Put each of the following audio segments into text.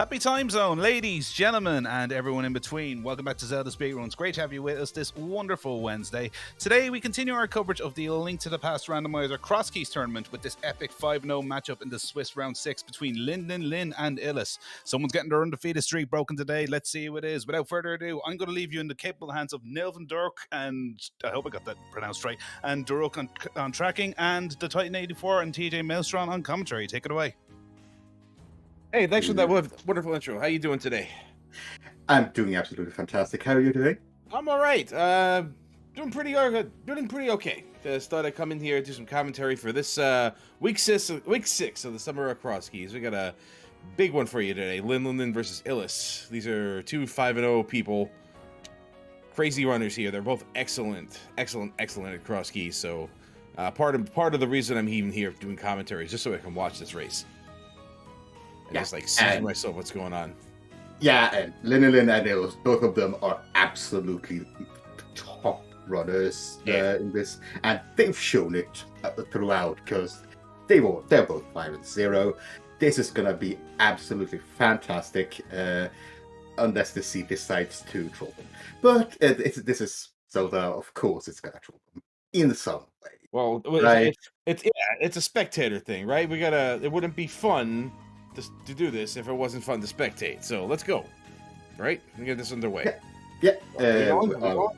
Happy time zone, ladies, gentlemen, and everyone in between. Welcome back to ZeldaSpeedRuns. Great to have you with us this wonderful Wednesday. Today, we continue our coverage of the Link to the Past randomizer Crosskeys tournament with this epic 5-0 matchup in the Swiss round 6 between Linlinlin and Illus. Someone's getting their undefeated streak broken today. Let's see who it is. Without further ado, I'm going to leave you in the capable hands of Nilvan Durk, and I hope I got that pronounced right, and Durok on tracking, and the Titan 84 and TJ Maelstrom on commentary. Take it away. Hey, thanks for that wonderful intro. How you doing today? I'm doing absolutely fantastic. How are you doing? I'm all right. Doing pretty okay. Just thought I'd come in here and do some commentary for this week six of the Summer of Crosskeys. We got a big one for you today. Linlinlin versus Illus. These are two 5-0 people. Crazy runners here. They're both excellent at Crosskeys. So part of the reason I'm even here doing commentary is just so I can watch this race. And just like see myself what's going on. Yeah, and Linlinlin and Illus, both of them are absolutely top runners in this, and they've shown it throughout because they're both 5-0. This is gonna be absolutely fantastic, unless the sea decides to troll them. But this is Zelda, of course, it's gonna troll them in some way. Well, right? it's a spectator thing, right? It wouldn't be fun to do this if it wasn't fun to spectate. So let's go, right? We get this underway. Yeah. No.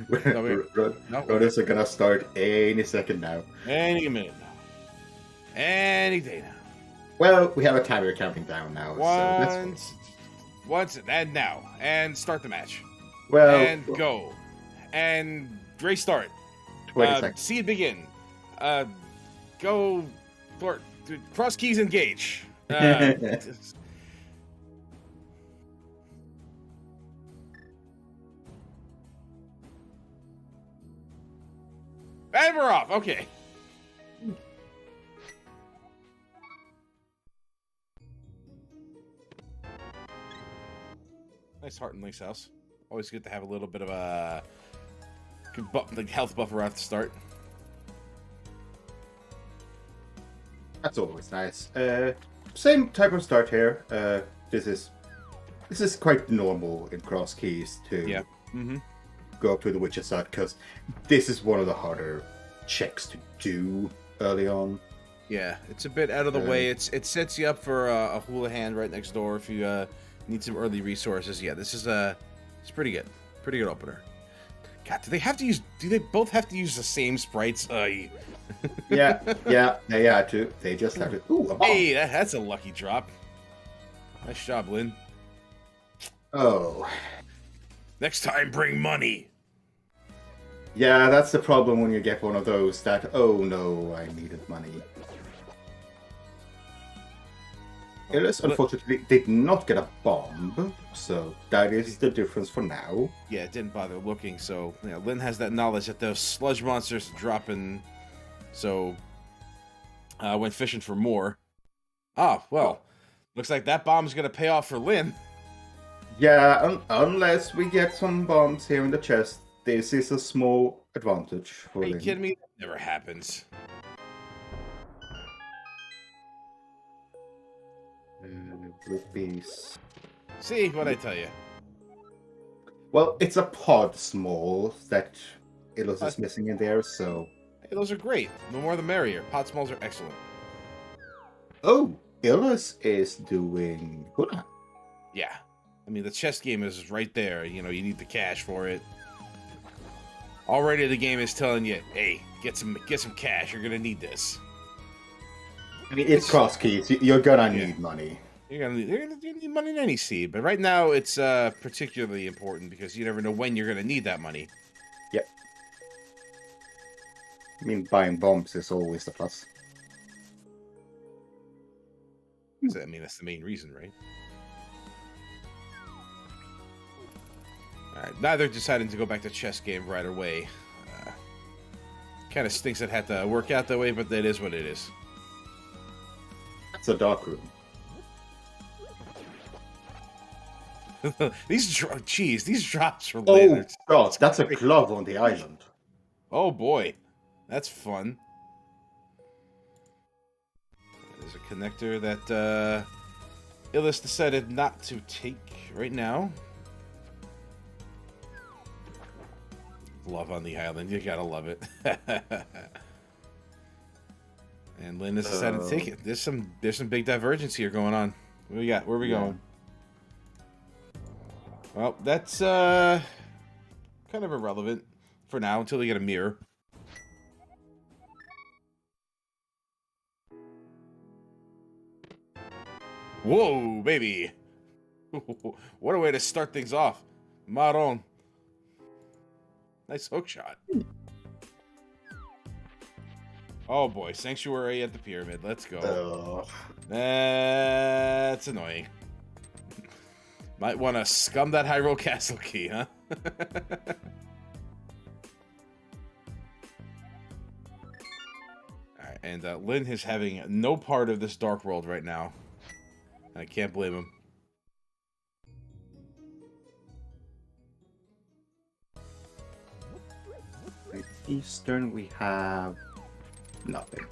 Runners are gonna start any second now. Any minute now. Any day now. Well, we have a timer counting down now. Once and now. And start the match. Well, and go. And race start. 20 seconds. See it begin. Go. Cross keys engage. And we're off. Okay. Nice heart and Link's house. Always good to have a little bit of a good health buffer at the start. That's always nice. Same type of start here. This is quite normal in Crosskeys to go up to the Witcher side because this is one of the harder checks to do early on. Yeah, it's a bit out of the way. It sets you up for a hula hand right next door if you need some early resources. Yeah, this is it's pretty good. Pretty good opener. God, do they both have to use the same sprites? yeah, they had to. They just have to. Ooh, a bomb. Hey, that's a lucky drop. Nice job, Lynn. Oh. Next time, bring money. Yeah, that's the problem when you get one of those that, oh no, I needed money. Illus, unfortunately, did not get a bomb, so that is the difference for now. Yeah, it didn't bother looking, so yeah, Lynn has that knowledge that those sludge monsters drop in, so went fishing for more. Ah, well, looks like that bomb's going to pay off for Lynn. Yeah, unless we get some bombs here in the chest, this is a small advantage for Lynn. Are you kidding me? That never happens. See what I tell you. Well, it's a pod small that Illus is missing in there, so... Hey, those are great. The more the merrier. Pod smalls are excellent. Oh, Illus is doing good. Yeah. I mean, the chess game is right there. You know, you need the cash for it. Already the game is telling you, hey, get some cash. You're going to need this. I mean, it's Crosskeys. You're gonna need money. You're gonna need money in any seed, but right now it's particularly important because you never know when you're gonna need that money. Yep. I mean, buying bombs is always the plus. I mean, that's the main reason, right? All right, now they're deciding to go back to chess game right away. Kind of stinks it had to work out that way, but that is what it is. It's a dark room. These drops from Oh god, that's a glove on the island. Oh boy, that's fun. There's a connector that Illus decided not to take right now. Love on the island. You gotta love it. And Lynn has decided to take it. There's some big divergence here going on. What do we got? Where are we going? Well, that's kind of irrelevant for now until we get a mirror. Whoa, baby! What a way to start things off. Maron. Nice hook shot. Oh boy, Sanctuary at the Pyramid. Let's go. That's annoying. Might want to scum that Hyrule Castle key, huh? Alright, and Lynn is having no part of this Dark World right now. I can't blame him. Eastern, we have nothing.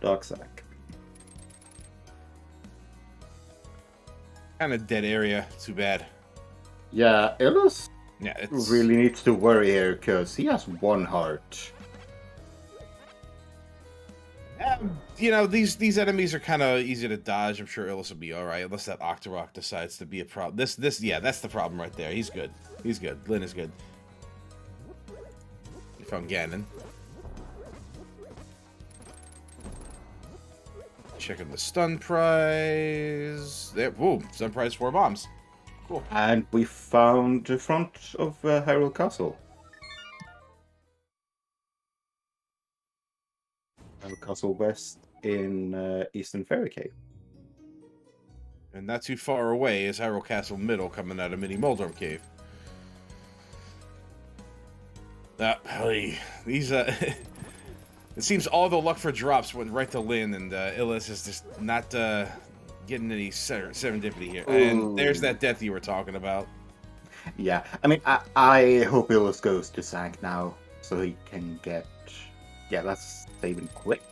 Dark Sack. Kind of dead area. Too bad. Yeah, Illus it's... really needs to worry here because he has one heart. You know, these enemies are kind of easy to dodge. I'm sure Illus will be all right, unless that Octorok decides to be a problem. Yeah, that's the problem right there. He's good. He's good. Lynn is good. We found Ganon. Checking the stun prize. There. Whoa, stun prize 4 bombs. Cool. And we found the front of Hyrule Castle. Hyrule Castle West in Eastern Fairy Cave. And not too far away is Hyrule Castle Middle coming out of Mini Moldorm Cave. These it seems all the luck for drops went right to Lynn, and Illus is just not getting any serendipity here. Ooh. And there's that death you were talking about. Yeah, I mean, I hope Illus goes to Zank now, so he can get... Yeah, let's save him quick.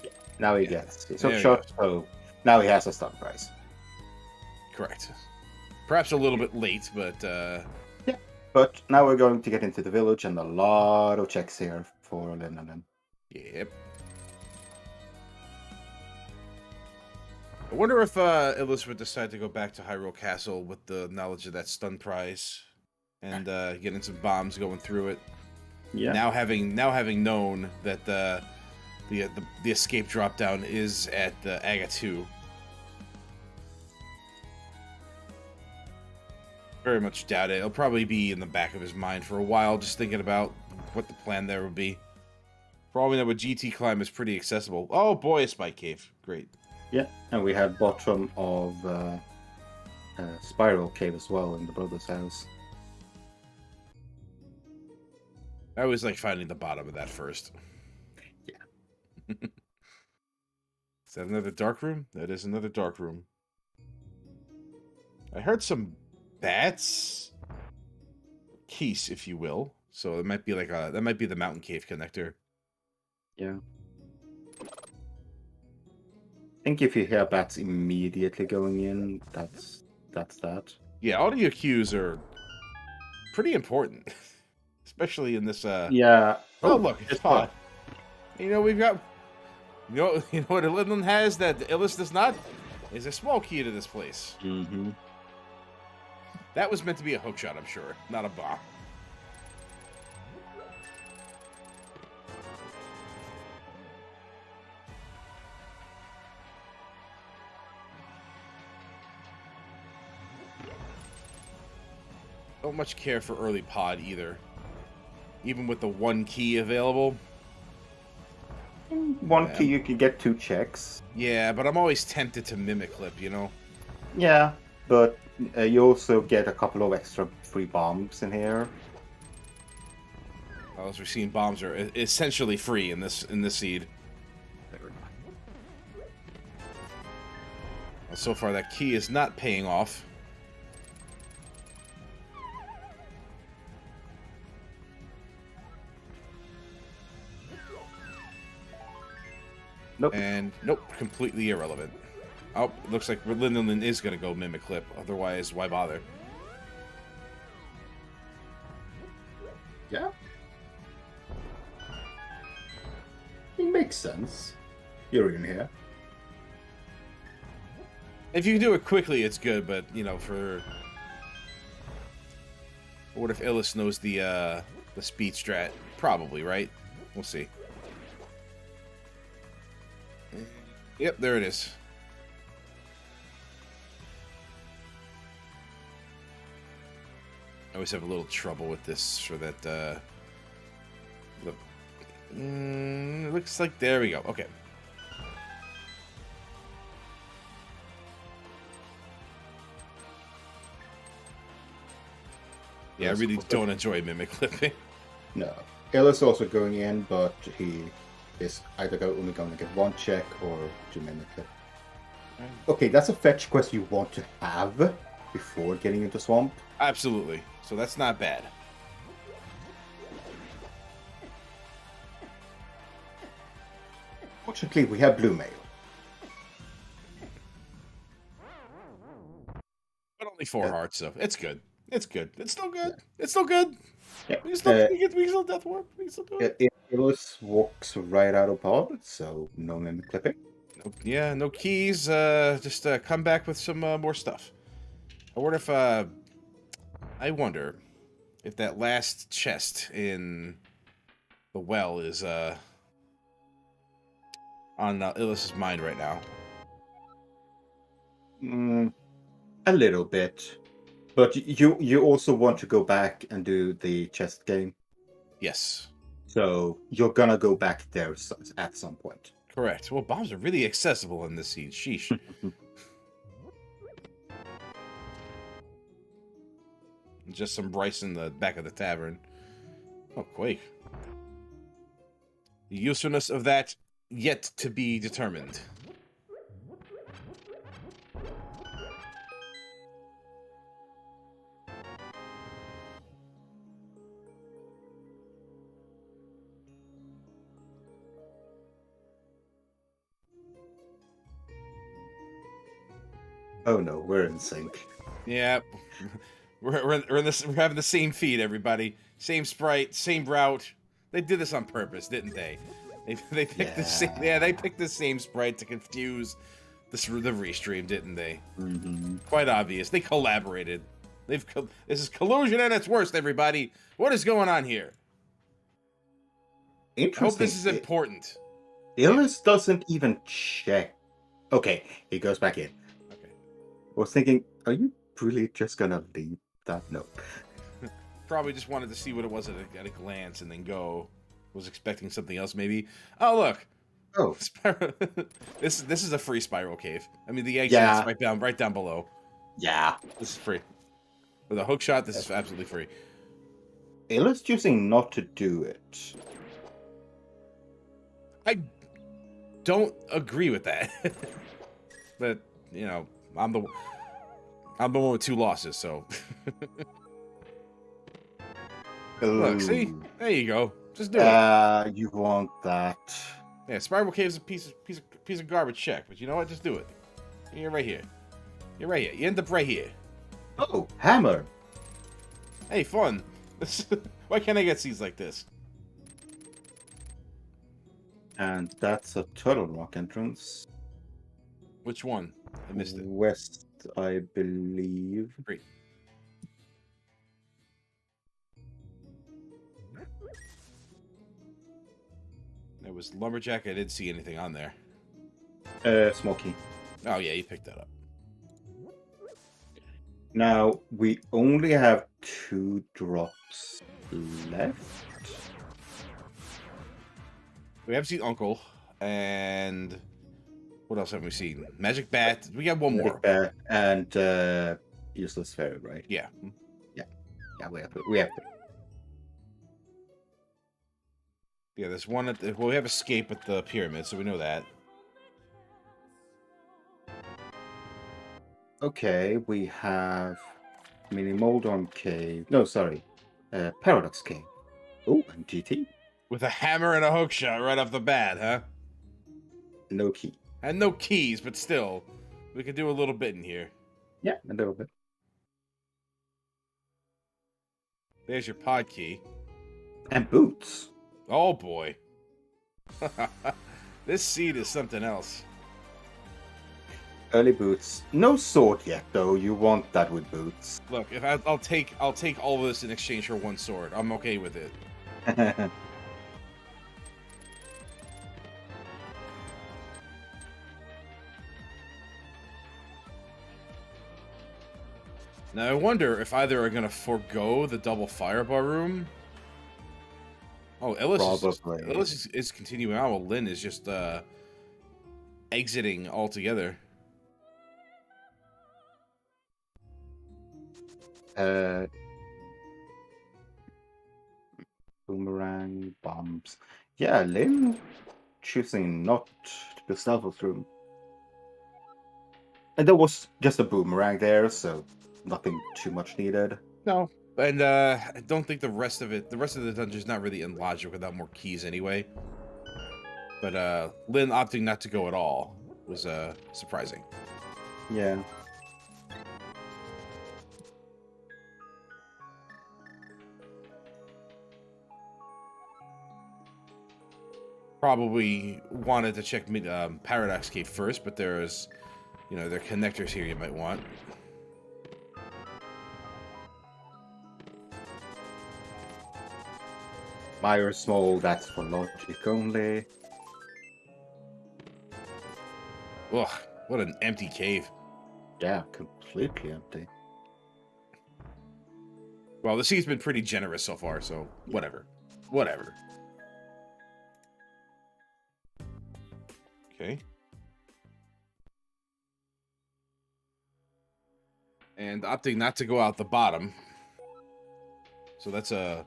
Yeah, now he gets his hook shot, so now he has a stun prize. Correct. Perhaps a little bit late, but... Yeah, but now we're going to get into the village, and a lot of checks here for Linlinlin. Yep. I wonder if Illus would decide to go back to Hyrule Castle with the knowledge of that stun prize, and getting some bombs going through it. Yeah. Now having known that the escape drop down is at Aga 2. Very much doubt it. It'll probably be in the back of his mind for a while, just thinking about what the plan there would be. For all we know, a GT climb is pretty accessible. Oh boy, a spike cave. Great. Yeah, and we had bottom of Spiral Cave as well in the brother's house. I always like finding the bottom of that first. Yeah. Is that another dark room? That is another dark room. I heard some bats, keys, if you will. So it might be like that might be the mountain cave connector. Yeah. I think if you hear bats immediately going in, that's that. Yeah, audio cues are pretty important, especially in this. Yeah. Oh look, it's Pod. You know we've got. You know what Linlinlin has that Illus does not? Is a small key to this place. Mm-hmm. That was meant to be a hook shot, I'm sure, not a bomb. Don't much care for early pod either. Even with the one key available. One key, you could get 2 checks. Yeah, but I'm always tempted to mimic clip, you know? Yeah, but you also get a couple of extra free bombs in here. As we're seeing, bombs are essentially free in this seed. Well, so far, that key is not paying off. Nope. And nope, completely irrelevant. Oh, it looks like Linlinlin is going to go Mimic Clip. Otherwise, why bother? Yeah. It makes sense. You're in here. If you can do it quickly, it's good, but, you know, for... What if Illus knows the speed strat? Probably, right? We'll see. Yep, there it is. I always have a little trouble with this for that, it looks like, there we go, okay. Yeah, I really don't enjoy Mimic Clipping. No. Illus also going in, but he is either only going to get one check or to mimic it. Okay, that's a fetch quest you want to have before getting into Swamp. Absolutely. So that's not bad. Fortunately, we have Blue Mail. But only 4 hearts, so it's good. It's good. It's still good. Yeah. It's still good. Yeah. We can still death warp. We can still do it. Illus walks right out of pod, so no mimic clipping. No, yeah, no keys. Just come back with some more stuff. I wonder if that last chest in the well is on Illus's mind right now. A little bit. But you also want to go back and do the chest game. Yes. So you're gonna go back there at some point. Correct. Well, bombs are really accessible in this scene. Sheesh. Just some Bryce in the back of the tavern. Oh, Quake. The usefulness of that yet to be determined. Oh no, we're in sync. Yeah, we're having the same feed, everybody. Same sprite, same route. They did this on purpose, didn't they? They picked the same. Yeah, they picked the same sprite to confuse the restream, didn't they? Mm-hmm. Quite obvious. They collaborated. This is collusion at its worst, everybody. What is going on here? I hope this is important. Illus doesn't even check. Okay, he goes back in. Okay. I was thinking, are you really just gonna leave that? No. Probably just wanted to see what it was at a glance and then go. Was expecting something else, maybe. Oh, look. Oh. This is a free spiral cave. I mean, the exit Yeah. is right down below. Yeah. This is free. With a hook shot, this is absolutely free. Illus choosing not to do it. I don't agree with that. But, you know, I'm the one with 2 losses, so. Look, see? There you go. Just do it. You want that. Yeah, Spiral Cave is a piece of garbage check, but you know what? Just do it. You're right here. You're right here. You end up right here. Oh, hammer. Hey, fun. Why can't I get seeds like this? And that's a Turtle Rock entrance. Which one? I missed it. West, I believe. Great. It was Lumberjack. I didn't see anything on there. Smoky. Oh, yeah, you picked that up. Now, we only have 2 drops left. We have seen Uncle, and what else have we seen? Magic Bat. We got one more. Bat and Useless Fairy, right? Yeah. Yeah, we have to. Yeah, there's one at well, we have Escape at the pyramid, so we know that. Okay, we have Mini Moldon Cave. No, sorry. Paradox Cave. Oh, and GT. With a hammer and a hook shot right off the bat, huh? No key. And no keys, but still, we could do a little bit in here. Yeah, a little bit. There's your pod key. And boots. Oh boy. This seed is something else. Early boots. No sword yet, though. You want that with boots. Look, if I'll take all of this in exchange for one sword. I'm okay with it. Now I wonder if either are gonna forego the double firebar room. Oh, Illus is continuing on while Lynn is just exiting altogether. Boomerang, bombs. Yeah, Lynn choosing not to go stealth room. And there was just a boomerang there, so nothing too much needed. No, and I don't think the rest of the dungeon is not really in logic without more keys anyway. But Lynn opting not to go at all was surprising. Yeah. Probably wanted to check Paradox Cave first, but there's, there are connectors here you might want. Fire small, that's for logic only. Ugh, what an empty cave. Yeah, completely empty. Well, the sea's been pretty generous so far, so whatever. Whatever. Okay. And opting not to go out the bottom. So that's a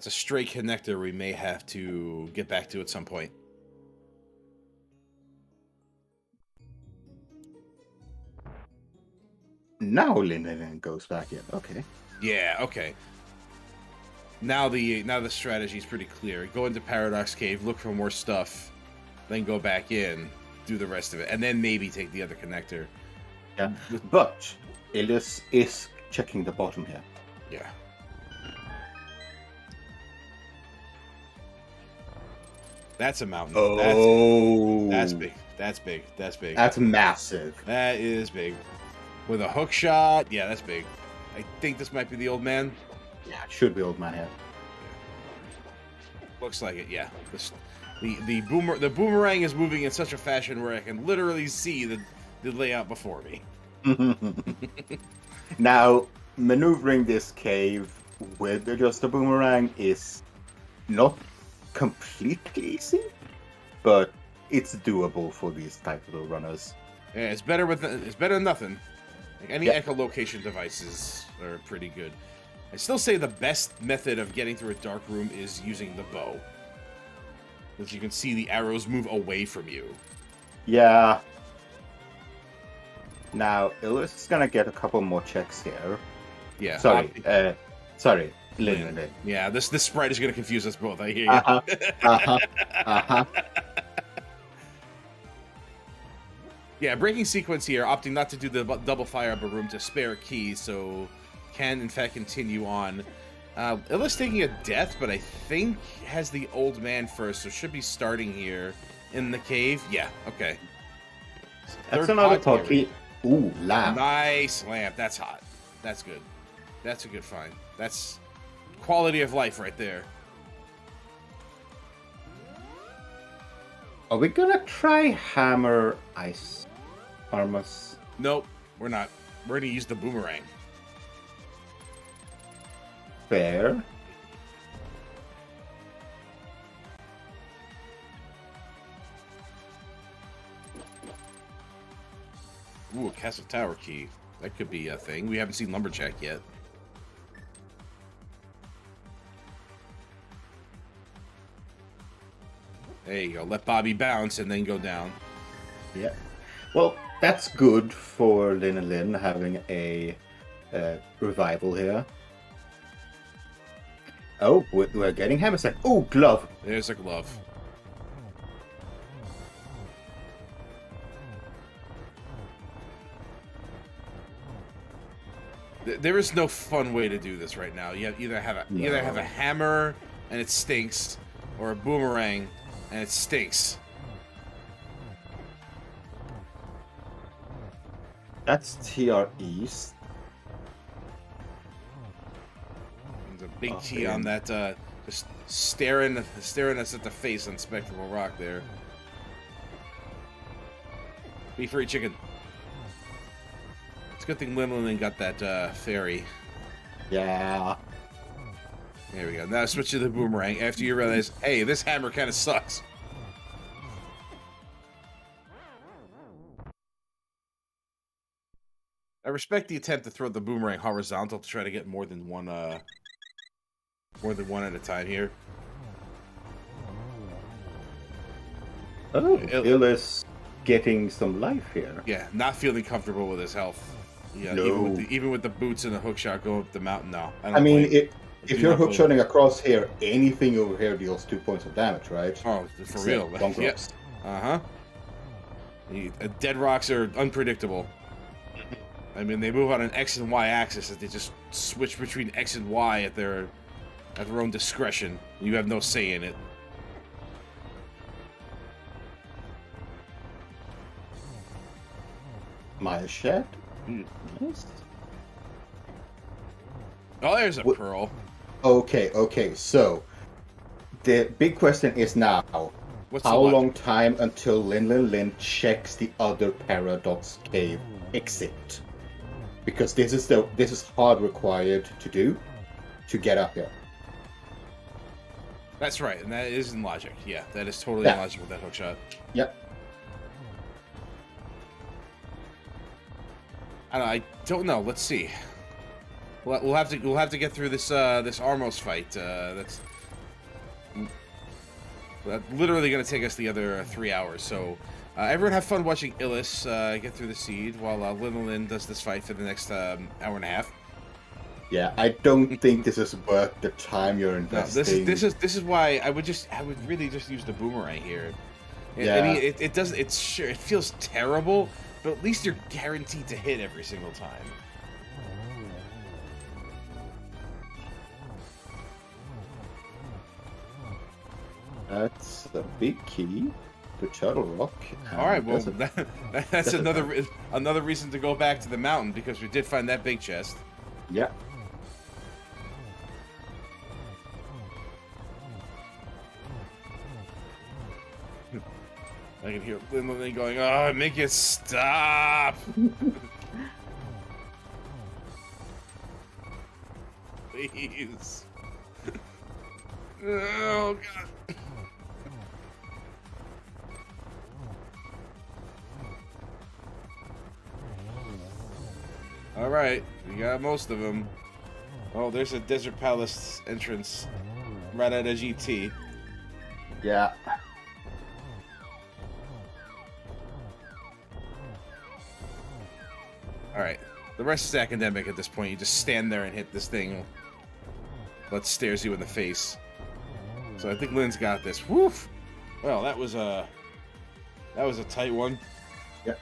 stray connector we may have to get back to at some point. Now Linlinlin goes back in. Okay. Yeah, okay. Now the strategy is pretty clear. Go into Paradox Cave, look for more stuff, then go back in, do the rest of it, and then maybe take the other connector. Yeah, but Illus is checking the bottom here. Yeah. That's a mountain. Oh, that's big. That's big. That's big. That's massive. That is big. With a hook shot, yeah, that's big. I think this might be the old man. Yeah, it should be old man here. Looks like it. Yeah. The boomerang is moving in such a fashion where I can literally see the layout before me. Now, maneuvering this cave with just a boomerang is not completely easy, but it's doable for these type of runners. Yeah, it's better than nothing. Like any echolocation devices are pretty good. I still say the best method of getting through a dark room is using the bow, because you can see the arrows move away from you. Yeah. Now, Illus is gonna get a couple more checks here. Yeah. Sorry, Linlinlin. Yeah, this sprite is gonna confuse us both. I hear you. Yeah, breaking sequence here, opting not to do the double fire up a room to spare keys, so can in fact continue on. Illus taking a death, but I think has the old man first, so should be starting here in the cave. Yeah, okay. That's another talkie. Ooh, lamp. Nice lamp. That's hot. That's good. That's a good find. That's quality of life right there. Are we gonna try hammer ice armors? Nope, we're not. We're gonna use the boomerang. Fair. Ooh, a castle tower key. That could be a thing. We haven't seen Lumberjack yet. There you go. Let Bobby bounce and then go down. Yeah. Well, that's good for Linlinlin having a revival here. Oh, we're getting hammer set. Oh, glove. There's a glove. There is no fun way to do this right now. You either have a hammer and it stinks, or a boomerang and it stinks. That's TR East. There's a big T on that, just staring us at the face on Spectral Rock there. Be free, chicken. It's a good thing Linlinlin got that fairy. Yeah. There we go. Now switch to the boomerang after you realize, hey, this hammer kind of sucks. I respect the attempt to throw the boomerang horizontal to try to get more than one at a time here. Oh, Illus getting some life here. Yeah, not feeling comfortable with his health. Yeah, No. even with the boots and the hookshot going up the mountain. No, I mean, if you're hookshotting across here, anything over here deals 2 points of damage, right? Oh, for real. Yes. Uh-huh. Dead rocks are unpredictable. I mean, they move on an X and Y axis, and they just switch between X and Y at their own discretion. You have no say in it. Maya shed. Nice. Oh, there's a pearl. Okay. So the big question is now: how long time until Linlinlin checks the other Paradox Cave exit? Because this is hard required to do to get up here. That's right, and that is in logic. Yeah, that is totally in logic with that hookshot. Yep. I don't know. Let's see. We'll have to get through this this Armos fight. That's literally going to take us the other 3 hours. So everyone have fun watching Illus get through the seed while Linlinlin does this fight for the next hour and a half. Yeah, I don't think this is worth the time you're investing. No, this is why I would really just use the boomerang here. Yeah. I mean, it feels terrible, but at least you're guaranteed to hit every single time. That's a big key to Turtle Rock. All right, well, that's another reason to go back to the mountain, because we did find that big chest. Yeah. I can hear Linlinlin going, "Oh, make it stop!" Please. Oh God. All right, we got most of them. Oh, there's a Desert Palace entrance right at a GT. Yeah. All right, the rest is academic at this point. You just stand there and hit this thing that stares you in the face. So I think Lynn's got this. Woof! Well, that was a tight one. Yep.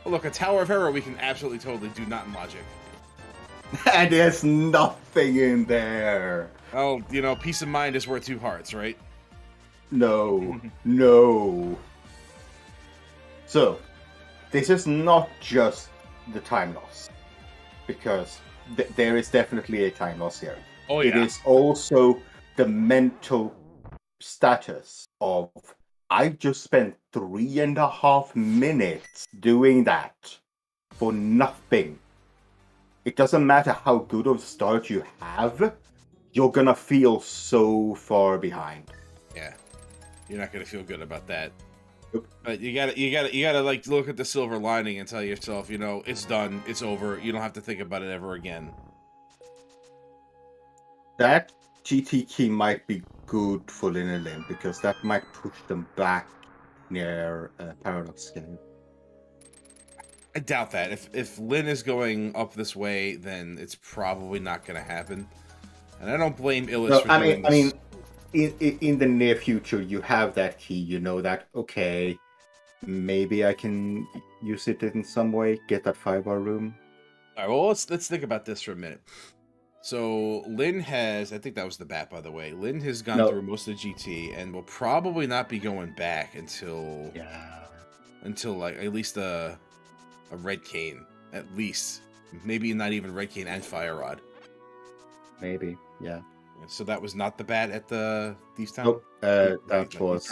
Oh, look, a Tower of Error we can absolutely totally do not in logic. And there's nothing in there. Oh, you know, peace of mind is worth 2 hearts, right? No. No. So, this is not just the time loss. Because there is definitely a time loss here. Oh, yeah. It is also the mental status of, I just spent 3.5 minutes doing that for nothing. It doesn't matter how good of a start you have, you're gonna feel so far behind. Yeah, you're not gonna feel good about that. Nope. But you gotta like look at the silver lining and tell yourself, you know, it's done, it's over. You don't have to think about it ever again. That GT key might be good for Linlinlin because that might push them back near Paradox Cave. I doubt that. If Lynn is going up this way, then it's probably not going to happen. And I don't blame Illus for doing this. I mean, in the near future, you have that key. You know that, okay, maybe I can use it in some way, get that 5-bar room. All right, well, let's think about this for a minute. So Lin has, I think that was the bat, by the way. Lin has gone through most of the GT and will probably not be going back until like at least a red cane, at least. Maybe not even red cane and fire rod. Maybe, yeah. So that was not the bat at the Thieves Town? Nope, that was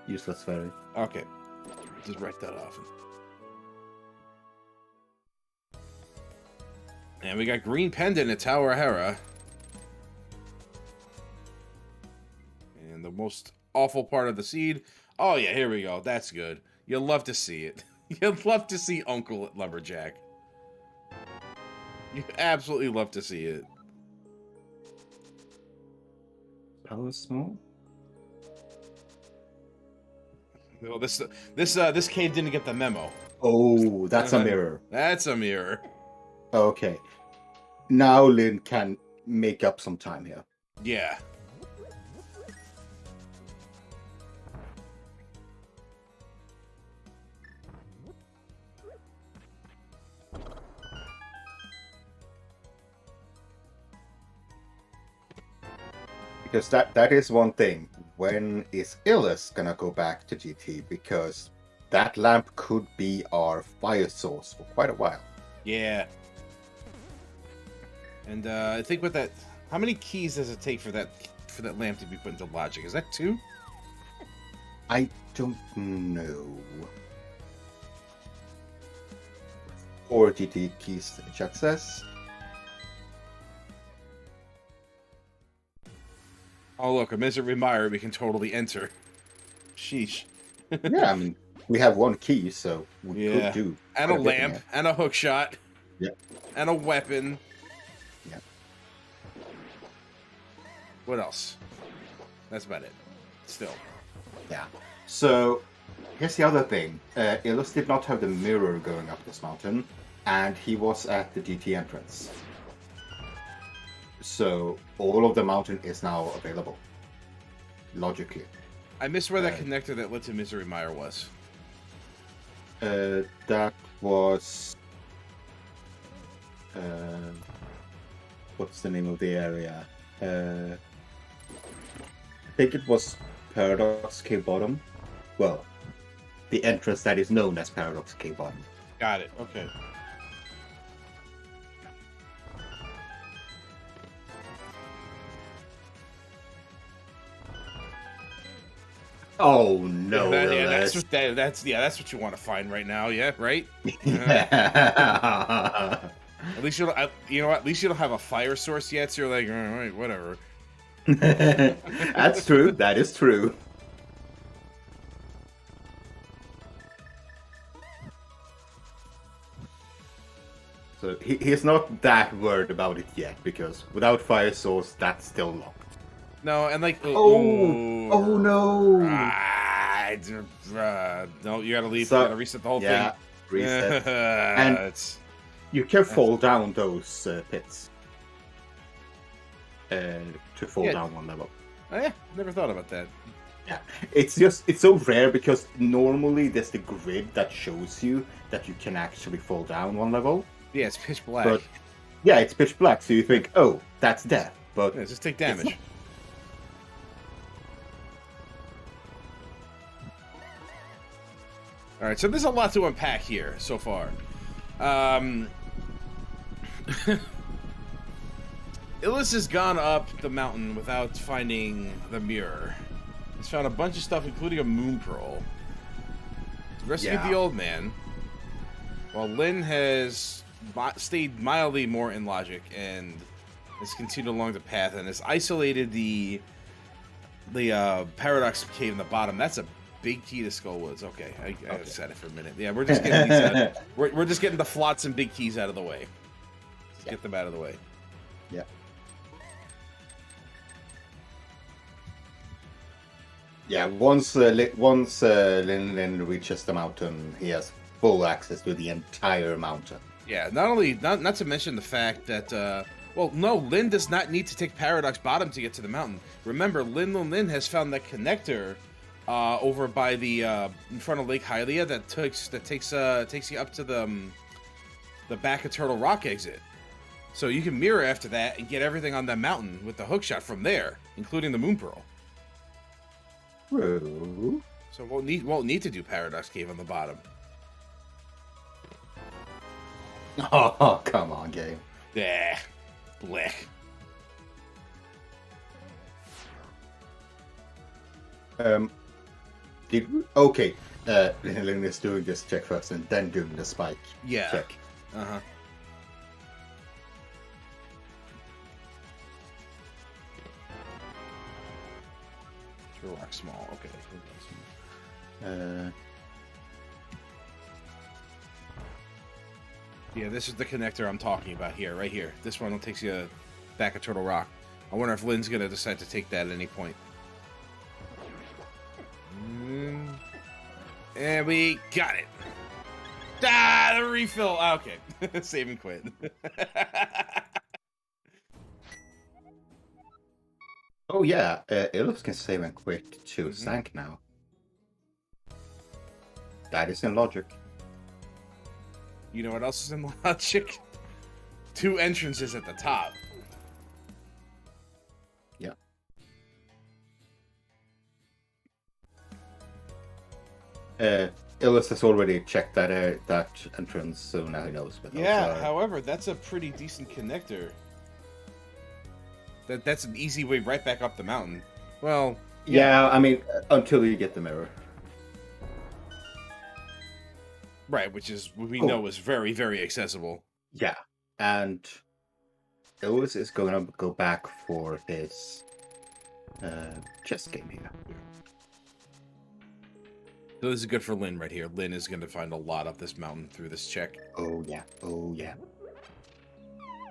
Useless Fairy. Okay, just write that off. And we got Green Pendant at Tower Hera. And the most awful part of the seed. Oh yeah, here we go. That's good. You'll love to see it. You'll love to see Uncle at Lumberjack. You absolutely love to see it. Power small? Well, this cave didn't get the memo. Oh, that's a mirror. That's a mirror. Okay. Now Lin can make up some time here. Yeah. Because that is one thing. When is Illus gonna go back to GT? Because that lamp could be our fire source for quite a while. Yeah. And I think with that, how many keys does it take for that lamp to be put into logic? Is that 2? I don't know. 4 GT keys, the chat says. Oh look, a misery mire we can totally enter. Sheesh. Yeah, I mean, we have 1 key, so we could do. And a lamp, and a hook shot. Yeah. And a weapon. Yeah. What else? That's about it. Still. Yeah. So, here's the other thing. Illus did not have the mirror going up this mountain, and he was at the GT entrance. So, all of the mountain is now available. Logically. I missed where that connector that led to Misery Mire was. That was... what's the name of the area? I think it was Paradox Cave Bottom. Well, the entrance that is known as Paradox Cave Bottom. Got it. Okay. Oh no! That's what you want to find right now. Yeah, right. At least you know what? At least you don't have a fire source yet. So you're like, all right, whatever. That's true. That is true. So he's not that worried about it yet, because without fire source, that's still locked. No, and like, oh no! No, you gotta leave. So, you gotta reset the whole thing. Reset. And you can fall down those pits to fall down 1 level. Oh, yeah, never thought about that. Yeah, it's so rare because normally there's the grid that shows you that you can actually fall down 1 level. Yeah, it's pitch black. But, yeah, it's pitch black, so you think, oh, that's death. But yeah, just take damage. All right, so there's a lot to unpack here so far. Illus has gone up the mountain without finding the mirror. He's found a bunch of stuff, including a moon pearl. He's rescued the old man, while Lin has stayed mildly more in logic and has continued along the path and has isolated the paradox cave in the bottom. That's a big key to Skullwoods. Okay, I said it for a minute. Yeah, we're just getting these we're just getting the flots and big keys out of the way. Let's get them out of the way. Yeah. Yeah, once Linlinlin reaches the mountain, he has full access to the entire mountain. Yeah, not to mention the fact that well, no, Lin does not need to take Paradox Bottom to get to the mountain. Remember, Linlinlin has found that connector over by the in front of Lake Hylia that takes you up to the the back of Turtle Rock exit. So you can mirror after that and get everything on that mountain with the hookshot from there, including the Moon Pearl. True. So won't need to do Paradox Cave on the bottom. Oh, come on, game. Yeah, blech. Did we? Okay. Linlinlin is doing this check first and then doing the spike check. Uh-huh. Turtle Rock small. Okay. Yeah, this is the connector I'm talking about here, right here. This one takes you back of Turtle Rock. I wonder if Lynn's gonna decide to take that at any point. And we got it. Ah, the refill. Okay. Save and quit. Oh yeah, Illus can save and quit to Sank now. That is in logic. You know what else is in logic? 2 entrances at the top. Yeah. Illus has already checked that entrance, so now he knows. But Yeah, however, that's a pretty decent connector. That's an easy way right back up the mountain. Well, yeah, I mean, until you get the mirror. Right, which is we know is very, very accessible. Yeah, and Illus is going to go back for his chess game here. So this is good for Lynn right here. Lynn is going to find a lot up this mountain through this check. Oh yeah, oh yeah.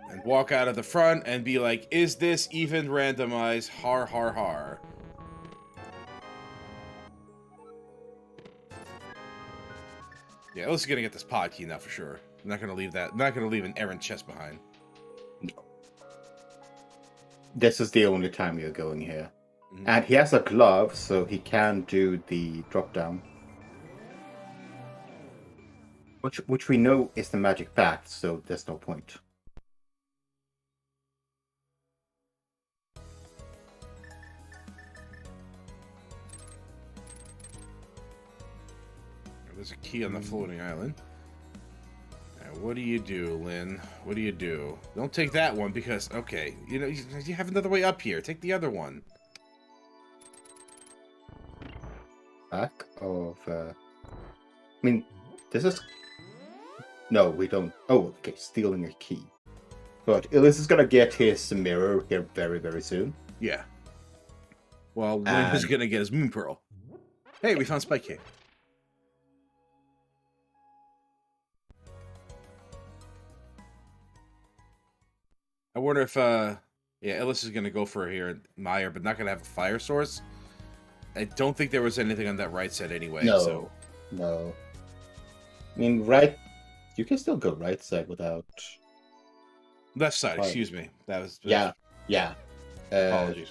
And walk out of the front and be like, is this even randomized? Har, har, har. Yeah, Illus is going to get this pod key now for sure. I'm not going to leave that. I'm not going to leave an errant chest behind. No. This is the only time you're going here. And he has a glove, so he can do the drop down. Which we know is the magic fact, so there's no point. There's a key on the floating island. Now, what do you do, Lynn? What do you do? Don't take that one because, okay, you know, you have another way up here. Take the other one. Back of... I mean, this is... No, we don't... Oh, okay, stealing a key. But Illus is gonna get his mirror here very, very soon. Yeah. Well, Lynn is gonna get his Moon Pearl. Hey, we found Spike Cave. I wonder if, yeah, Illus is gonna go for here, Meyer, but not gonna have a fire source. I don't think there was anything on that right side anyway. No, so. no. I mean, right... You can still go right side without... Left side, excuse me. That was... Yeah, yeah. Apologies.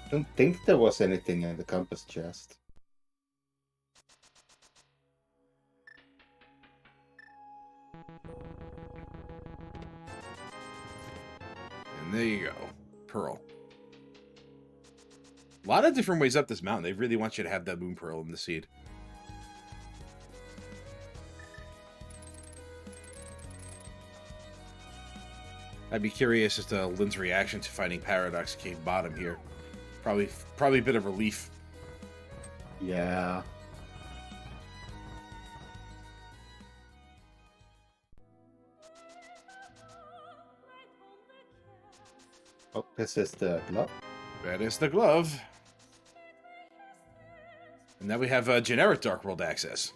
I don't think there was anything in the compass chest. And there you go. Pearl. A lot of different ways up this mountain. They really want you to have that Moon Pearl in the seed. I'd be curious as to Lynn's reaction to finding Paradox Cave bottom here. Probably a bit of relief. Yeah. Oh, this is the glove. That is the glove. And now we have generic Dark World access.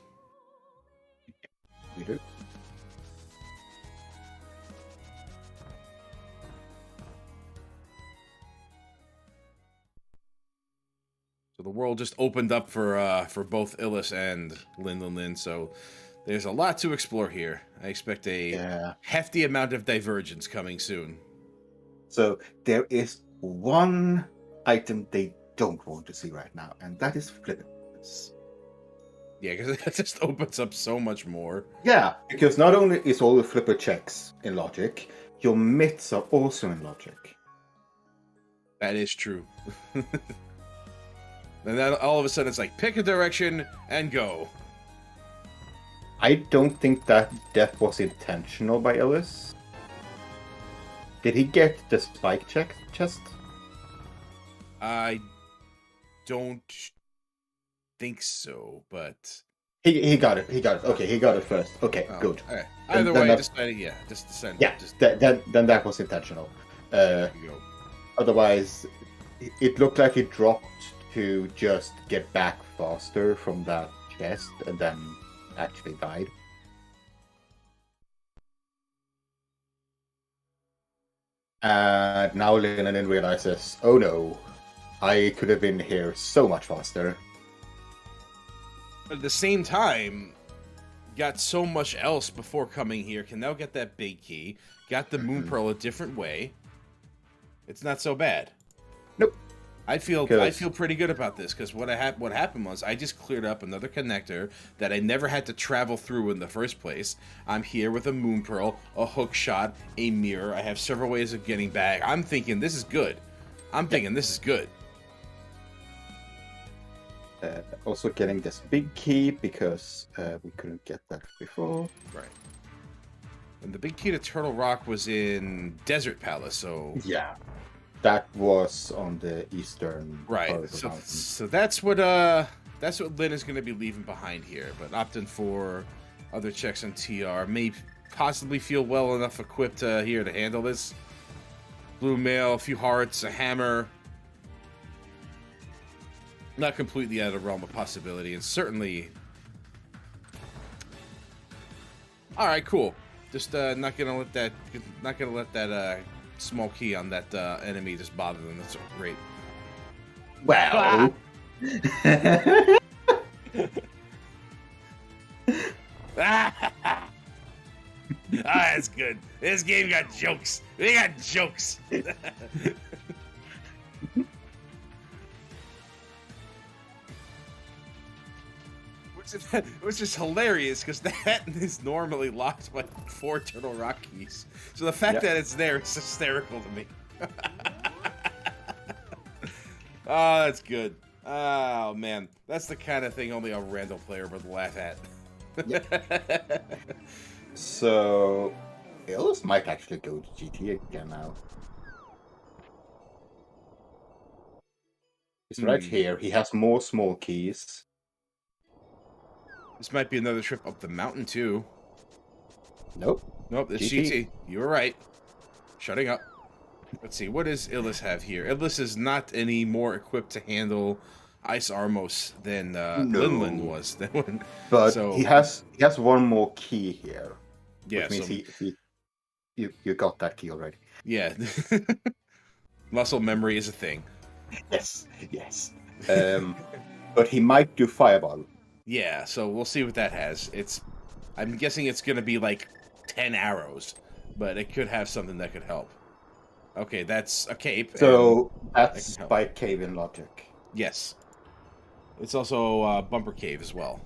We do. So the world just opened up for both Illus and Linlinlin, so there's a lot to explore here. I expect a hefty amount of divergence coming soon. So there is one item they don't want to see right now, and that is flippers. Yeah, because it just opens up so much more. Yeah, because not only is all the flipper checks in logic, your myths are also in logic. That is true. And then all of a sudden it's like, pick a direction and go. I don't think that death was intentional by Illus. Did he get the spike check chest? I don't think so, but... He got it. He got it. Okay, he got it first. Okay, good. Okay. Either then way, that- just yeah, just send. Yeah, Just, then that was intentional. there you go. Otherwise, it looked like he dropped to just get back faster from that chest and then actually died. And now Linlinlin realizes, oh no, I could have been here so much faster. But at the same time, got so much else before coming here. Can now get that big key. Got the Moon Pearl a different way. It's not so bad. Nope. I feel pretty good about this because what happened was I just cleared up another connector that I never had to travel through in the first place. I'm here with a Moon Pearl, a hook shot, a mirror. I have several ways of getting back. I'm thinking this is good. This is good. Also getting this big key because we couldn't get that before. Right. And the big key to Turtle Rock was in Desert Palace, so... Yeah. That was on the eastern part Right. of the mountain. So that's what Lynn is going to be leaving behind here, but opting for other checks on TR. May possibly feel well enough equipped here to handle this. Blue mail, a few hearts, a hammer. Not completely out of the realm of possibility, and certainly... Alright, cool. Just not gonna let that small key on that enemy just bother them. That's great. Well... That's good. This game got jokes. We got jokes. Which is hilarious because that is normally locked by 4 Turtle Rock keys. So the fact that it's there is hysterical to me. Oh, that's good. Oh man, that's the kind of thing only a random player would laugh at. So, Illus might actually go to GT again now. He's right here. He has more small keys. This might be another trip up the mountain too. Nope. Nope, this GT. You were right. Shutting up. Let's see, what does Illus have here? Illus is not any more equipped to handle Ice Armos than Linlinlin was. But so, he has one more key here. Yeah, which means you got that key already. Yeah. Muscle memory is a thing. Yes. But he might do Fireball. Yeah, so we'll see what that has. I'm guessing it's gonna be like 10 arrows, but it could have something that could help. Okay, that's a cape. So that's Spike Cave in logic. Yes. It's also Bumper Cave as well.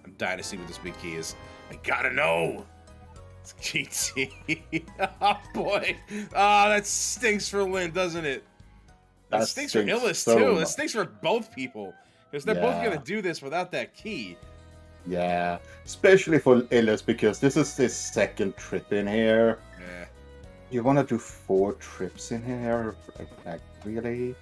I'm dying to see what this big key is. I gotta know! It's GT. Oh boy. Oh, that stinks for Lynn, doesn't it? That stinks for Illus too. It stinks for both people. Because they're both gonna do this without that key. Yeah, especially for Illus because this is his second trip in here. Yeah. You want to do 4 trips in here? Like, really?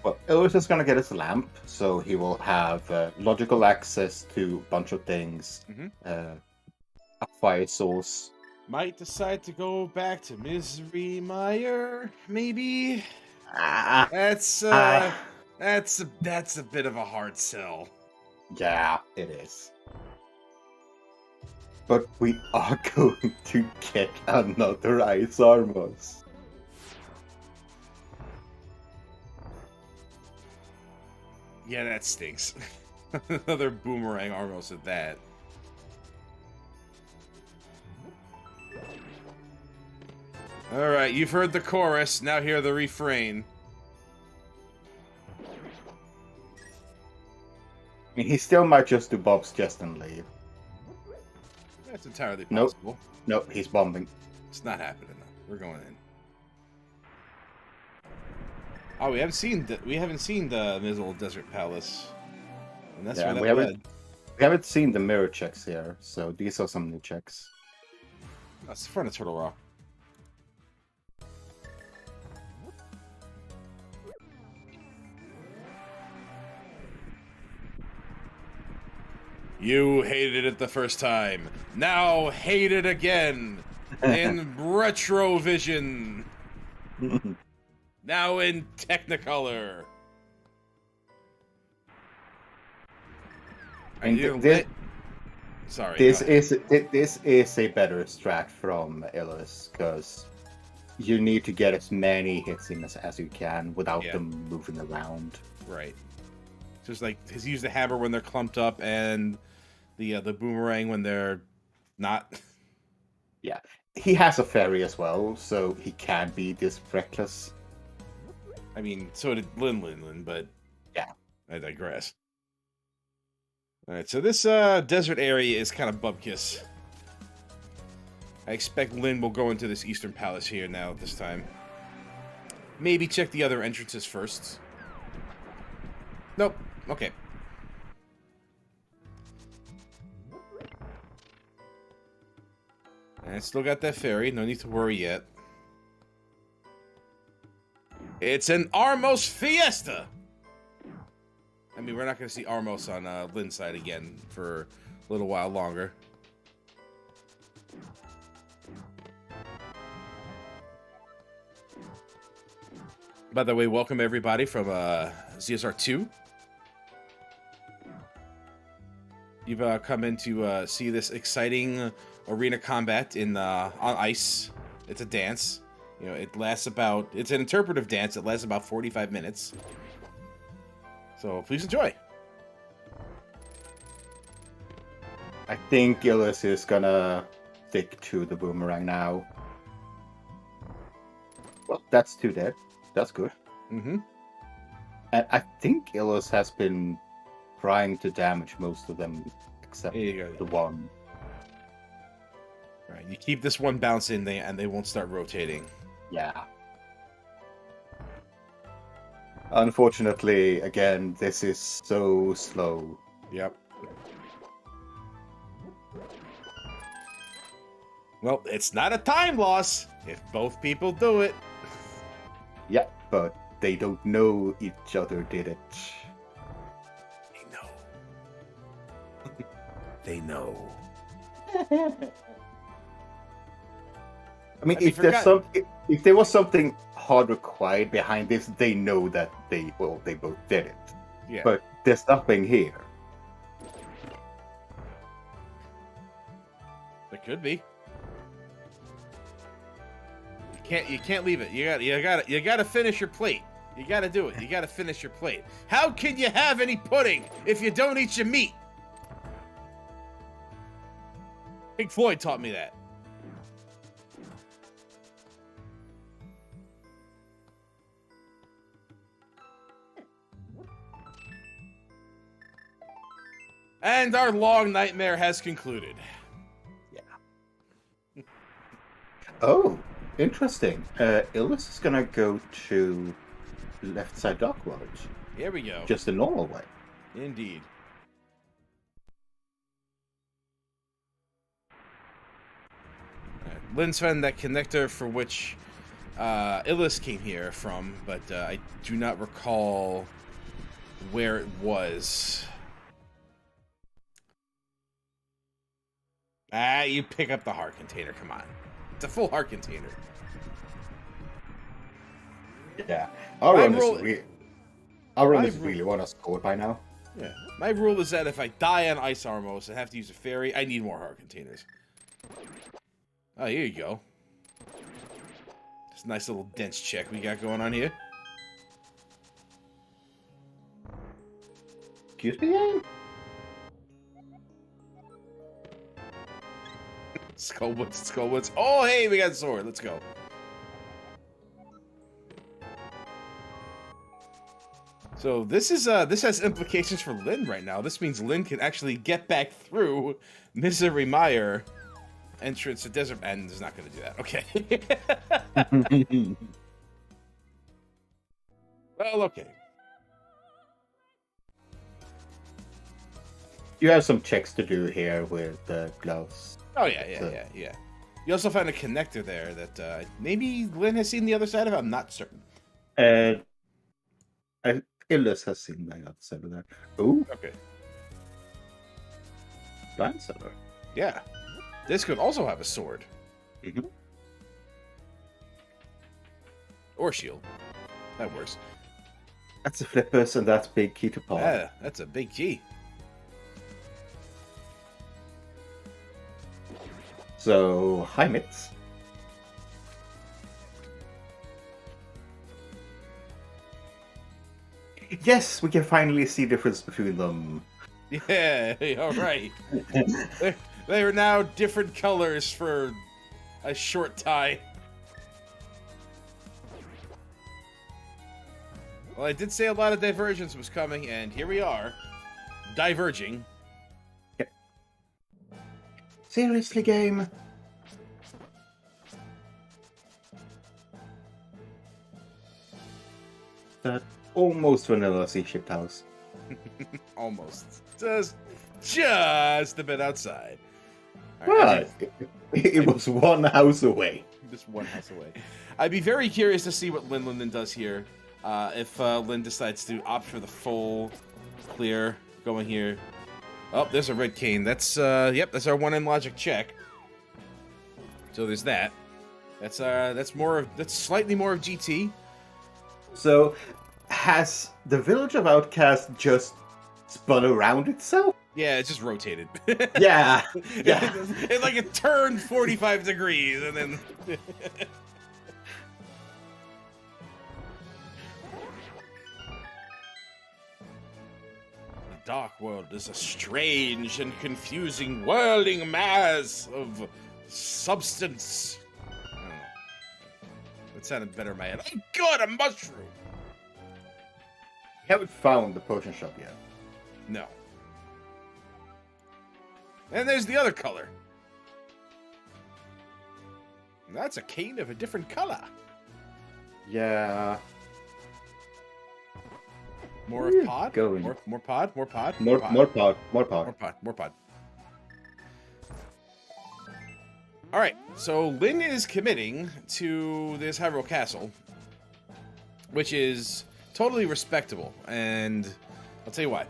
Well, Illus is gonna get his lamp, so he will have logical access to a bunch of things. A fire source. Might decide to go back to Misery Mire, maybe. That's a bit of a hard sell. Yeah, it is. But we are going to get another Ice Armors. Yeah, that stinks. Another boomerang Armos at that. Alright, you've heard the chorus, now hear the refrain. I mean, he still might just do Bob's chest and leave. That's entirely Nope. possible. Nope, he's bombing. It's not happening though. We're going in. Oh, we haven't seen the Mizzle Desert Palace. And that's Yeah, where we that haven't, led. we haven't seen the mirror checks here, so these are some new checks. That's the front of Turtle Rock. You hated it the first time. Now hate it again. In Retrovision. Now in Technicolor. And You this, lit- Sorry. this go ahead. is a better strat from Illus, because you need to get as many hits in as you can without Yeah. them moving around. Right. Just like he's used the hammer when they're clumped up and the boomerang when they're not. He has a fairy as well, so he can be this reckless. I mean, so did Linlinlin, but Yeah. I digress. All right, so this desert area is kind of bubkiss. I expect Lin will go into this Eastern Palace here now this time. Maybe check the other entrances first. Nope. Okay. And still got that fairy. No need to worry yet. It's an Armos Fiesta! I mean, we're not going to see Armos on Lin's side again for a little while longer. By the way, welcome everybody from ZSR2. You've come in to see this exciting arena combat in on ice. It's a dance. You know, it lasts about... It's an interpretive dance. It lasts about 45 minutes. So please enjoy. I think Illus is gonna stick to the boomerang now. Well, that's 2 dead. That's good. Mm-hmm. And I think Illus has been trying to damage most of them, except There you the go. one. All right, you keep this one bouncing, and they won't start rotating. Yeah. Unfortunately, again, this is so slow. Yep. Well, it's not a time loss if both people do it. Yeah, but they don't know each other did it. They know. They know. I mean, I mean, if if there was something hard required behind this, they know that they both did it. Yeah. But there's nothing here. There could be. You can't leave it. You gotta finish your plate. You gotta do it. You gotta finish your plate. How can you have any pudding if you don't eat your meat? Pink Floyd taught me that. And our long nightmare has concluded. Oh, interesting. Illus is gonna go to left side dock road, Here we go. just the normal way. Indeed. Lin's found that connector for which Illus came here from, but I do not recall where it was. Ah, you pick up the heart container, come on. It's a full heart container. Yeah, our My runners, rule- runners rule- really want to score by now. Yeah. My rule is that if I die on Ice Armos and have to use a ferry, I need more heart containers. Oh, here you go. This nice little dense check we got going on here. Excuse me, game? Skullwoods, Skullwoods. Oh, hey, we got a sword. Let's go. So this is this has implications for Lynn right now. This means Lynn can actually get back through Misery Mire entrance to Desert End. Is not going to do that. Okay. Well, okay. You have some checks to do here with the gloves. Oh yeah. You also found a connector there that maybe Lynn has seen the other side of. I'm not certain. Illus has seen the other side of that. Ooh, Okay. blind seller. Yeah. This could also have a sword. Mhm. Or shield. That works. That's the flippers, and that's big key to power. Yeah, that's a big key. So, hi, Mitz. Yes, we can finally see the difference between them. Yeah, all right. They are now different colors for a short time. Well, I did say a lot of divergence was coming, and here we are, diverging. Seriously, game? That almost vanilla sea-shaped house. Almost. Just a bit outside. All Well, right, it was one house away. just one house away. I'd be very curious to see what Linlinlin does here. If Lynn decides to opt for the full clear going here. Oh, there's a red cane. That's yep, that's our one in logic check. So there's that. That's slightly more of GT. So, has the village of Outcast just spun around itself? Yeah, it's just rotated. Yeah, yeah. It like it turned 45 degrees and then The dark world is a strange and confusing whirling mass of substance. I don't know. That sounded better in my head. Oh god, a mushroom! We haven't found the potion shop yet. No. And there's the other color. That's a cane of a different color. Yeah. More Where of pod? going? More pod? More pod? More pod. More pod. More pod. More pod. Alright, so Lynn is committing to this Hyrule Castle, which is totally respectable, and I'll tell you why.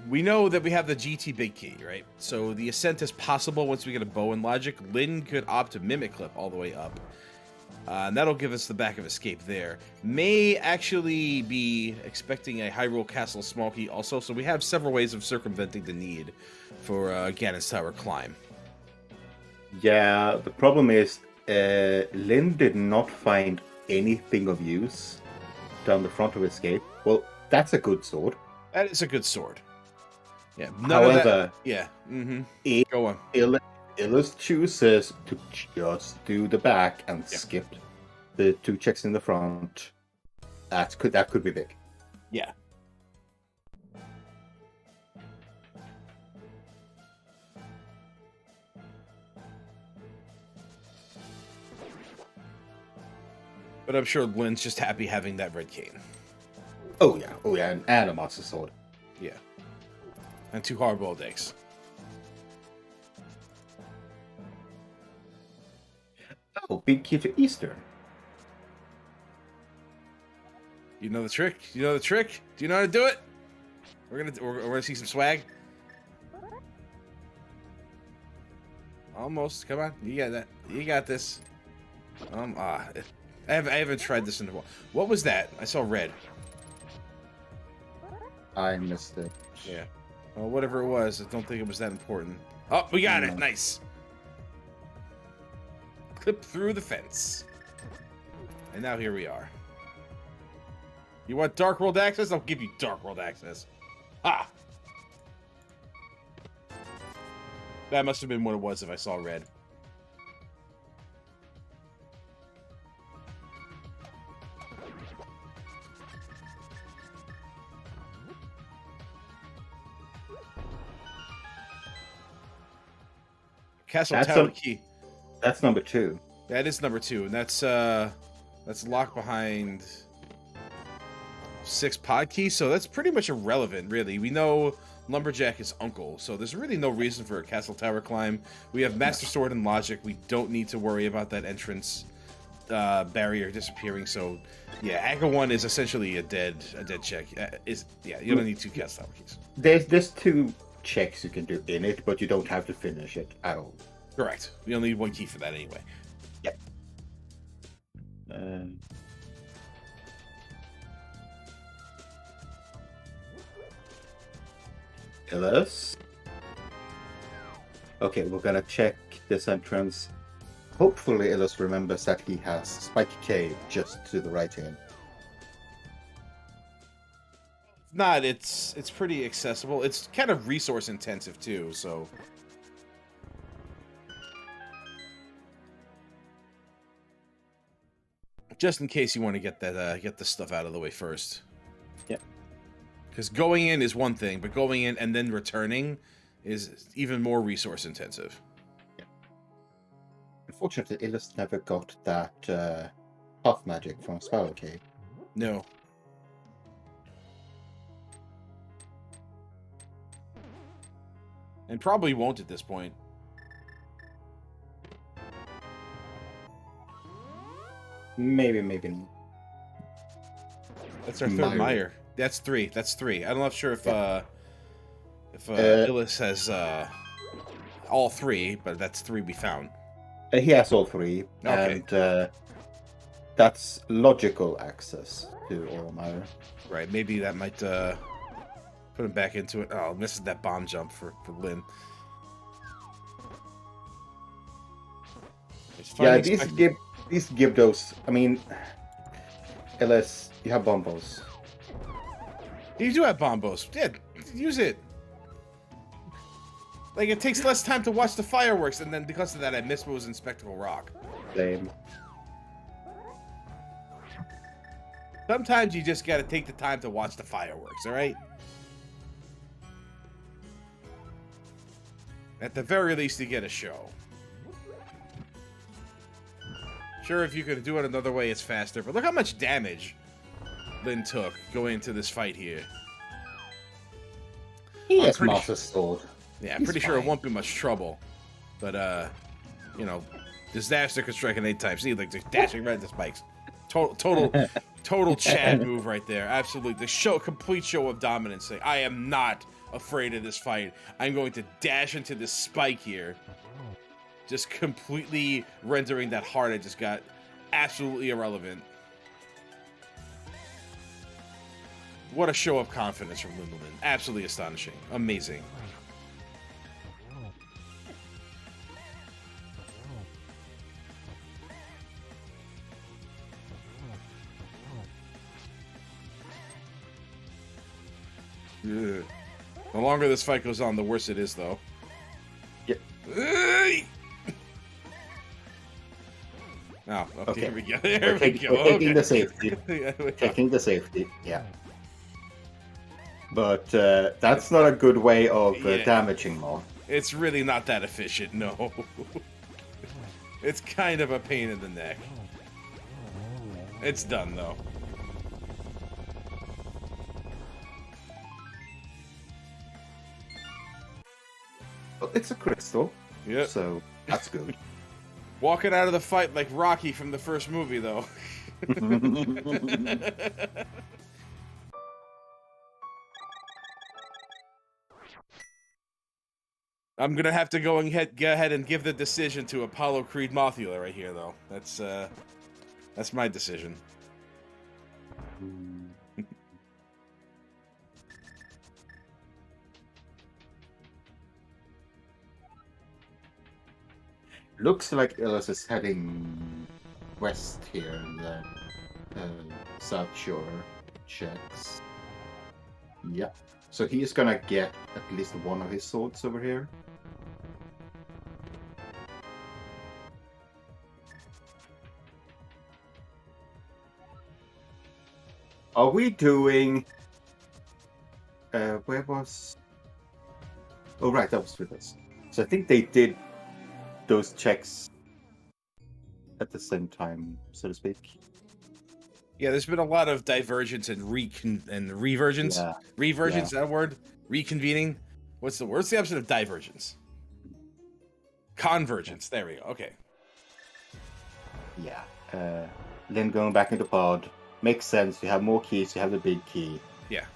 We know that we have the GT big key, right? So the ascent is possible once we get a bow and logic. Lynn could opt to mimic clip all the way up. And that'll give us the back of escape there. May actually be expecting a Hyrule Castle small key also, so we have several ways of circumventing the need for Ganon's Tower climb. Yeah, the problem is, Lynn did not find anything of use down the front of Escape. Well, that's a good sword. That is a good sword. Yeah. However, yeah. Mm-hmm. It- Go on. Illus chooses to just do the back and skip the two checks in the front. That could be big. Yeah. But I'm sure Lynn's just happy having that red cane. Oh yeah, and a master sword. Yeah. And 2 hard-boiled eggs. Oh, big key to Easter. You know the trick? You know the trick? Do you know how to do it? We're gonna see some swag. Almost. Come on. You got that. You got this. I haven't tried this in a while. What was that? I saw red. I missed it. Yeah. Well, whatever it was, I don't think it was that important. Oh, we got it. Nice. Clip through the fence. And now here we are. You want Dark World access? I'll give you Dark World access. Ah! That must have been what it was if I saw red. Castle Tower Key. That's number 2. That is number 2, and that's locked behind 6 pod keys, so that's pretty much irrelevant, really. We know Lumberjack is uncle, so there's really no reason for a Castle Tower climb. We have Master Sword and Logic. We don't need to worry about that entrance barrier disappearing. So, yeah, Agga 1 is essentially a dead check. You don't need 2 Castle Tower keys. There's 2 checks you can do in it, but you don't have to finish it at all. Correct. You only need 1 key for that anyway. Yep. Illus. Okay, we're gonna check this entrance. Hopefully Illus remembers that he has Spike Cave just to the right hand. If not, it's pretty accessible. It's kind of resource intensive too, so just in case you want to get the stuff out of the way first. Yep. Because going in is one thing, but going in and then returning is even more resource intensive. Yeah. Unfortunately, Illus never got that puff magic from Spiral Cave. No. And probably won't at this point. Maybe not. That's our third Meyer. That's 3. That's 3. I'm not sure if Illus has all 3, but that's 3 we found. He has all 3, okay. And that's logical access to Oromire. Right, maybe that might put him back into it. Oh, misses that bomb jump for Lin. Yeah, these give those. I mean, Illus, you have bombos. You do have bombos. Yeah, use it. Like, it takes less time to watch the fireworks, and then because of that, I missed what was in Spectacle Rock. Same. Sometimes you just gotta take the time to watch the fireworks, alright? At the very least, you get a show. Sure, if you could do it another way, it's faster, but look how much damage Lin took going into this fight here. He has Master Sword. Yeah, I'm pretty sure it won't be much trouble. But, you know, disaster could strike at any time. See, like, just dashing right into spikes. Total Chad move right there. Absolutely. The complete show of dominance. Saying, I am not afraid of this fight. I'm going to dash into this spike here. Just completely rendering that heart I just got absolutely irrelevant. What a show of confidence from Linlinlin. Absolutely astonishing. Amazing. Ugh. The longer this fight goes on, the worse it is, though. Yep. Oh, okay. Here we go. There we go. We're taking the safety. Taking the safety, yeah. But that's not a good way of damaging more. It's really not that efficient, no. It's kind of a pain in the neck. It's done, though. Well, it's a crystal. Yeah. So that's good. Walking out of the fight like Rocky from the first movie, though. I'm gonna have to go ahead and give the decision to Apollo Creed Mothula right here, though. That's my decision. Looks like Illus is heading west here in the South Shore checks. Yeah. So he is gonna get at least one of his swords over here. Are we doing? Where was? Oh right, that was with us. So I think they did those checks at the same time, so to speak. Yeah, there's been a lot of divergence and revergence. Yeah. Revergence, is that a word? Reconvening? What's the word? What's the opposite of divergence? Convergence. There we go. Okay. Yeah. Lin going back into pod. Makes sense. You have more keys, you have the big key. Yeah.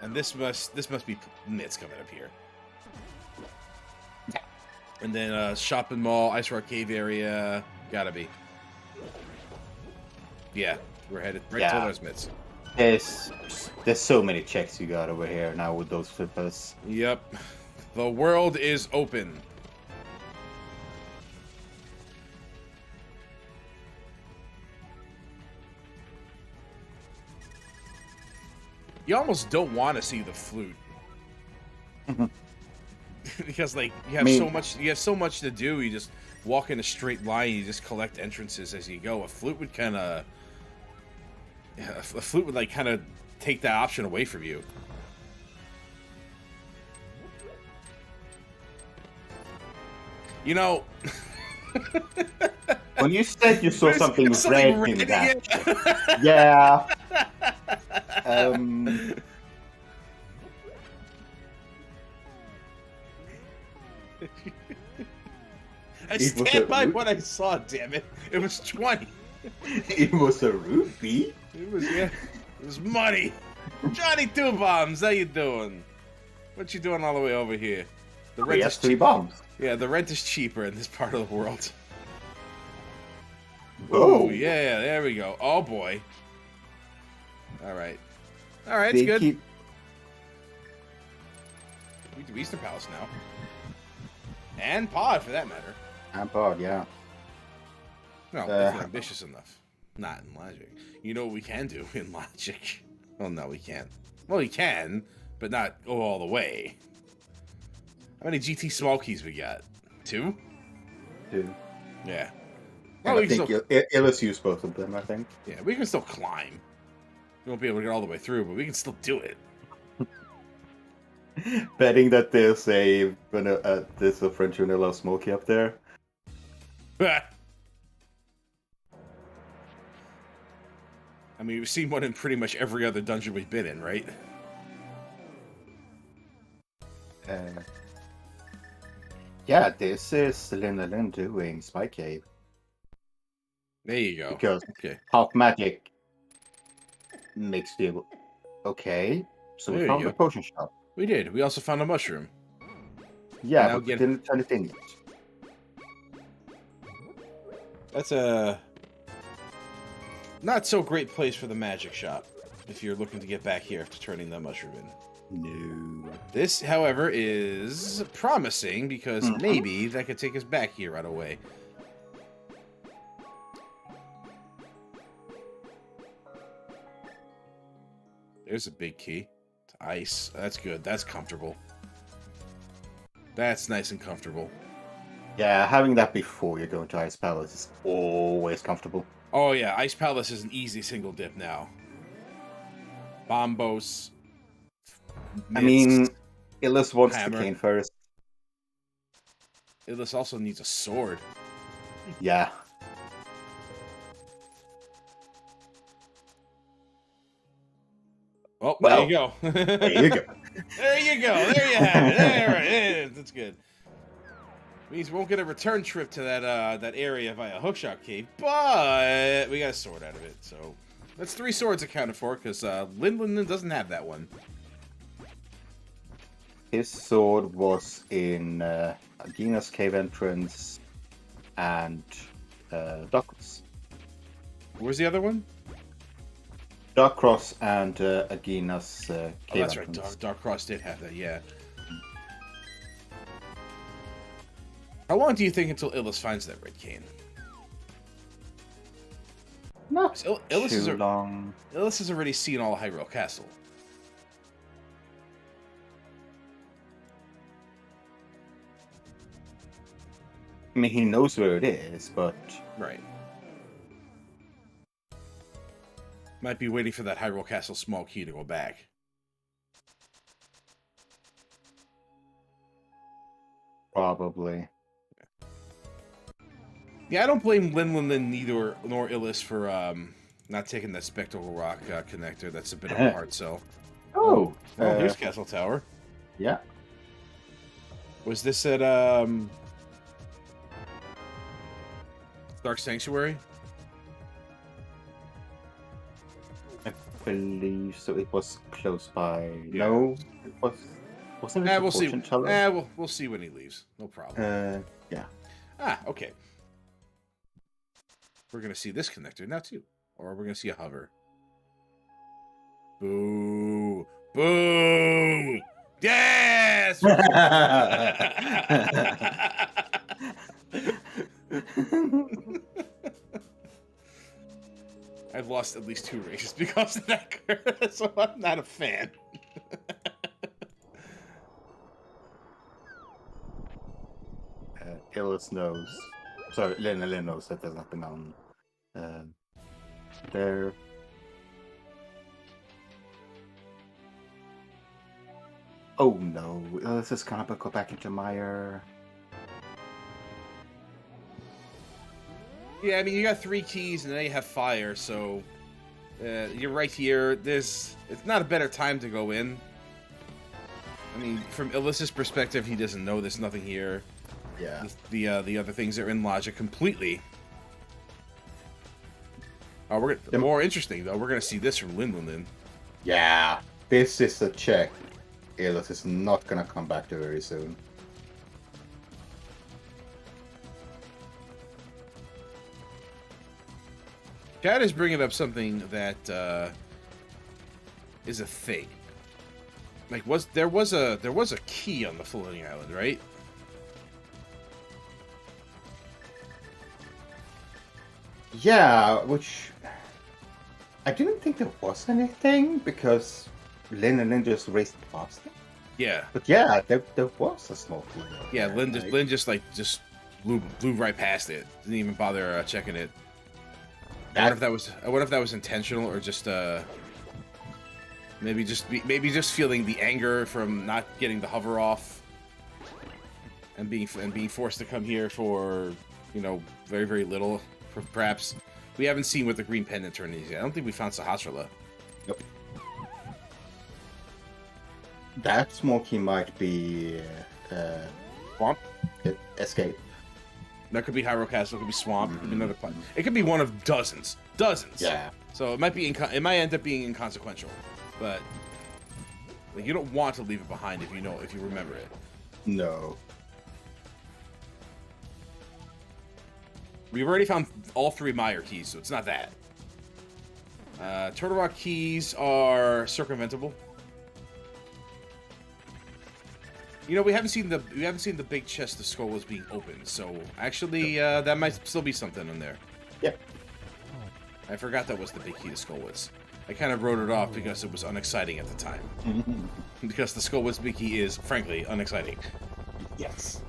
And this must be Mitts coming up here. And then shopping mall, Ice Rock Cave area, gotta be. Yeah, we're headed right to those Mitts. There's so many checks you got over here now with those flippers. Yep, the world is open. You almost don't want to see the flute. Because like you have so much to do. You just walk in a straight line. You just collect entrances as you go. A flute would kind of, like kind of take that option away from you. You know, when you said you saw something red in that, yeah. I stand by what I saw, damn it. It was 20. It was a rupee. It was money. Johnny Two Bombs, how you doing? What you doing all the way over here? The rent is 3 bombs. Yeah, the rent is cheaper in this part of the world. Oh, ooh, yeah, there we go. Oh boy. Alright, it's good. We do Eastern Palace now. And Pod, for that matter. And pod, yeah. No, if you're ambitious enough. Not in Logic. You know what we can do in Logic? Well, no, we can't. Well, we can, but not go all the way. How many GT small keys we got? 2? 2. Yeah. Well, I think Illus used both of them, I think. Yeah, we can still climb. We won't be able to get all the way through, but we can still do it. Betting that there's a French vanilla smoky up there. I mean, we've seen one in pretty much every other dungeon we've been in, right? Yeah, this is Linlinlin doing Spy Cave. There you go. Because okay. half magic makes you okay. So we found a potion shop. We did. We also found a mushroom. Yeah, but we didn't turn it in yet. That's a not so great place for the magic shop if you're looking to get back here after turning the mushroom in. No. This, however, is promising because maybe that could take us back here right away. There's a big key. It's ice. That's good. That's comfortable. That's nice and comfortable. Yeah, having that before you go into Ice Palace is always comfortable. Oh yeah, Ice Palace is an easy single dip now. Bombos. I mean, Illus wants the cane first. Illus also needs a sword. Yeah. Oh, well, there you go. There you go. There you go. There you have it. There, that's good. Means we won't get a return trip to that area via Hookshot Cave, but we got a sword out of it. So that's 3 swords accounted for because Linlinlin doesn't have that one. His sword was in Agina's cave entrance and Darkross. Where's the other one? Darkross and Agina's cave that's entrance. right. Darkross did have that, yeah. How long do you think until Illus finds that red cane? Not Illus too long. Illus has already seen all of Hyrule Castle. I mean, he knows where it is, but Right. Might be waiting for that Hyrule Castle small key to go back. probably. Yeah, I don't blame Linlinlin neither nor Illus for not taking that Spectral Rock connector. That's a bit of a hard sell. Oh, Here's Castle Tower. yeah. Was this at Dark Sanctuary? I believe so. It was close by. Yeah. No, it was. Wasn't it? We'll see. Fortune teller? We'll see when he leaves. No problem. Yeah. Okay. We're gonna see this connector now too, or we're gonna see a hover. Boo! Boo! Yes! I've lost at least 2 races because of that, so I'm not a fan. Illus knows. Sorry, Linlinlin knows that there's nothing on there. Oh no, Illus is gonna go back into Mire. Yeah, I mean, you got 3 keys, and then you have fire, so you're right here. It's not a better time to go in. I mean, from Illus's perspective, he doesn't know there's nothing here. Yeah. The other things are in logic completely. Oh, we're Yep. more interesting though. We're gonna see this from Linlinlin. Yeah. This is a check. Illus is not gonna come back to very soon. Chad is bringing up something that is a thing. Like, there was a key on the floating island, right? Yeah, which I didn't think there was anything because Linlinlin just raced past it. Yeah. But yeah, there was a small key. Yeah, there, Lynn just blew right past it. Didn't even bother checking it. I wonder if that was intentional or just maybe just feeling the anger from not getting the hover off and being forced to come here for, you know, very, very little. Perhaps we haven't seen what the green pendant turned is yet. I don't think we found Sahasrara. Nope. That small key might be Swamp. Escape. That could be Hyrule Castle. It could be Swamp. It could be another planet. It could be one of dozens. Yeah. So it might be. It might end up being inconsequential, but like, you don't want to leave it behind if you remember it. No. We've already found all 3 Mire keys, so it's not that. Turtle Rock keys are circumventable. You know, we haven't seen the big chest of Skull being opened, so actually that might still be something in there. Yep. I forgot that was the big key to Skullwoods. I kind of wrote it off because it was unexciting at the time. Because the Skullwoods big key is, frankly, unexciting. Yes.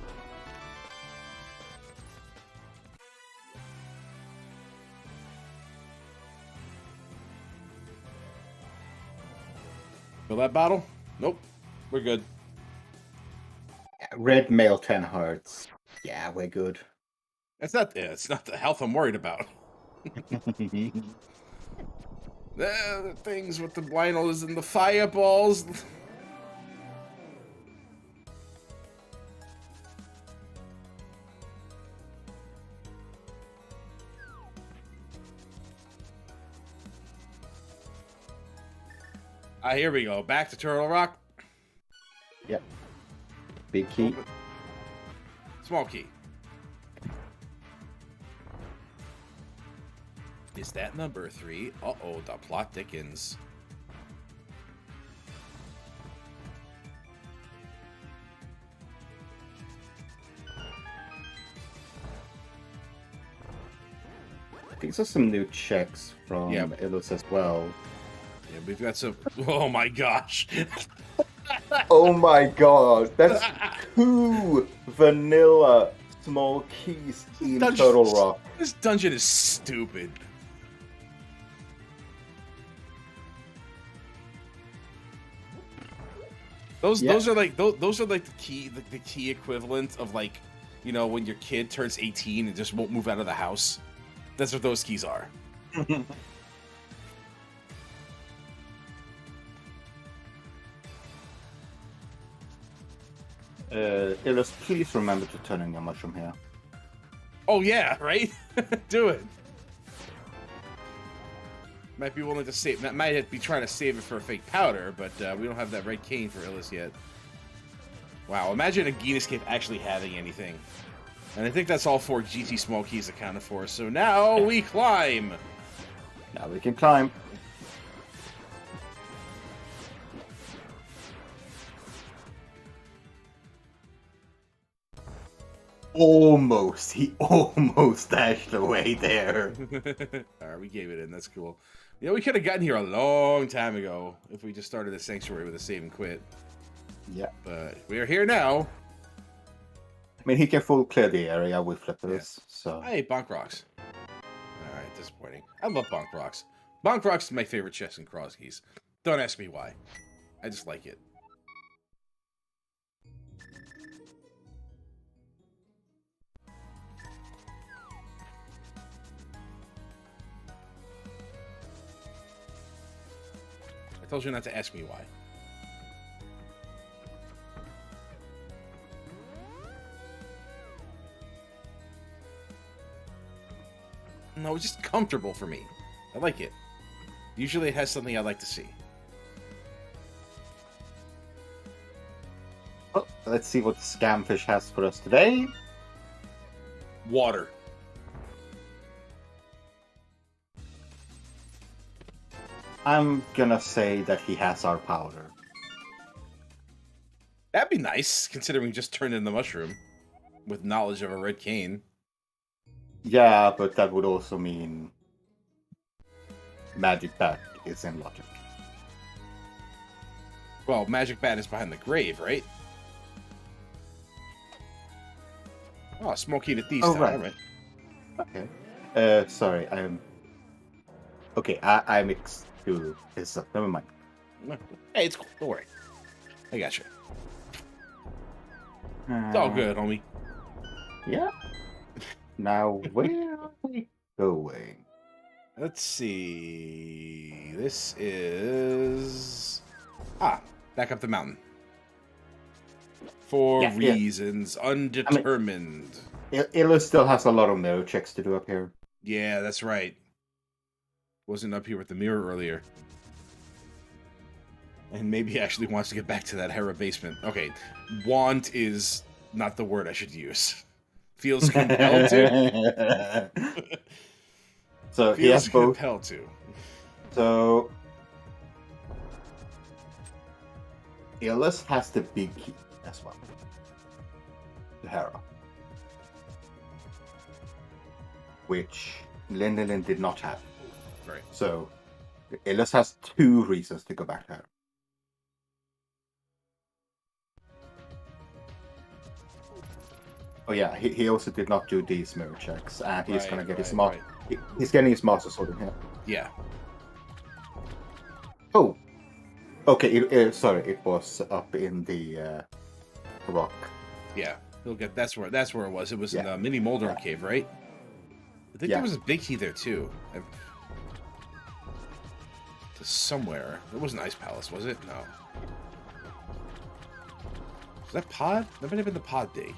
Fill that bottle? Nope. We're good. Red mail 10 hearts. Yeah, we're good. It's not the health I'm worried about. The things with the vinyls and the fireballs. Here we go. Back to Turtle Rock. Yep. Big key. Small key. Is that number 3? Uh-oh, the plot thickens. These are some new checks from Illus as well. Yeah, we've got some... Oh my gosh. Oh my god, that's 2 vanilla small keys in Dungeon- Turtle Rock. This dungeon is stupid. Those are like the key equivalent of, like, you know, when your kid turns 18 and just won't move out of the house. That's what those keys are. Illus, please remember to turn in your mushroom here. Oh yeah, right? Do it. Might be willing to save. Might be trying to save it for a fake powder, but we don't have that red cane for Illus yet. Wow, imagine a Genus Cave actually having anything. And I think that's all 4 GT small keys accounted for. So now we climb. Now we can climb. Almost. He almost dashed away there. Alright, we gave it in. That's cool. Yeah, we could have gotten here a long time ago if we just started a sanctuary with a save and quit. Yeah. But we are here now. I mean, he can full clear the area with flippers, so... Hey, Bonk Rocks. Alright, disappointing. I love Bonk Rocks. Bonk Rocks is my favorite chest in Crosskeys. Don't ask me why. I just like it. I told you not to ask me why. No, it's just comfortable for me. I like it. Usually it has something I like to see. Oh, let's see what Scamfish has for us today. Water. I'm gonna say that he has our powder. That'd be nice, considering we just turned in the mushroom. With knowledge of a red cane. Yeah, but that would also mean Magic Bat is in logic. Well, Magic Bat is behind the grave, right? Oh, small key to thieves. Oh, town. right. All right. Okay. Sorry, I'm... Okay, I mixed two. Never mind. Hey, it's cool. Don't worry. I got you. It's all good, homie. Yeah. Now, where are we going? Let's see. This is... back up the mountain. For Yeah. reasons undetermined. Illus still has a lot of mirror checks to do up here. Yeah, that's right. Wasn't up here with the mirror earlier. And maybe he actually wants to get back to that Hera basement. Okay, want is not the word I should use. Feels compelled to. So he Feels has both. compelled to. So Illus has the big key as well. The Hera. Which Linlinlin did not have. Right. So Illus has 2 reasons to go back to her. Oh yeah, he also did not do these mirror checks, and he's gonna get his he's getting his master sword in here. Yeah. Oh, okay. Sorry, it was up in the rock. Yeah. He'll get. That's where it was. It was in the mini Moldorm cave, right? I think there was a big key there too. To somewhere. It wasn't Ice Palace, was it? No. Was that pod? That might have been the pod dig.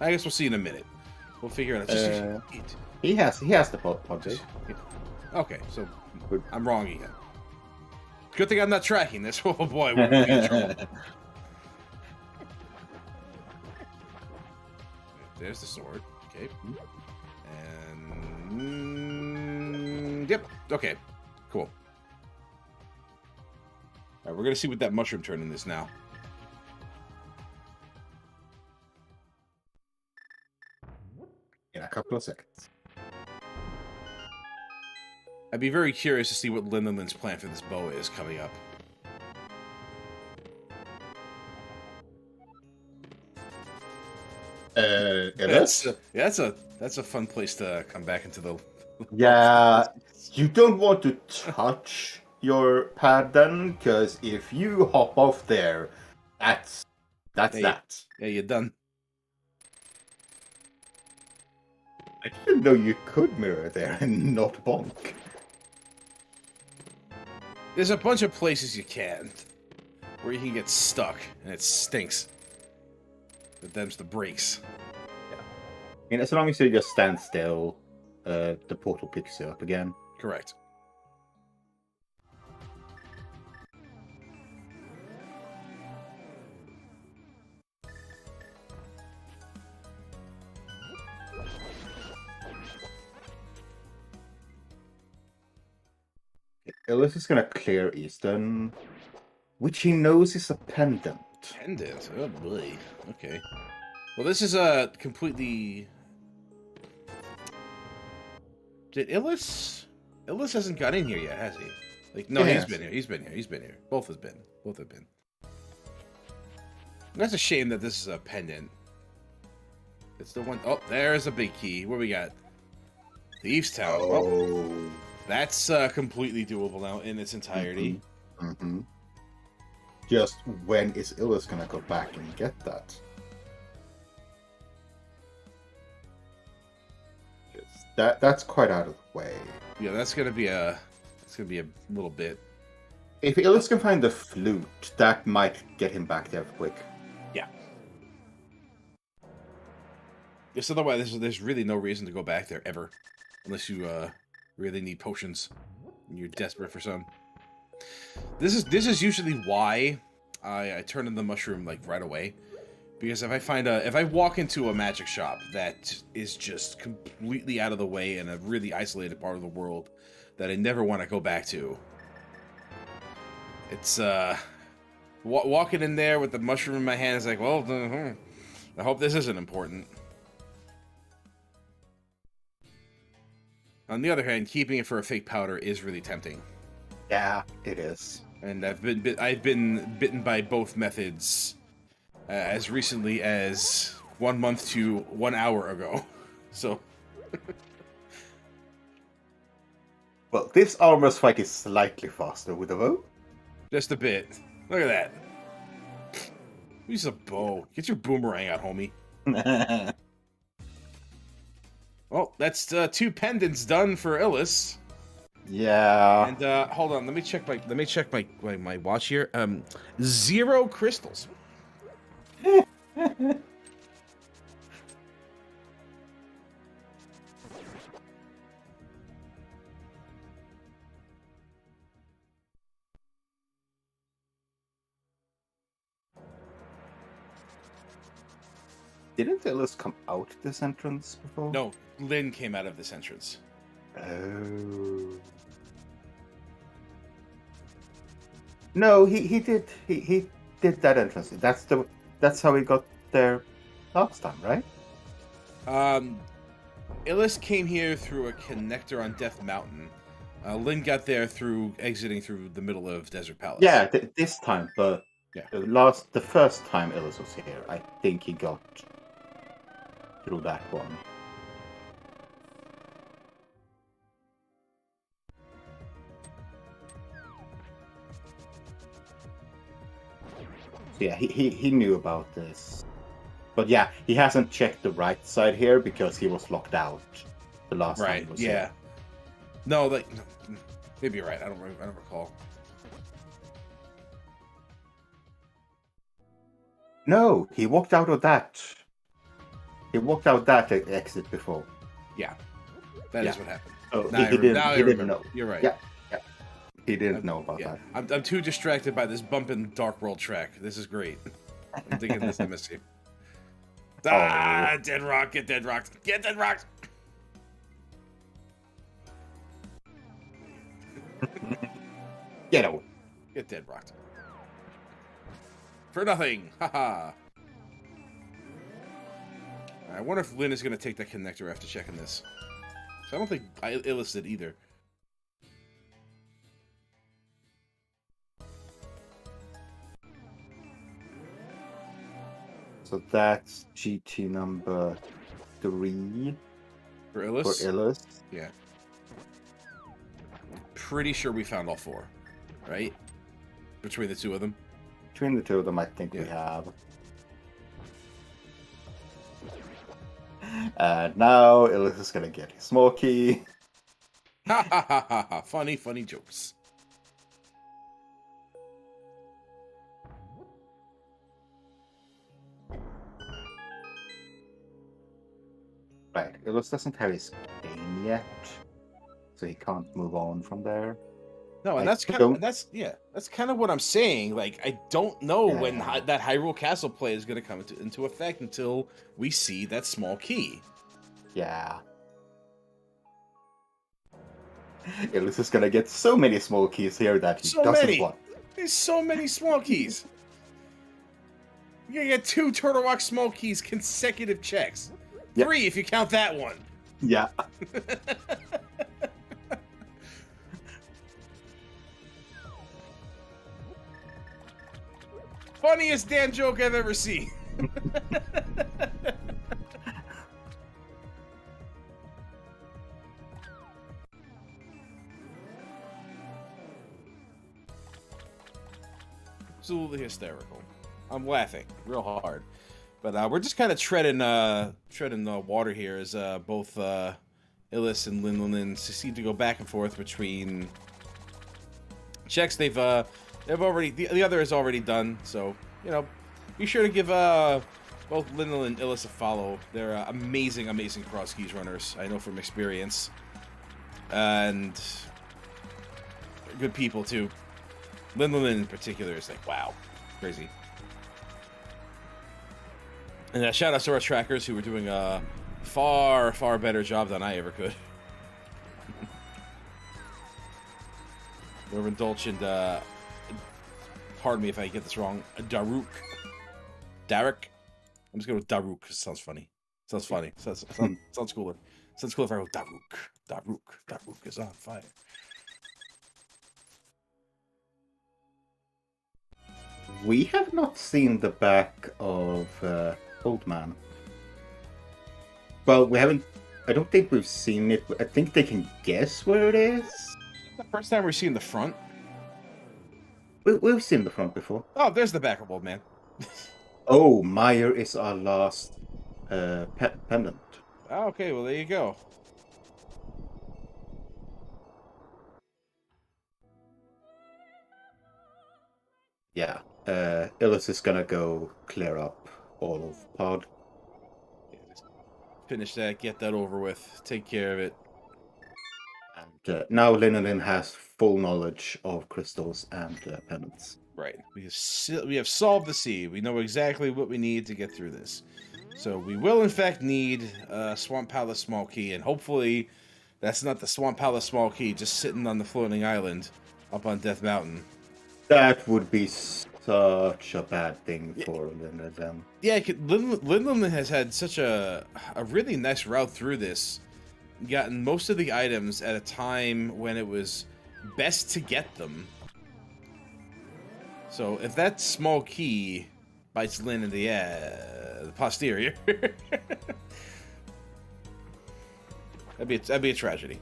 I guess we'll see in a minute. We'll figure it out. He has the pod dig. Okay, so I'm wrong again. Good thing I'm not tracking this. Oh boy, we're gonna be in trouble. There's the sword. Okay. And yep. Okay. Cool. All right, we're gonna see what that mushroom turn-in is now. In a couple of seconds. I'd be very curious to see what Linlinlin's plan for this bow is coming up. Illus? That's a fun place to come back into the. Yeah, you don't want to touch your pad then, because if you hop off there, that's that. Yeah, you're done. I didn't know you could mirror there and not bonk. There's a bunch of places you can where you can get stuck, and it stinks. But them's the breaks. I mean, as long as you just stand still, the portal picks you up again. Correct. Illus is gonna clear Eastern, which he knows is a pendant. Pendant? Oh boy. Okay. Well, this is a completely. Did Illus? Illus hasn't got in here yet, has he? Like, no, He he's has. been here. He's been here. He's been here. Both have been. Both have been. That's a shame that this is a pendant. It's the one oh, there's a big key. What we got? Thieves Town. Oh, that's completely doable now in its entirety. Mm-hmm. Just when is Illus gonna go back and get that? That's quite out of the way. Yeah, that's gonna be a little bit. If Illus can find the flute, that might get him back there quick. Yeah. Yes, otherwise there's really no reason to go back there ever, unless you really need potions and you're desperate for some. This is usually why I turn in the mushroom like right away, because if I walk into a magic shop that is just completely out of the way in a really isolated part of the world that I never want to go back to, it's walking in there with the mushroom in my hand is like, well, I hope this isn't important. On the other hand, keeping it for a fake powder is really tempting. Yeah, it is. And I've been bitten by both methods as recently as 1 month to 1 hour ago. So, Well, this armor strike is slightly faster with a bow. just a bit. Look at that. Use a bow. Get your boomerang out, homie. Well, that's 2 pendants done for Illus. Yeah. And hold on, let me check my watch here. 0 crystals. Didn't Illus come out this entrance before? No, Lynn came out of this entrance. Oh. No, he did. He did that entrance. That's how he got there last time, right? Illus came here through a connector on Death Mountain. Lynn got there through exiting through the middle of Desert Palace. Yeah, this time, but Yeah. the first time Illus was here, I think he got through that one. So yeah, he knew about this. But yeah, he hasn't checked the right side here because he was locked out the last time he was here. No, like maybe you're right. I don't recall. No, he walked out of that. He walked out that exit before. Yeah, that is what happened. Oh, Now he didn't remember. know. You're right. Yeah. He didn't know about Yeah, that. I'm too distracted by this bump in Dark World track. This is great. I'm thinking this to miss you. Ah, dead rock, get dead rocked. Get dead rocked. Get out. Get dead rocked. For nothing. Haha. I wonder if Lynn is going to take that connector after checking this. So I don't think Illus did either. So that's GT number 3 For for Illus? Illus. Yeah. Pretty sure we found all 4, right? Between the 2 of them. Between the 2 of them, I think we Yeah. have. And now Illus is gonna get his small key. Ha ha ha ha ha. Funny, funny jokes. Right, Illus doesn't have his game yet, so he can't move on from there. No, and I that's kind don't- of that's kind of what I'm saying. Like, I don't know when Yeah. that Hyrule Castle play is going to come into effect until we see that small key. Yeah. Illus is gonna get so many small keys here that he So doesn't many. want. There's so many small keys. You're gonna get 2 Turtle Rock small keys consecutive checks. Yep. 3 if you count that one. Yeah. Funniest Dan joke I've ever seen. Absolutely hysterical. I'm laughing real hard, but we're just kind of treading water here as both Illus and Linlinlin seem to go back and forth between checks they've already the other is already done. So be sure to give both Linlinlin and Illus a follow. They're amazing Crosskeys runners. I know from experience, and they're good people too. Linlinlin in particular is like, wow, crazy. And shout out to our trackers who were doing a far better job than I ever could. Norman Dolch and pardon me if I get this wrong, Daruk. Daruk? I'm just going with Daruk because it sounds funny. Sounds cooler. Sounds cooler if I go Daruk. Daruk is on fire. We have not seen the back of Old Man. Well, we haven't. I don't think we've seen it. I think they can guess where it is. The first time we're seeing the front. We've seen the front before. Oh, there's the back of Old Man. Oh, Meyer is our last pendant. Oh, okay, well, there you go. Yeah. Illus is gonna go clear up all of Pod. Yeah, just finish that, get that over with, take care of it. And now Linlinlin has full knowledge of crystals and pendants. Right. We have solved the sea. We know exactly what we need to get through this. So we will, in fact, need Swamp Palace Small Key, and hopefully that's not the Swamp Palace Small Key just sitting on the floating island up on Death Mountain. That would be such a bad thing for Linlinlin. Yeah, Linlinlin has had such a really nice route through this. Gotten most of the items at a time when it was best to get them. So if that small key bites Lin in the posterior, that'd be a tragedy.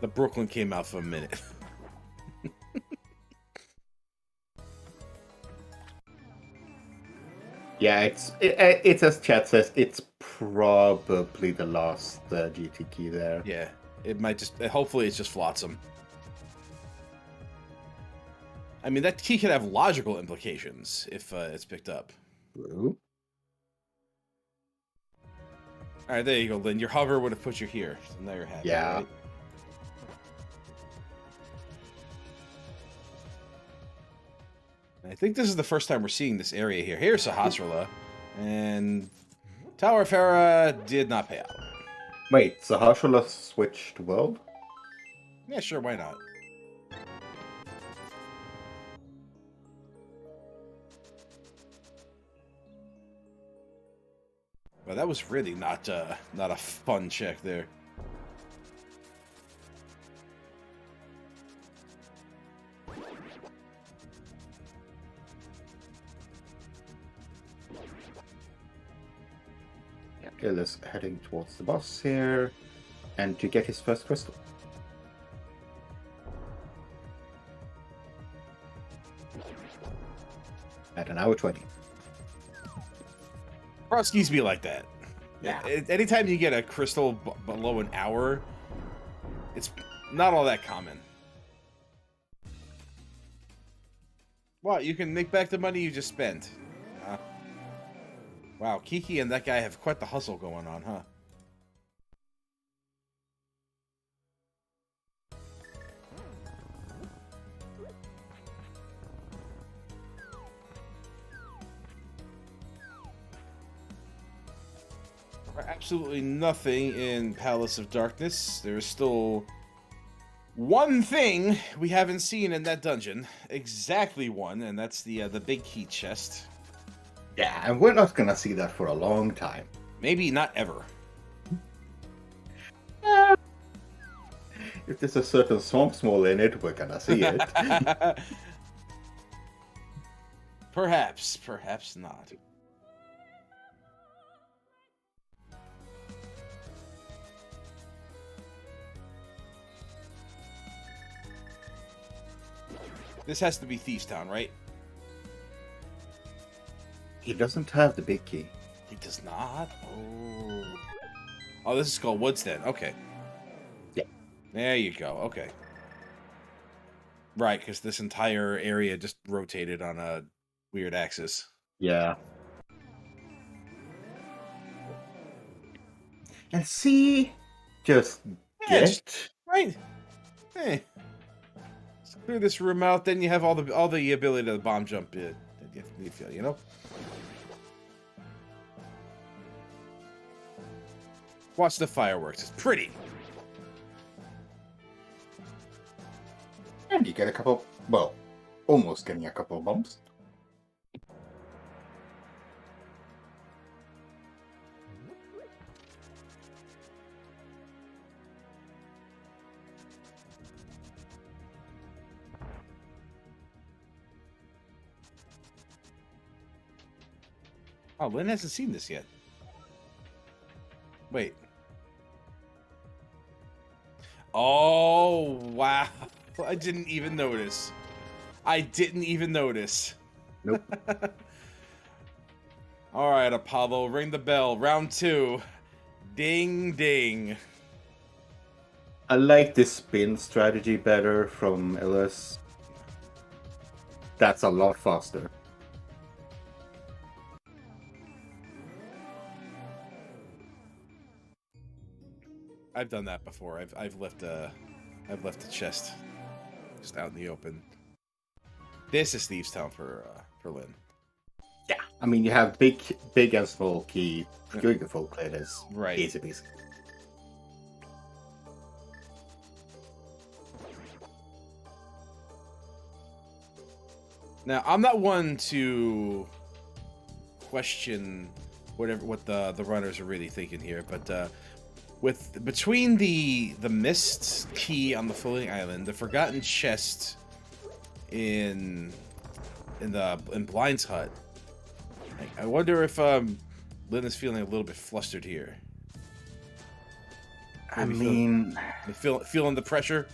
The Brooklyn came out for a minute. Yeah, it's as chat says, it's probably the last GT key there. Yeah, it might just. Hopefully, it's just flotsam. I mean, that key could have logical implications if it's picked up. True. All right, there you go, Lynn. Your hover would have put you here. So now you're happy. Yeah. Right? I think this is the first time we're seeing this area here. Here's Sahasrahla, and Tower of Hera did not pay out. Wait, Sahasrahla switched world? Yeah, sure, why not? Well, that was really not a fun check there. Illus heading towards the boss here, and to get his first crystal. At an hour 20. Crosskeys be like that. Yeah. Anytime you get a crystal below an hour, it's not all that common. What? You can make back the money you just spent. Wow, Kiki and that guy have quite the hustle going on, huh? Absolutely nothing in Palace of Darkness. There's still one thing we haven't seen in that dungeon. Exactly one, and that's the big key chest. Yeah, and we're not gonna see that for a long time. Maybe not ever. If there's a certain swamp small in it, we're gonna see it. Perhaps not. This has to be Thieves Town, right? He doesn't have the big key. He does not? Oh, this is called Woods then. Okay. Yeah. There you go. Okay. Right, because this entire area just rotated on a weird axis. Yeah. And see, just get right. Hey. Let's clear this room out. Then you have all the ability to bomb jump. You know. Watch the fireworks. It's pretty. And you get a couple, well, almost getting a couple of bumps. Oh, Lynn hasn't seen this yet. Wait. Oh, wow. I didn't even notice. Nope. All right, Apollo, ring the bell. Round 2. Ding, ding. I like this spin strategy better from Illus. That's a lot faster. I've done that before. I've left a chest just out in the open. This is Thieves Town for Lynn. Yeah, I mean you have big and small key. Doing the full clear is right. Easy peasy. Now I'm not one to question what the runners are really thinking here, but between the mist key on the floating island, the forgotten chest in Blind's hut, I wonder if Lynn is feeling a little bit flustered here. I mean, feeling the pressure,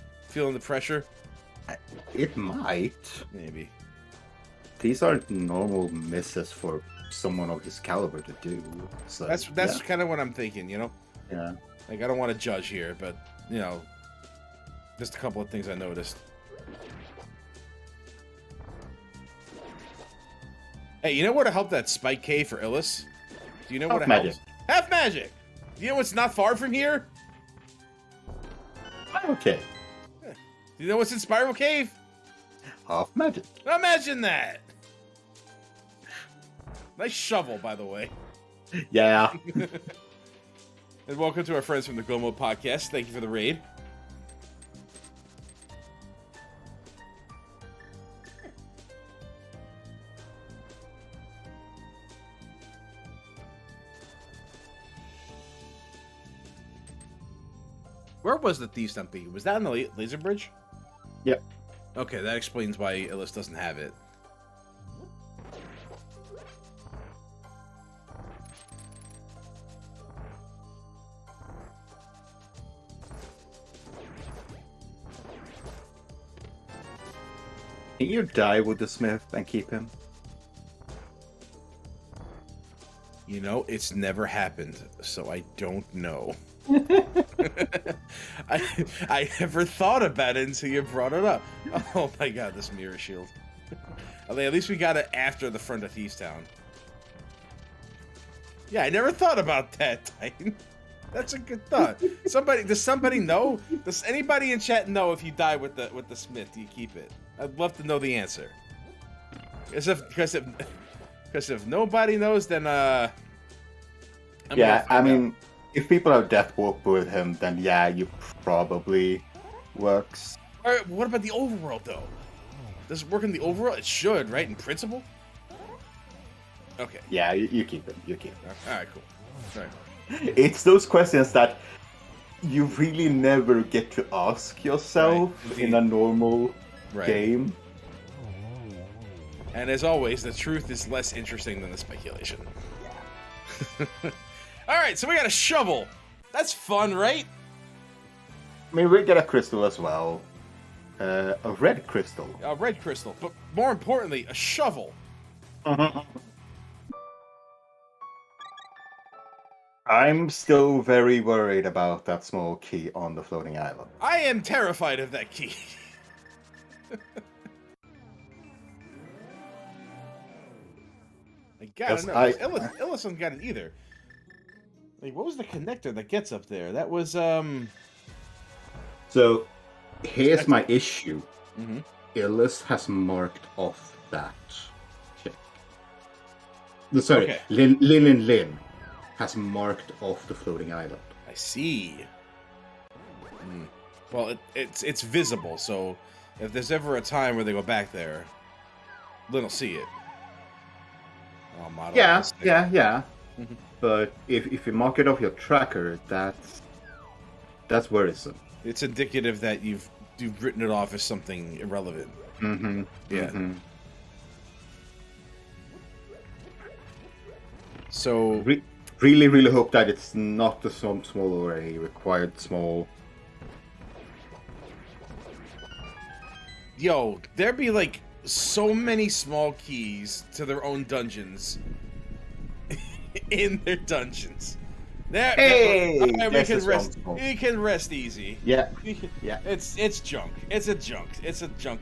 it might. Maybe. These aren't normal misses for someone of his caliber to do. So That's yeah. kind of what I'm thinking, you know. Yeah. Like, I don't want to judge here, but, you know, just a couple of things I noticed. Hey, you know what helped that spike cave for Illus? Do you know what Half helps? Half magic! You know what's not far from here? Okay. Do you know what's in Spiral Cave? Half magic. Imagine that! Nice shovel, by the way. Yeah. And welcome to our friends from the Gomo podcast. Thank you for the raid. Where was the Thieves Town Peak? Was that on the laser bridge? Yep. Okay, that explains why Illus doesn't have it. Can you die with the smith and keep him? You know, it's never happened, so I don't know. I never thought about it until you brought it up. Oh my god, this mirror shield. At least we got it after the front of Thieves Town. Yeah, I never thought about that, Titan. That's a good thought. Does somebody know? Does anybody in chat know if you die with the smith, do you keep it? I'd love to know the answer. Because if nobody knows, then yeah, I mean, if people have death warp with him, then yeah, you probably works. All right, what about the overworld though? Does it work in the overworld? It should, right? In principle. Okay. Yeah, you keep it. You keep it. All right, cool. All right. It's those questions that you really never get to ask yourself in a normal game. And as always, the truth is less interesting than the speculation. Alright, so we got a shovel. That's fun, right? I mean, we get a crystal as well. A red crystal. A red crystal, but more importantly, a shovel. I'm still very worried about that small key on the floating island. I am terrified of that key. I gotta know. Illus hasn't got it either. Like, what was the connector that gets up there? That was, So, here's my issue. Illus has marked off that check. No, sorry, okay. Linlinlin has marked off the floating island. I see. Well, it's visible, so if there's ever a time where they go back there, Lin will see it. Yeah. But if you mark it off your tracker, that's worrisome. It's indicative that you've written it off as something irrelevant. Yeah. So really hope that it's not the small or a required small. Yo, there'd be like so many small keys to their own dungeons in their dungeons. Hey, we can rest. We can rest easy. Yeah. It's junk. It's a junk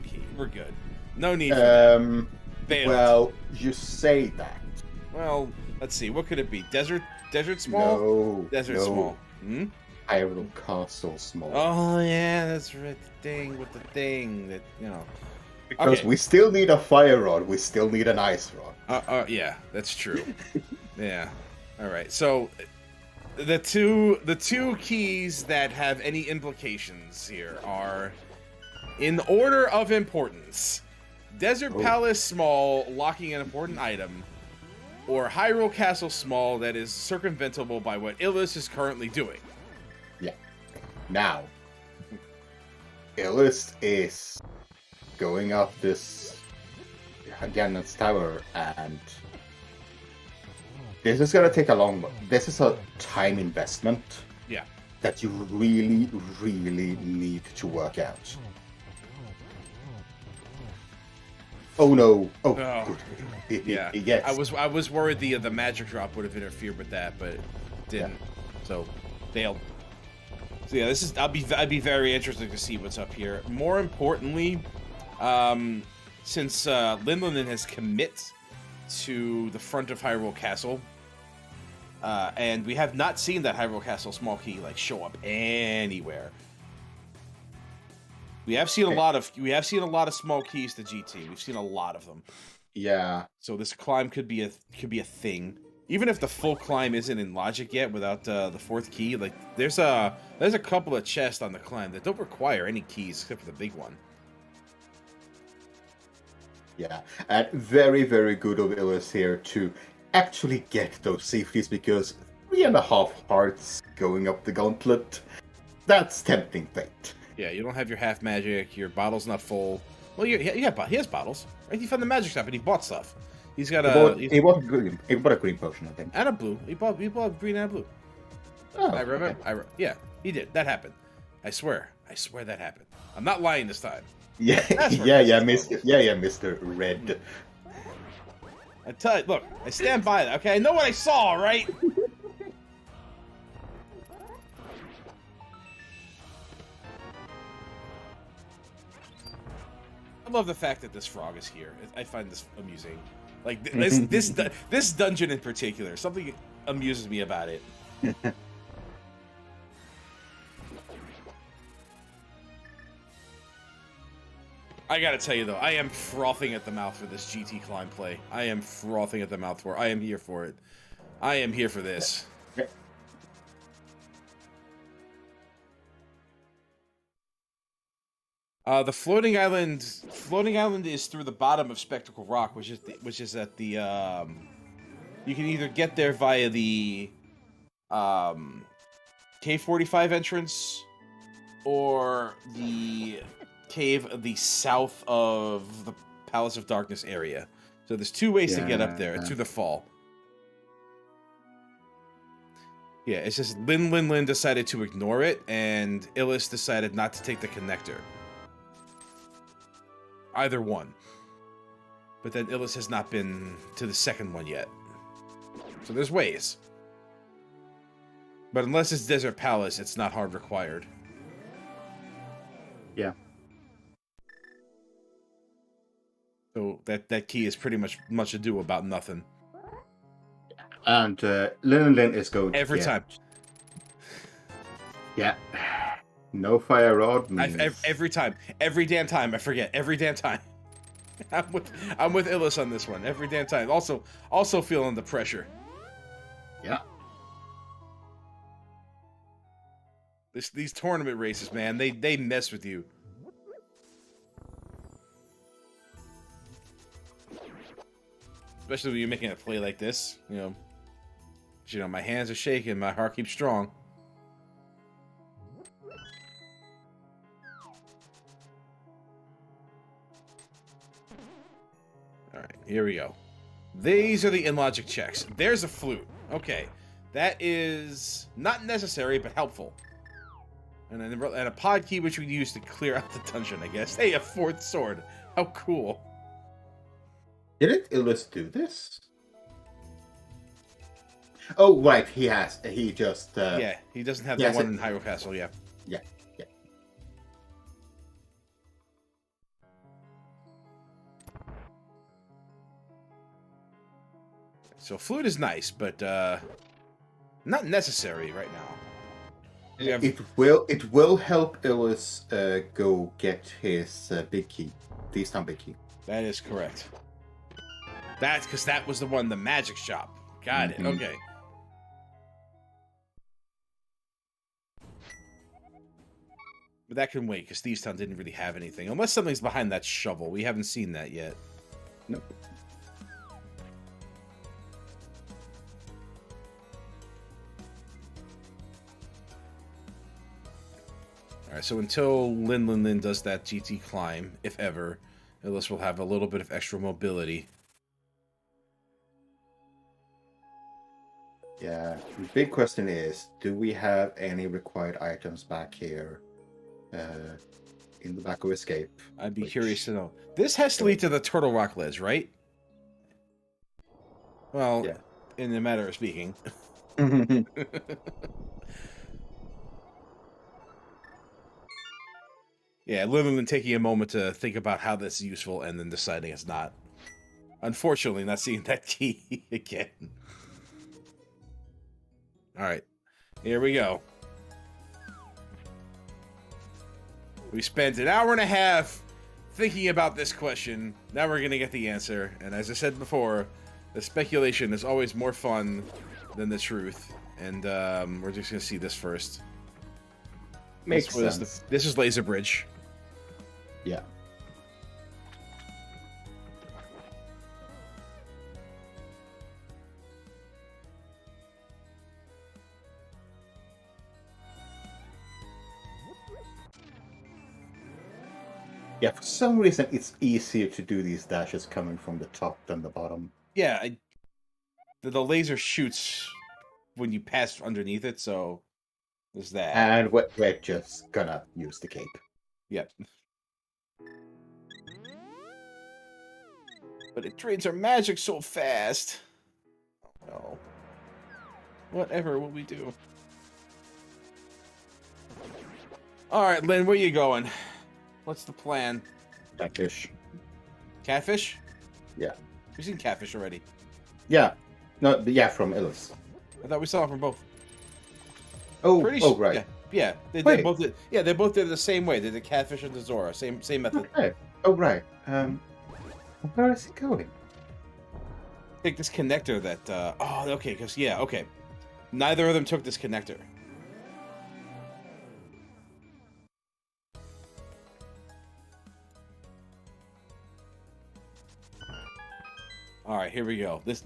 key. We're good. No need for that. Well, you say that. Well, let's see. What could it be? Desert small? No. Desert small. Hyrule Castle small. Oh yeah, that's right. The thing with the thing that Because we still need a fire rod. We still need an ice rod. Yeah, that's true. Yeah. All right. So the two keys that have any implications here are in order of importance: Desert Palace small, locking an important item, or Hyrule Castle small that is circumventable by what Illus is currently doing. Yeah. Now, Illus is going up this Ganon's tower, and this is gonna take a long. This is a time investment. Yeah. That you really need to work out. Oh no! Oh, good. Yeah. Yes. I was worried the magic drop would have interfered with that, but it didn't. Yeah. So failed. So yeah, I'd be very interested to see what's up here. More importantly, since Linlinlin has commit to the front of Hyrule Castle, and we have not seen that Hyrule Castle small key like show up anywhere. We have seen a lot of small keys to GT. We've seen a lot of them. Yeah. So this climb could be a thing. Even if the full climb isn't in logic yet, without the fourth key, like there's a couple of chests on the climb that don't require any keys except for the big one. Yeah, and very good of Illus here to actually get those safeties, because 3.5 hearts going up the gauntlet, that's tempting fate. Yeah, you don't have your half magic, your bottle's not full. Well, he has bottles, right? He found the magic stuff and he bought stuff. He's got he bought a green potion, I think. And a blue. He bought green and a blue. Oh, I remember. Okay. Yeah, he did. That happened. I swear that happened. I'm not lying this time. Yeah, That's where yeah, this yeah, is Mr. going. Yeah, yeah, Mr. Red. I tell you, look, I stand by that. Okay, I know what I saw, right? I love the fact that this frog is here. I find this amusing. Like this dungeon in particular, something amuses me about it. I gotta tell you though, I am frothing at the mouth for this GT climb play. I am frothing at the mouth for it. I am here for it. I am here for this. The floating island is through the bottom of Spectacle Rock, which is at the you can either get there via the Cave 45 entrance or the cave of the south of the Palace of Darkness area. So there's two ways to get up there through the fall. Yeah, it's just Linlinlin decided to ignore it, and Illus decided not to take the connector. Either one. But then Illus has not been to the second one yet. So there's ways. But unless it's Desert Palace, it's not hard required. Yeah. So that key is pretty much ado about nothing. And Linlinlin is going Every time. Yeah. No fire rod means... Every time. Every damn time. I forget. Every damn time. I'm with Illus on this one. Every damn time. Also feeling the pressure. Yeah. These tournament races, man, they mess with you. Especially when you're making a play like this, you know. You know, my hands are shaking, my heart keeps strong. Alright, here we go. These are the in-logic checks. There's a flute. Okay. That is not necessary, but helpful. And a pod key which we use to clear out the dungeon, I guess. Hey, a fourth sword. How cool. Didn't Illus do this? Oh, right, he has. He just... yeah, he doesn't have the one in Hyrule Castle, yeah. Yeah, yeah. So flute is nice, but not necessary right now. It will help Illus go get his big key. This time big key. That is correct. That's because that was the one, the magic shop. Got it, okay. But that can wait, because Thieves Town didn't really have anything. Unless something's behind that shovel. We haven't seen that yet. Nope. Alright, so until Linlinlin does that GT climb, if ever, Illus will have a little bit of extra mobility. Yeah, the big question is, do we have any required items back here in the back of Escape? I'd be curious to know. This has to lead to the Turtle Rock Ledge, right? Well, yeah. In the matter of speaking. Yeah, Linlinlin taking a moment to think about how this is useful and then deciding it's not. Unfortunately, not seeing that key again. Alright, here we go. We spent an hour and a half thinking about this question. Now we're going to get the answer. And as I said before, the speculation is always more fun than the truth. And we're just going to see this first. Makes sense. This is Laser Bridge. Yeah. Yeah, for some reason it's easier to do these dashes coming from the top than the bottom. Yeah, the laser shoots when you pass underneath it, so there's that. And we're just gonna use the cape. Yep. But it drains our magic so fast. Oh, no. Whatever will we do? Alright, Lynn, where you going? What's the plan? Catfish. Catfish? Yeah. We've seen catfish already. Yeah. No, yeah, from Illus. I thought we saw it from both. Oh, Pretty right. Yeah. They both did. Yeah, they both did it the same way. They did catfish and the Zora. Same method. Okay. Oh, right. Where is he going? Take this connector that. Oh, okay. Because okay. Neither of them took this connector. All right, here we go. This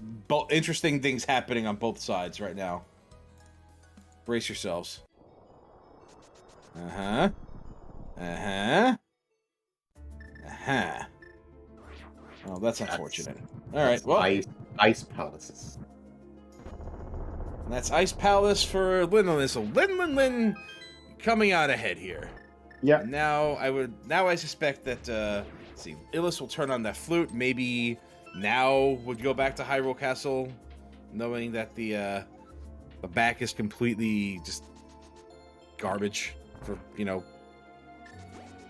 interesting things happening on both sides right now. Brace yourselves. Uh-huh. Uh-huh. Uh-huh. Oh, that's unfortunate. All right, well. Ice palaces. That's Ice Palace for Linlinlin. So Linlinlin coming out ahead here. Yeah. And now I suspect that let's see, Illus will turn on that flute. Maybe now would go back to Hyrule Castle, knowing that the back is completely just garbage. For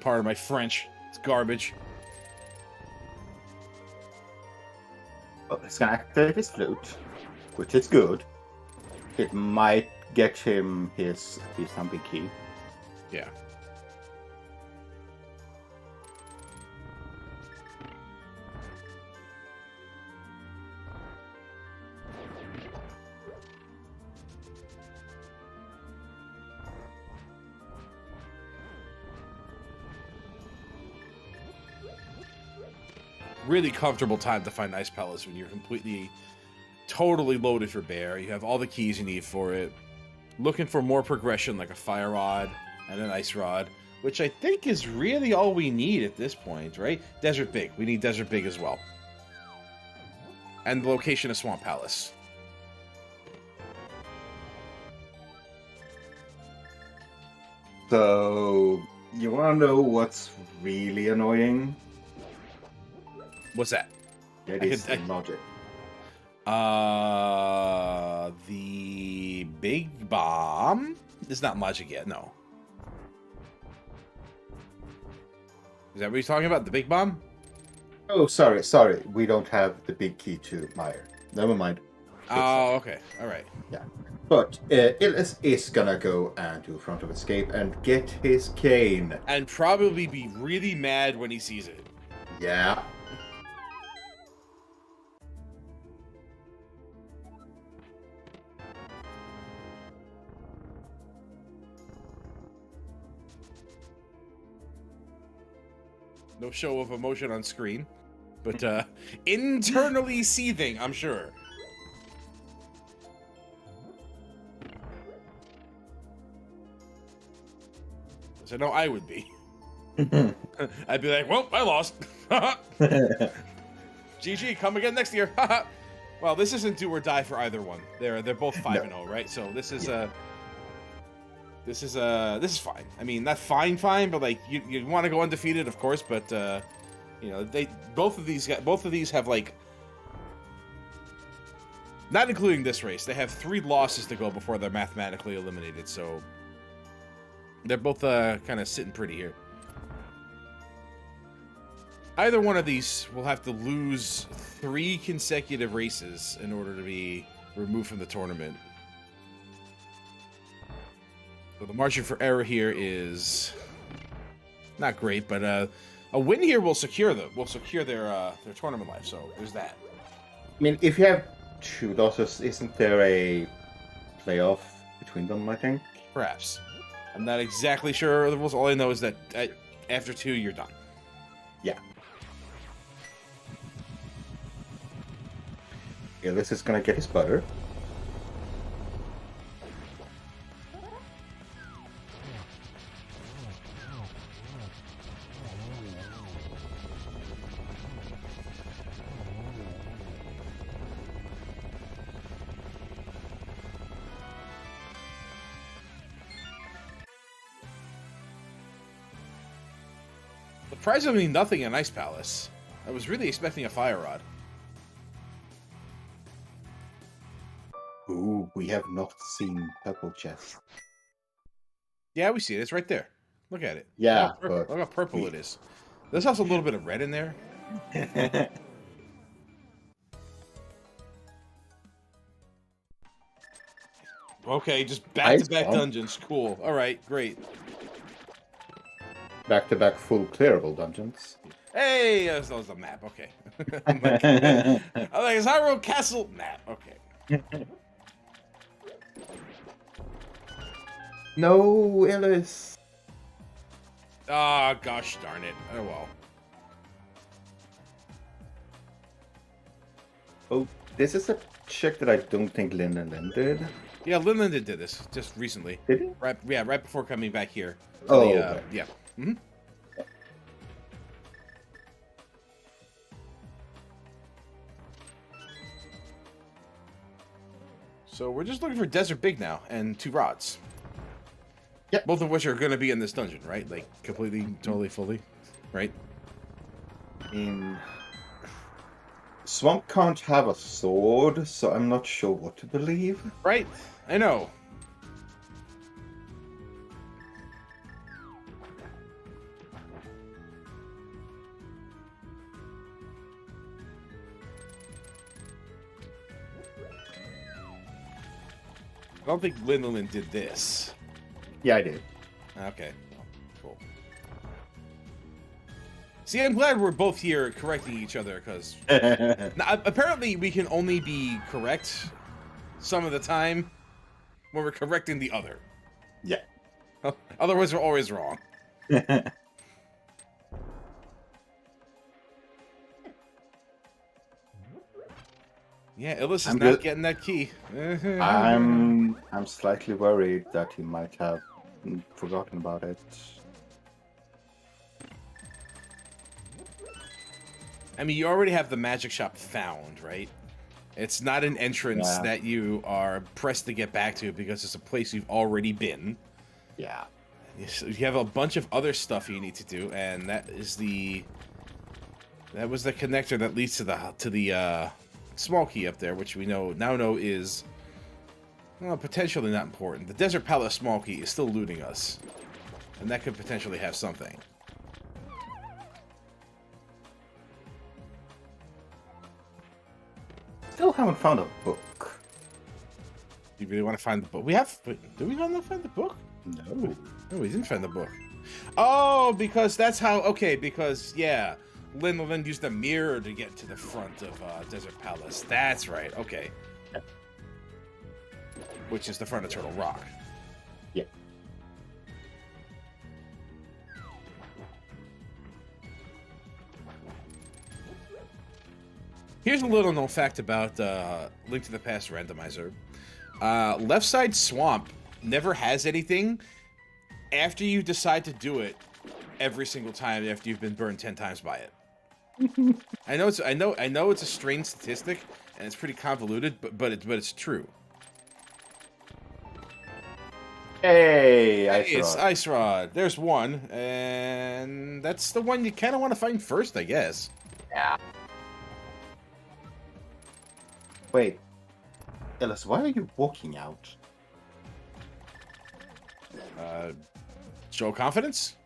part of my French, it's garbage. Well, it's gonna activate his flute, which is good. It might get him his something key. Yeah. Really comfortable time to find Ice Palace when you're totally loaded for bear. You have all the keys you need for it. Looking for more progression like a fire rod and an ice rod, which I think is really all we need at this point, right? Desert Big. We need Desert Big as well. And the location of Swamp Palace. So, you wanna know what's really annoying? What's that? That is the logic. The big bomb is not logic yet. No. Is that what he's talking about? The big bomb? Oh, sorry. We don't have the big key to Meyer. Never mind. Oh, okay. All right. Yeah. But Illus is gonna go and do front of escape and get his cane. And probably be really mad when he sees it. Yeah. No show of emotion on screen, but internally seething, I'm sure. So no, I would be. I'd be like, well, I lost. GG, come again next year. Well, this isn't do or die for either one. They're both 5-0, right? So this is This is fine. I mean, not fine, but like you want to go undefeated, of course. But both of these have like, not including this race, they have 3 losses to go before they're mathematically eliminated. So they're both kind of sitting pretty here. Either one of these will have to lose 3 consecutive races in order to be removed from the tournament. So the margin for error here is not great, but a win here will secure their tournament life. So there's that. I mean, if you have 2 losses, isn't there a playoff between them? I think. Perhaps. I'm not exactly sure of the rules. All I know is that after 2, you're done. Yeah. Illus is gonna get his butter. Surprisingly, nothing in Ice Palace. I was really expecting a fire rod. Ooh, we have not seen purple chest. Yeah, we see it. It's right there. Look at it. Yeah, look how purple it is. There's also a little bit of red in there. Okay, just back-to-back dungeons. Cool. All right, great. Back-to-back full clearable dungeons. Hey, that was a map. Okay. I'm like, is Hyrule Castle map? Okay. No, Illus. Ah, gosh darn it. Oh well. Oh, this is a check that I don't think Linlinlin did. Yeah, Linlinlin did this just recently. Did he? Right before coming back here. Oh, yeah. Mm-hmm. So we're just looking for Desert Big now and 2 rods. Yep. Both of which are going to be in this dungeon, right? Like completely, totally, fully, right? Swamp can't have a sword, so I'm not sure what to believe. Right? I know. I don't think Linlinlin did this. Yeah, I did. Okay. Well, cool. See, I'm glad we're both here correcting each other, because apparently we can only be correct some of the time when we're correcting the other. Yeah. Otherwise, we're always wrong. Yeah, Illus is not getting that key. I'm slightly worried that he might have forgotten about it. I mean, you already have the magic shop found, right? It's not an entrance that you are pressed to get back to because it's a place you've already been. Yeah. You have a bunch of other stuff you need to do, and that was the connector that leads to the small key up there, which we now know is potentially not important. The Desert Palace small key is still looting us, and that could potentially have something. Still haven't found a book. You really want to find the book? Do we want to find the book? No. No, we didn't find the book. Oh, because that's how. Okay, because yeah, Linlinlin used a mirror to get to the front of Desert Palace. That's right. Okay. Yeah. Which is the front of Turtle Rock. Yeah. Here's a little known fact about Link to the Past randomizer. Left side swamp never has anything after you decide to do it every single time after you've been burned 10 times by it. I know it's a strange statistic and it's pretty convoluted, but it's true. Hey, It's Ice Rod. There's one, and that's the one you kind of want to find first, I guess. Yeah. Wait, Illus, why are you walking out? Show confidence.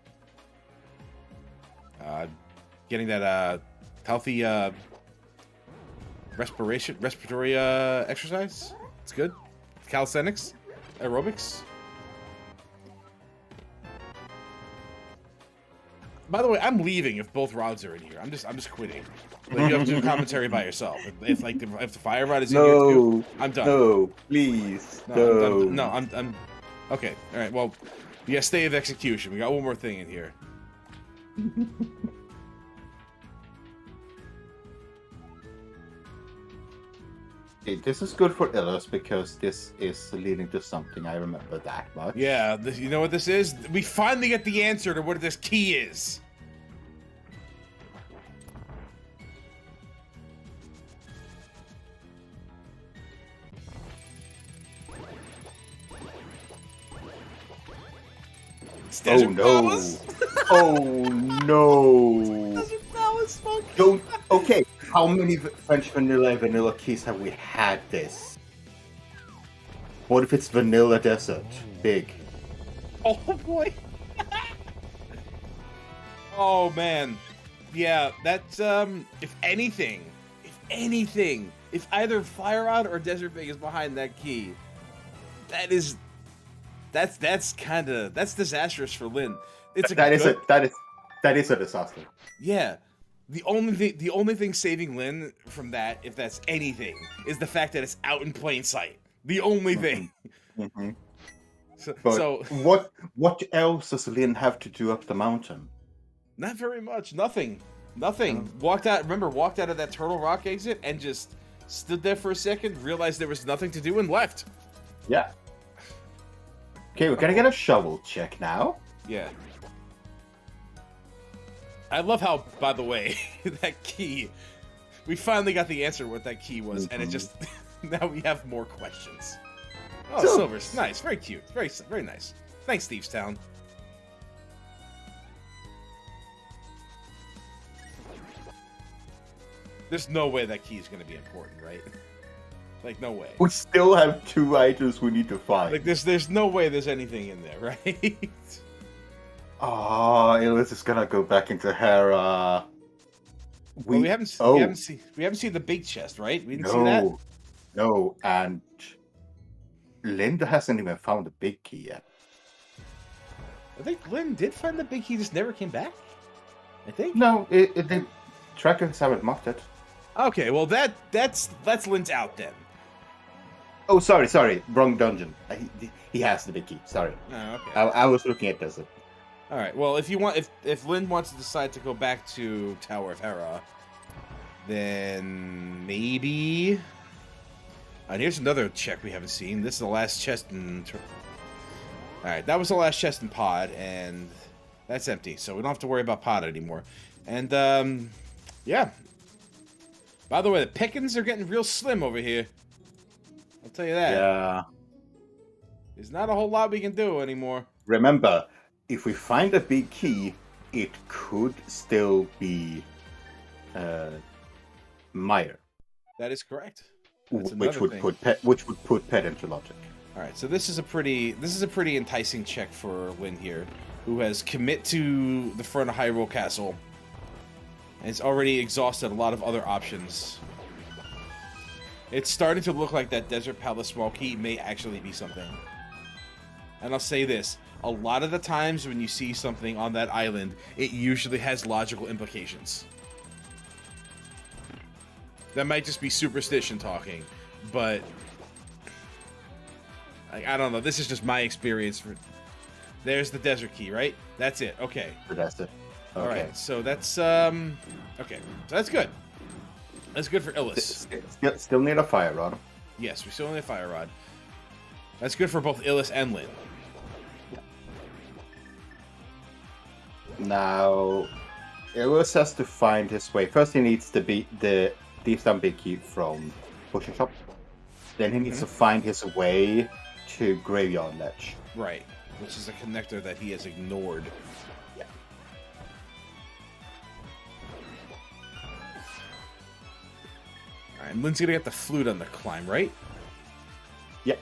Getting that healthy respiratory exercise. It's good. Calisthenics, aerobics. By the way, I'm leaving if both rods are in here. I'm just quitting. Like, you have to do commentary by yourself. If the fire rod is in here too, I'm done. No, please, no. I'm okay. All right. Well, yeah, stay of execution. We got one more thing in here. This is good for Illus because this is leading to something. I remember that much. Yeah, you know what this is? We finally get the answer to what this key is. It's Desert Palace. Oh no! Desert Palace, monkey. Don't. Okay, how many French vanilla keys have we had this? What if it's vanilla desert? Big. Oh boy. Oh man. Yeah, that's if anything, if either Fire Rod or Desert Big is behind that key, that's disastrous for Lin. That is a disaster. Yeah. The only thing saving Lin from that, if that's anything, is the fact that it's out in plain sight. The only thing. Mm-hmm. So what else does Lin have to do up the mountain? not very much. Nothing. Nothing. Oh. Walked out of that Turtle Rock exit and just stood there for a second, realized there was nothing to do, and left. Yeah. Okay, we're gonna get a shovel check now. Yeah. I love how, by the way, that key, we finally got the answer what that key was, and it just, now we have more questions. Oh, So- Silver's nice, very cute, very nice. Thanks, Thieves Town. There's no way that key is going to be important, right? Like, no way. We still have 2 items we need to find. Like, there's no way there's anything in there, right? Oh, Illus is gonna go back into Hera. We haven't seen the big chest, right? We didn't see that. No, and Linda hasn't even found the big key yet. I think Lynn did find the big key, just never came back. I think. No, the trackers haven't marked it. Okay, well that's Lynn's out then. Oh, sorry, wrong dungeon. He has the big key. Sorry, Oh, okay. I was looking at this. All right. Well, if Lynn wants to decide to go back to Tower of Hera, then maybe. And here's another check we haven't seen. This is the last chest in. All right, that was the last chest in Pod, and that's empty, so we don't have to worry about Pod anymore. And yeah. By the way, the pickings are getting real slim over here. I'll tell you that. Yeah. There's not a whole lot we can do anymore. Remember, if we find a big key, it could still be Meyer, That is correct. which would put Pet into logic. All right, so this is a pretty enticing check for Lynn here, who has commit to the front of Hyrule Castle, and has already exhausted a lot of other options. It's starting to look like that Desert Palace small key may actually be something. And I'll say this, a lot of the times when you see something on that island, it usually has logical implications. That might just be superstition talking, but I don't know. This is just my experience. There's the desert key, right? That's it. Okay. That's it. Okay. All right. So that's okay. So that's good. That's good for Illus. Still need a fire rod. Yes, we still need a fire rod. That's good for both Illus and Lynn. Now, Illus has to find his way. First, he needs to beat the Thief's Down Big Key from Pushing Shop. Then he needs to find his way to Graveyard Ledge. Right. Which is a connector that he has ignored. Yeah. Alright, and Lynn's gonna get the flute on the climb, right? Yep.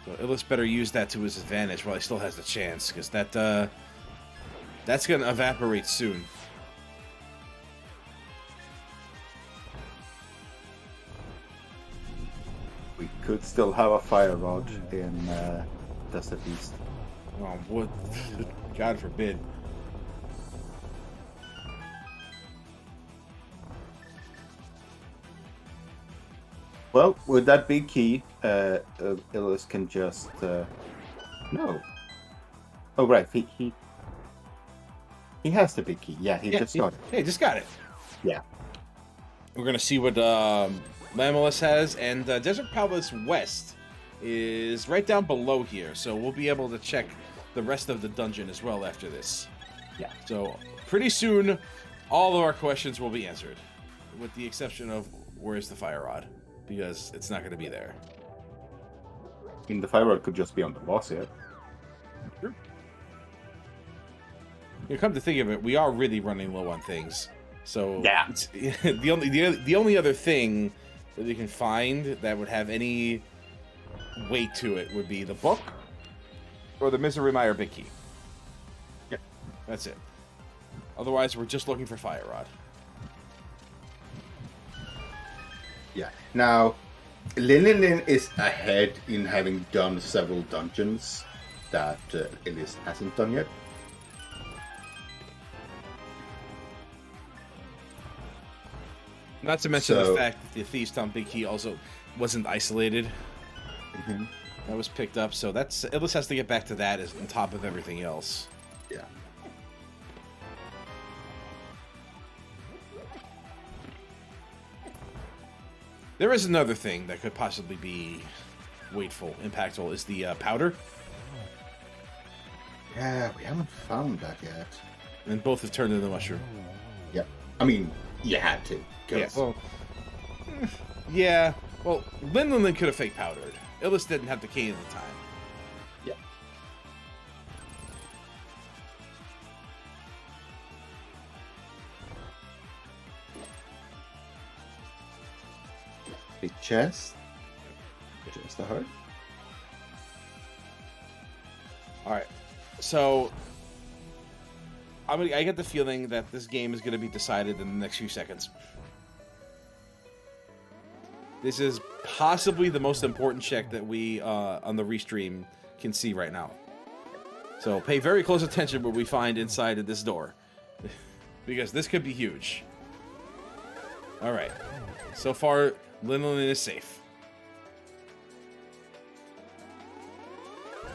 So Illus better use that to his advantage while he still has the chance, because that's gonna evaporate soon. We could still have a fire rod in Desert East. Oh, what? God forbid. Well, with that big key, Illus can just no. Oh right, he has the big key. Yeah, he just got it. Hey, just got it. Yeah. We're gonna see what Lamellus has, and Desert Palace West is right down below here, so we'll be able to check the rest of the dungeon as well after this. Yeah. So pretty soon, all of our questions will be answered, with the exception of where's the fire rod, because it's not going to be there. I mean, the fire rod could just be on the boss here. True. You come to think of it, we are really running low on things. So Yeah. it's, the only other thing that we can find that would have any weight to it would be the book or the Misery Mire Big Key. Yeah. That's it. Otherwise, we're just looking for Fire Rod. Yeah. Now, Linlinlin is ahead in having done several dungeons that Illus hasn't done yet. Not to mention the So- fact that the Thieves' Town Big Key also wasn't isolated. Mm-hmm. That was picked up, so that's Illus has to get back to that as on top of everything else. Yeah. There is another thing that could possibly be weightful, impactful, is the powder, Yeah, we haven't found that yet. and both have turned into mushroom. Yeah. I mean, you had to. Yeah, 'cause- well, yeah. Well, Linlinlin could have fake powdered. Illus didn't have the key at the time. Yeah. Big chest. Just the heart. All right, so I get the feeling that this game is going to be decided in the next few seconds. This is possibly the most important check that we on the restream can see right now. So pay very close attention what we find inside of this door, because this could be huge. All right, so far Linlinlin is safe.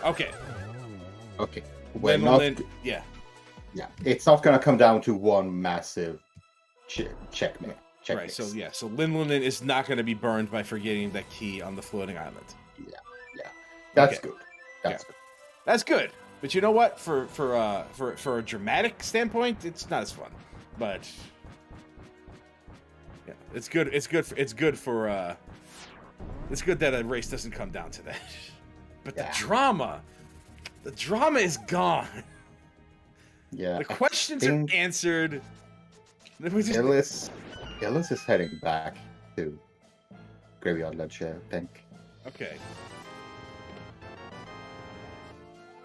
Okay, Okay. We're not. Linlinlin, yeah. Yeah. It's not gonna come down to one massive checkmate. Right, so yeah, so Linlinlin is not going to be burned by forgetting that key on the floating island. That's Okay. good. That's Yeah. good. That's good, but you know what? For a dramatic standpoint, it's not as fun. But yeah, it's good. It's good. It's good for. It's good that a race doesn't come down to that. But Yeah. the drama is gone. Yeah. The questions are think- answered. We just- Illus is heading back to Graveyard Ledge, I think. Okay.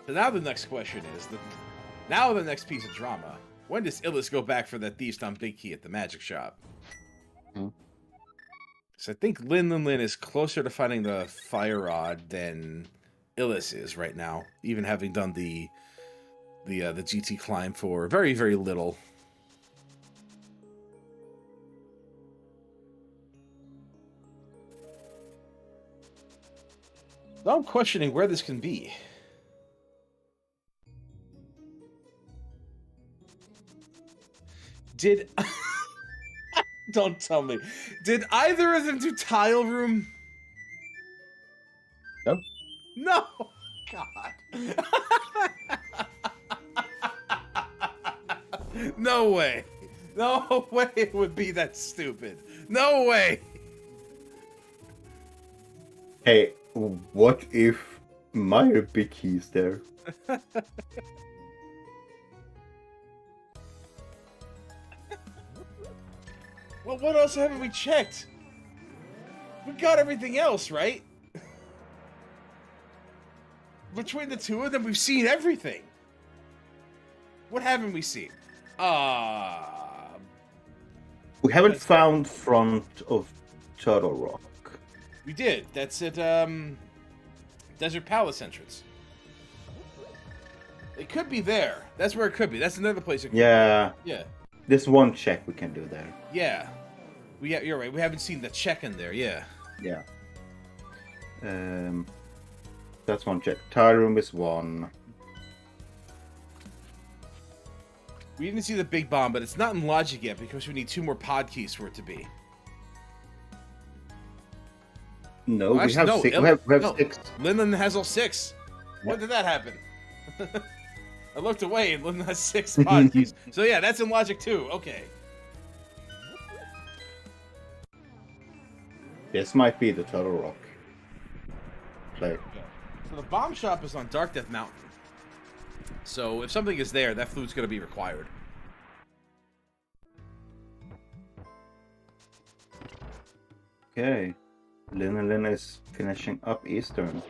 So now the next question is now the next piece of drama. When does Illus go back for that Thieves' Town Big Key at the magic shop? Hmm. So I think Linlinlin is closer to finding the fire rod than Illus is right now, even having done the GT climb for very, very little. Now I'm questioning where this can be. Did... Don't tell me. Did either of them do tile room? No. No! God. No way. No way it would be that stupid. No way. Hey, what if Meyer Big Key's there? Well, what else haven't we checked? We got everything else, right? Between the two of them, we've seen everything. What haven't we seen? We haven't found front of Turtle Rock. We did. That's at, Desert Palace entrance. It could be there. That's where it could be. That's another place it could Yeah, be. Yeah. there's one check we can do there. Yeah. You're right. We haven't seen the check in there. Yeah. Yeah. That's one check. Tile room is one. We didn't see the big bomb, but it's not in logic yet because we need 2 more pod keys for it to be. No, Well, we actually, have no, six. Ill- We have no. 6. Linlinlin has all 6. When did that happen? I looked away and Linlinlin has 6 pod keys. So yeah, that's in logic too. Okay. This might be the Turtle Rock. Like, So the bomb shop is on Dark Death Mountain. So if something is there, that flute's going to be required. Okay. Linlinlin is finishing up Eastern.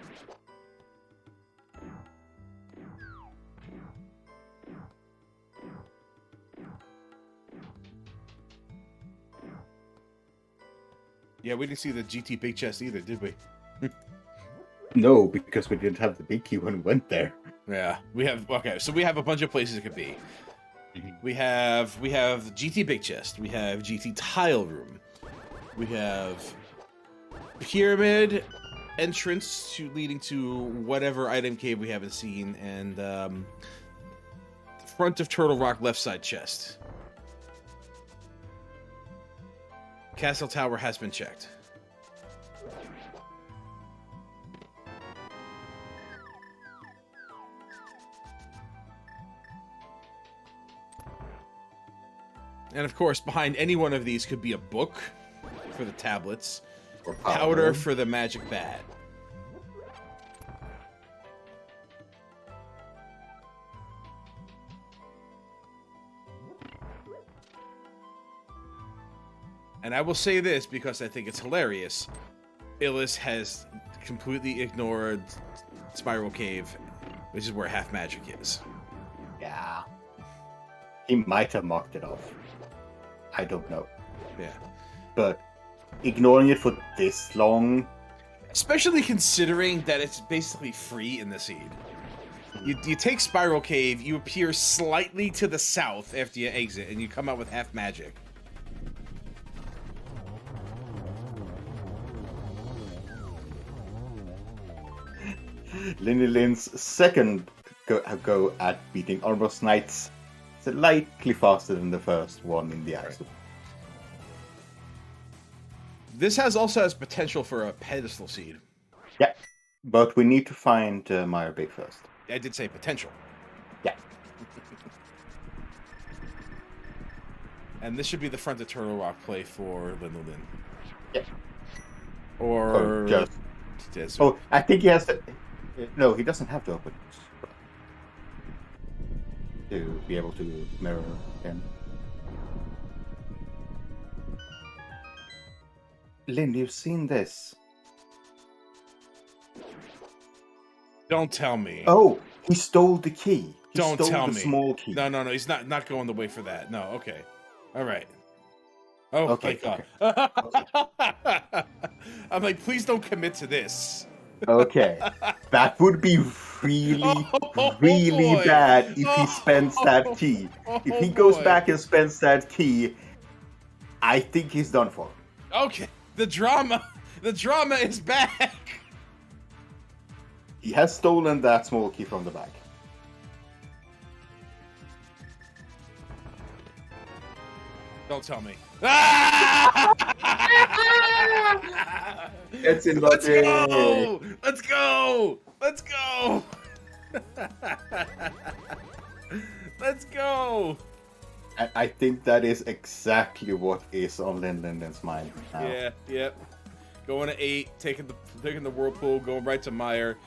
Yeah, we didn't see the GT big chest either, did we? No, because we didn't have the big key when we went there. Yeah, we have. Okay, so we have a bunch of places it could be. We have the GT big chest. We have GT tile room. We have pyramid entrance leading to whatever item cave we haven't seen, and front of Turtle Rock left side chest. Castle Tower has been checked. And of course, behind any one of these could be a book for the tablets, or powder for the magic bat. And I will say this because I think it's hilarious. Illus has completely ignored Spiral Cave, which is where half magic is. Yeah. He might have marked it off. I don't know. Yeah. But ignoring it for this long... Especially considering that it's basically free in the seed. You take Spiral Cave, you appear slightly to the south after you exit, and you come out with half magic. Linlinlin's second go at beating Armor's Knights is slightly faster than the first one in the axle. This also has potential for a pedestal seed. Yeah, but we need to find Meyer Big first. I did say potential. Yeah. And this should be the front of Turtle Rock play for Linlinlin. Yeah. Or... just... Oh, I think he has to... No, he doesn't have to open it. To be able to mirror him. Lynn, you've seen this. Don't tell me. Oh, he stole the key. Don't tell me. Small key. No, he's not going the way for that. No, okay. All right. Oh, okay, thank God. Okay. I'm like, please don't commit to this. Okay. That would be really, really bad if he spends that key. If he goes back and spends that key, I think he's done for. Okay. The drama is back. He has stolen that small key from the back. Don't tell me. It's in Let's go! Let's go! Let's go! Let's go! I think that is exactly what is on Linlinlin's mind now. Yeah, yep. Going to 8, taking the whirlpool, going right to Meyer.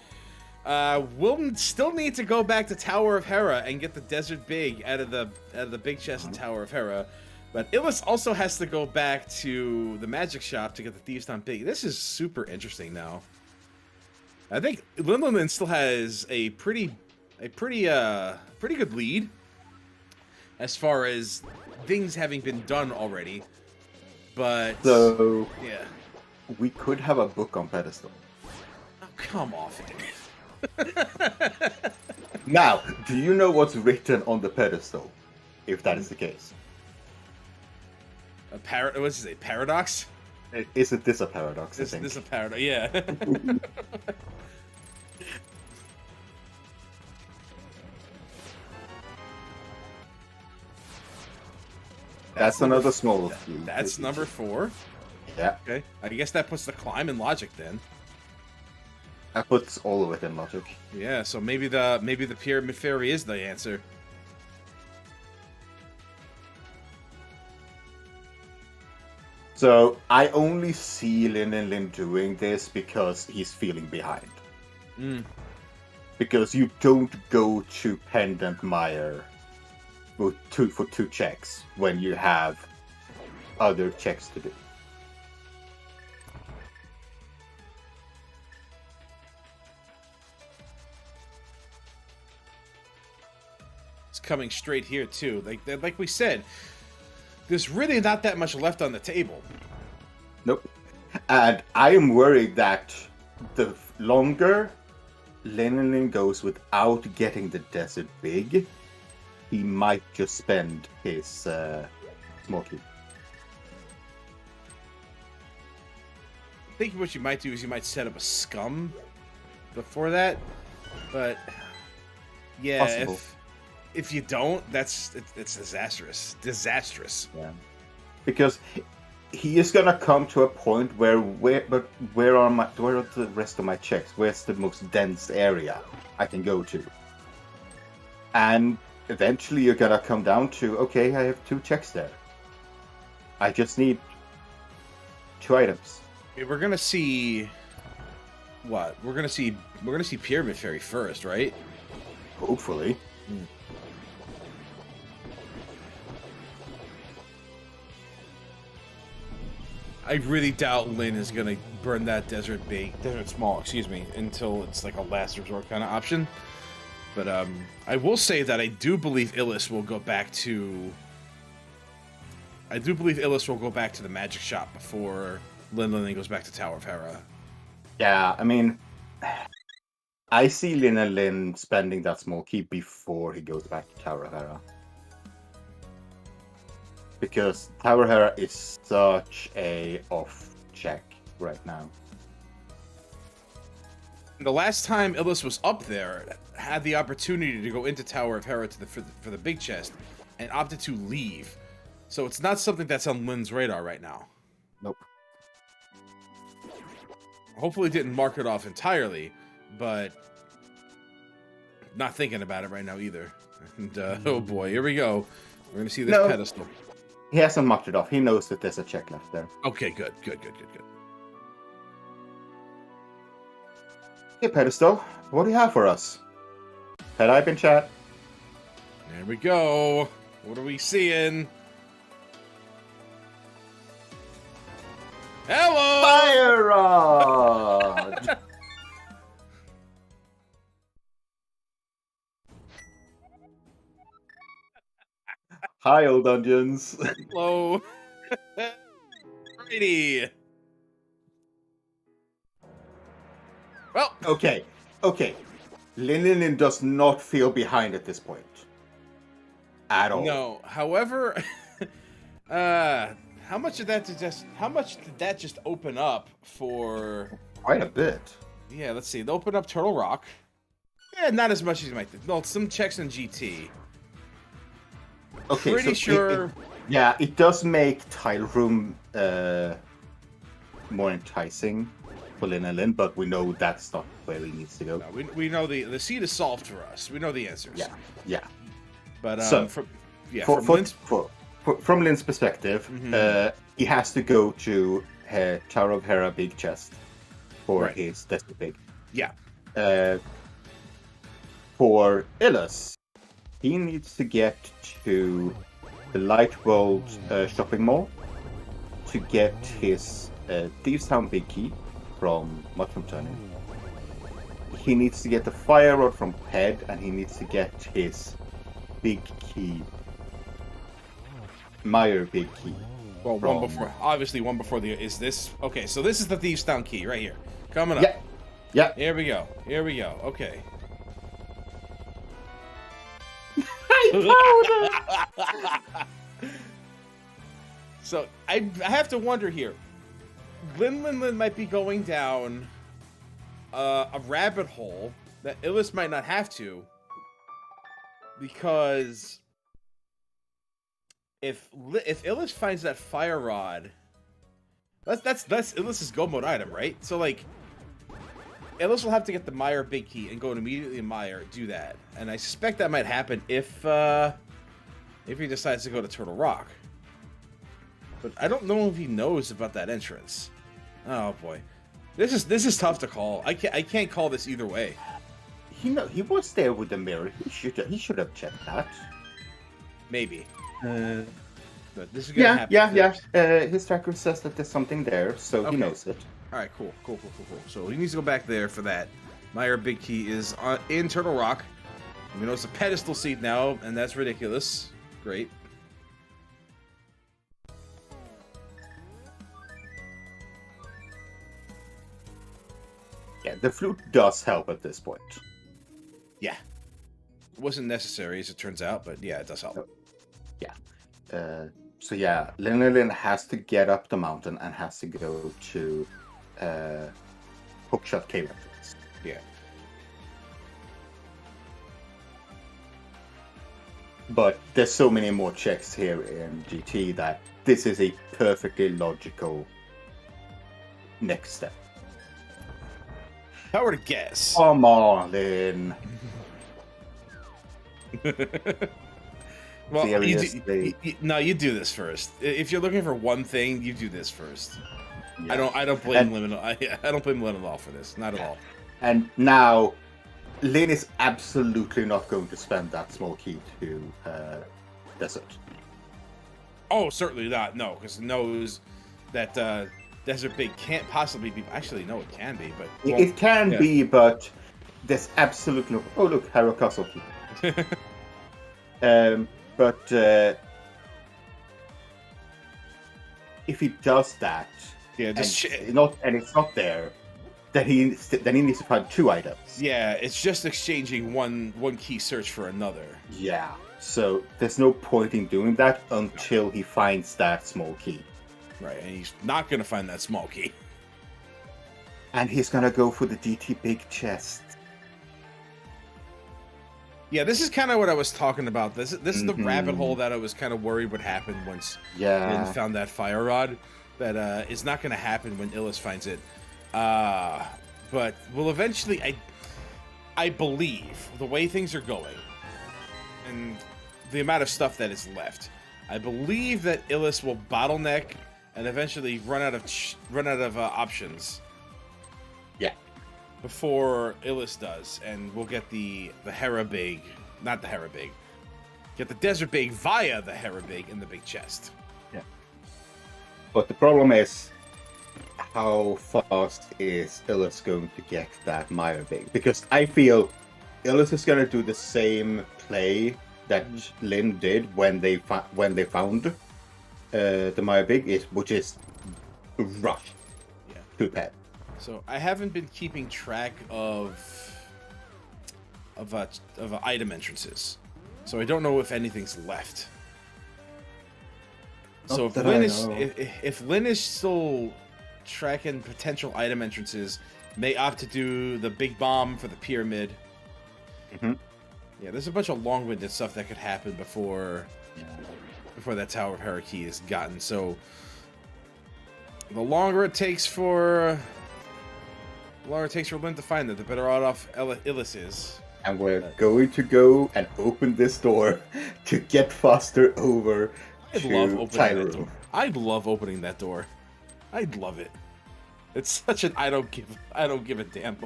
We'll still need to go back to Tower of Hera and get the Desert Big out of the big chest in Tower of Hera. But Illus also has to go back to the magic shop to get the Thieves' Town Big. This is super interesting now. I think Linlinlin still has a pretty good lead as far as things having been done already. But so yeah, we could have a book on pedestal. Oh, come off it. Now, do you know what's written on the pedestal? If that is the case. What's it say? Paradox? Isn't this a paradox? This is a paradox. Yeah. That's another small key. That's number 4. Yeah. Okay. I guess that puts the climb in logic then. That puts all of it in logic. Yeah. So maybe the Pyramid Fairy is the answer. So I only see Linlinlin doing this because he's feeling behind. because you don't go to Pendant Mire for two checks when you have other checks to do. It's coming straight here too. Like we said, there's really not that much left on the table. Nope. And I am worried that the longer Linlinlin goes without getting the desert big, he might just spend his small key. I think what you might do is you might set up a scum before that, but yeah, Possible. if you don't, it's disastrous. Disastrous. Yeah. Because he is gonna come to a point where are the rest of my checks? Where's the most dense area I can go to? And eventually you're gonna come down to, okay, I have 2 checks there. I just need 2 items. We're gonna see what? We're gonna see Pyramid Fairy first, right? Hopefully. I really doubt Lin is gonna burn that desert small, until it's like a last resort kind of option. But I will say that I do believe Illus will go back to. I do believe Illus will go back to the magic shop before Linlinlin goes back to Tower of Hera. Yeah, I mean, I see Linlinlin spending that small key before he goes back to Tower of Hera. Because Tower of Hera is such a off check right now. The last time Illus was up there, had the opportunity to go into Tower of Hera for the big chest, and opted to leave. So it's not something that's on Lin's radar right now. Nope. Hopefully didn't mark it off entirely, but not thinking about it right now either. And oh boy, here we go. We're gonna see this pedestal. He hasn't marked it off. He knows that there's a check left there. Okay, good. Hey, pedestal, what do you have for us? Had I been chat? There we go. What are we seeing? Hello! Fire rod! Hi, old dungeons. Hello. Righty. Well, Okay. Linlinlin does not feel behind at this point. At all. no. However, how much did that just open up for? Quite a bit. Yeah, let's see. They opened up Turtle Rock. Yeah, not as much as you might think. No, some checks in GT. Okay, Pretty sure. It does make Tile Room more enticing for Linlinlin, but we know that's not where he needs to go. No, we know the seed is solved for us. We know the answers. Yeah. But So, from Lin's perspective, he has to go to Tower of Hera Big Chest for Right. his Desert Big. Yeah. For Illus, he needs to get to the Light World shopping mall to get his Thieves Town Big Key from Mushroom Turning. He needs to get the Fire Rod from Ped, and he needs to get his Big Key, Meyer Big Key. Well, from- one before is this. Okay, so this is the Thieves Town key right here. Coming up. Yeah. Here we go. Okay. So I have to wonder here. Linlinlin might be going down a rabbit hole that Illus might not have to, because if Illus finds that fire rod, that's Illus's go mode item, right? So like, Illus will have to get the Meyer big key and go immediately in Meyer, do that, and I suspect that might happen if he decides to go to Turtle Rock. But I don't know if he knows about that entrance. Oh boy, this is tough to call. I can't call this either way. he was there with the mirror. He should have checked that. Maybe. But this is gonna happen. Yeah. His tracker says that there's something there, so he knows it. All right, cool. So he needs to go back there for that. Meyer Big Key is in Turtle Rock. We know it's a pedestal seat now, and that's ridiculous. Great. Yeah, the flute does help at this point. Yeah. It wasn't necessary, as it turns out, but yeah, it does help. Yeah. So yeah, Linlinlin has to get up the mountain and has to go to Hookshot Cave entrance. Yeah. But there's so many more checks here in GT that this is a perfectly logical next step. If I were to guess. Come on, Lin. Well, seriously. you do this first. If you're looking for one thing, you do this first. Yeah. I don't blame Lin. I don't blame Lin at all for this. Not at all. And now, Lin is absolutely not going to spend that small key to Desert. Oh, certainly not. No, because it knows that Desert Big can't possibly be. Actually, no, it can be, but It can be, but there's absolutely no. Oh, look, Harrow Castle key. But if he does that, and it's not there, then he needs to find two items. Yeah, it's just exchanging one key search for another. Yeah, so there's no point in doing that until he finds that small key. Right, and he's not gonna find that small key. And he's gonna go for the DT big chest. Yeah, this is kind of what I was talking about. This is the rabbit hole that I was kind of worried would happen once Lin found that fire rod. That is not going to happen when Illus finds it. But will eventually, I believe, the way things are going, and the amount of stuff that is left, I believe that Illus will bottleneck and eventually run out of options. Yeah. Before Illus does, and we'll get the Hera Big, not the Hera Big, get the Desert Big via the Hera Big in the big chest. Yeah. But the problem is, how fast is Illus going to get that Meyer Big? Because I feel Illus is going to do the same play that Lin did when they found the Meyer Big, which is rush to pet. So I haven't been keeping track of item entrances, so I don't know if anything's left. So if Lin is still tracking potential item entrances, may opt to do the big bomb for the pyramid. Yeah, there's a bunch of long-winded stuff that could happen before that Tower of Hierarchy is gotten. So the longer it takes for Lin to find it, the better off Illus is. And we're going to go and open this door to get faster over to Tyler Room. I'd love opening that door. I'd love it. It's such an I don't give a damn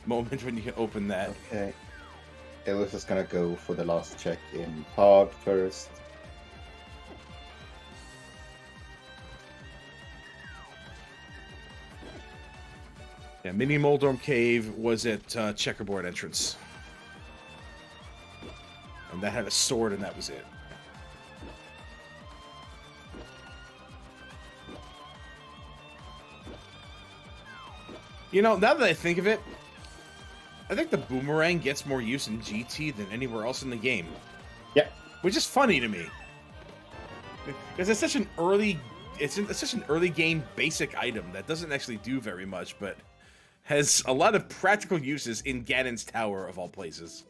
moment when you can open that. Okay. Illus is gonna go for the last check in Pod first. Yeah, Mini Moldorm Cave was at Checkerboard entrance. And that had a sword and that was it. You know, now that I think of it, I think the boomerang gets more use in GT than anywhere else in the game. Yeah. Which is funny to me. Because it's such an early game basic item that doesn't actually do very much, but has a lot of practical uses in Ganon's Tower, of all places.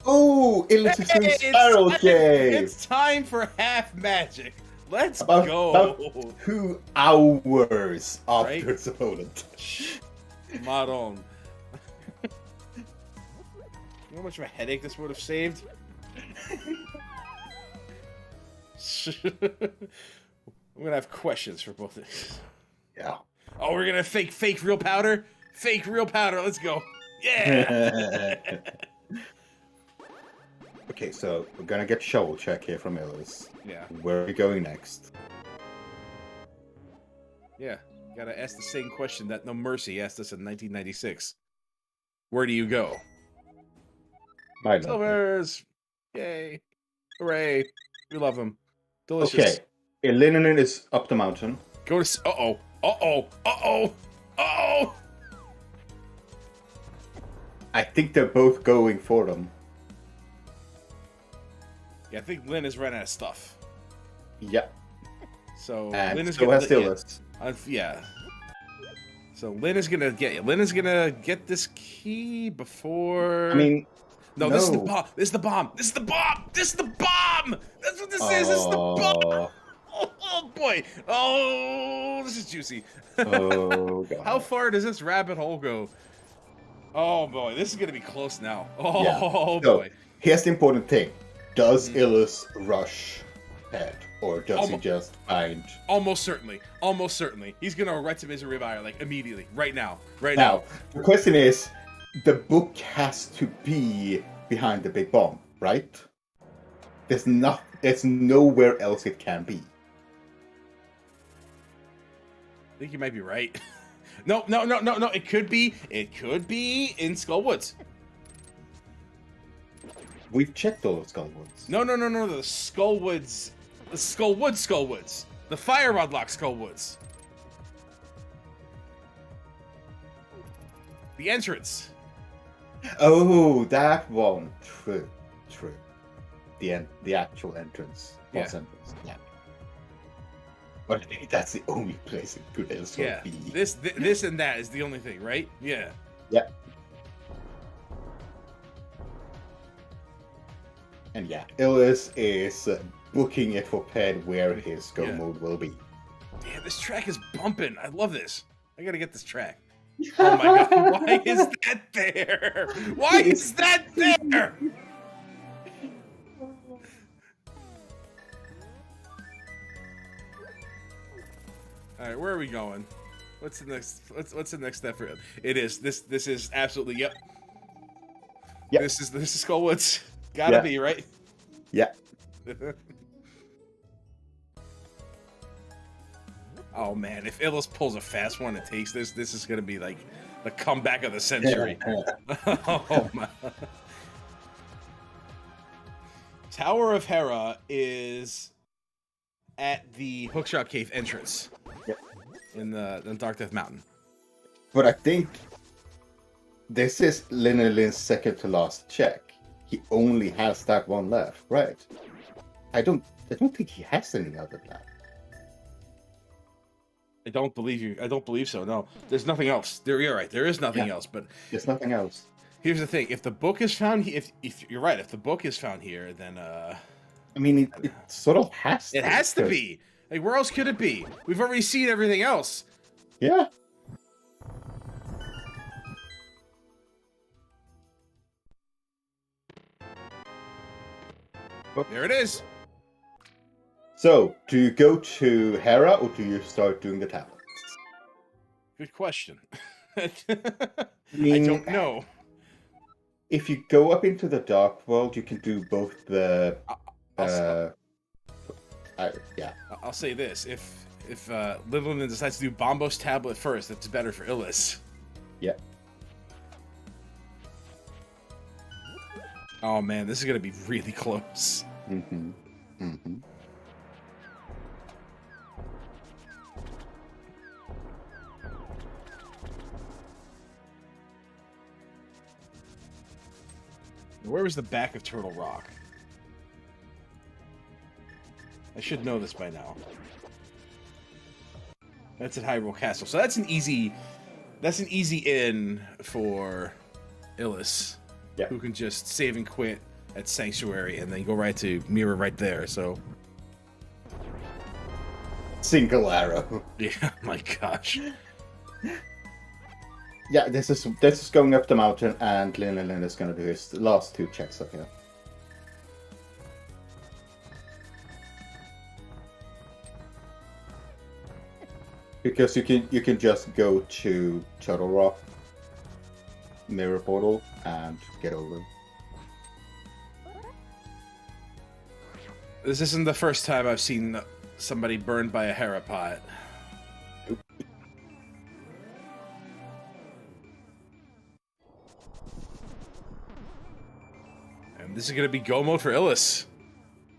Oh, Illus is in Spiral Cave! It's time for half magic. Let's go! About 2 hours after its opponent. Maron. You know how much of a headache this would have saved? I'm gonna have questions for both of these. Yeah. Oh, we're gonna fake real powder? Fake real powder, let's go. Yeah. Okay, so we're gonna get shovel check here from Illus. Yeah. Where are we going next? Yeah. Gotta ask the same question that No Mercy asked us in 1996. Where do you go? My love. Silvers! Yay. Hooray. We love them. Delicious. Okay, Linlinlin is up the mountain. Go to... Uh-oh. Uh-oh. Uh-oh. Uh-oh. I think they're both going for them. Yeah, I think Lynn has run out of stuff. Yeah. So And Lynn is so has Illus. Yeah. So Lynn is gonna get you. Lynn is gonna get this key before. I mean, no, this is the bomb. This is the bomb. This is the bomb. This is the bomb. That's what this is. This is the bomb. Oh boy. Oh, this is juicy. Oh god. How far does this rabbit hole go? Oh boy, this is gonna be close now. Oh Yeah. boy. So, here's the important thing: does Illus rush ahead, or does he just find? Almost certainly. Almost certainly. He's gonna right to misery fire like immediately, right now, right Now, now. the question is, the book has to be behind the big bomb, right? There's nowhere else it can be. I think you might be right. No. It could be in Skullwoods. We've checked all of Skullwoods. No. The Skullwoods. The Skullwoods. The Fire Rod Lock Skullwoods. The entrance. Oh, that one. True. The actual entrance. Yeah. Boss entrance. Yeah. But I think that's the only place it could also Yeah. be. This and that is the only thing, right? Yeah. Yeah. And yeah, Illus is booking it for Ped where his go mode will be. Damn, this track is bumping. I love this. I gotta get this track. Oh my god, why is that there? Why is that there? Alright, where are we going? What's the next step for it? It is. This is absolutely yep. This is Skullwoods. Gotta be, right? Yeah. Oh man, if Illus pulls a fast one and takes this is gonna be like the comeback of the century. Oh my. Tower of Hera is at the Hookshot Cave entrance. Yep. In the Dark Death Mountain. But I think this is Linlinlin's second to last check. He only has that one left, right? I don't think he has any other left. I don't believe you. I don't believe so. No, there's nothing else. You're right. There is nothing else. But there's nothing else. Here's the thing: if the book is found, if you're right, if the book is found here, then I mean, it sort of has. It has to be. Like, where else could it be? We've already seen everything else. Yeah. There it is. So, do you go to Hera or do you start doing the tablets? Good question. I don't know. If you go up into the dark world, you can do both the. I'll say this: if Linlinlin decides to do Bombos tablet first, that's better for Illus. Yeah. Oh man, this is gonna be really close. Mm-hmm. Mm-hmm. Where was the back of Turtle Rock? I should know this by now. That's at Hyrule Castle. So that's an easy in for Illus. Yeah. Who can just save and quit at Sanctuary and then go right to Mirror right there, so Single arrow. yeah, my gosh. Yeah, this is going up the mountain, and Linlinlin is going to do his last two checks up here. Because you can just go to Turtle Rock. mirror portal and get over. This isn't the first time I've seen somebody burned by a Harapot. And this is going to be go mode for Illus.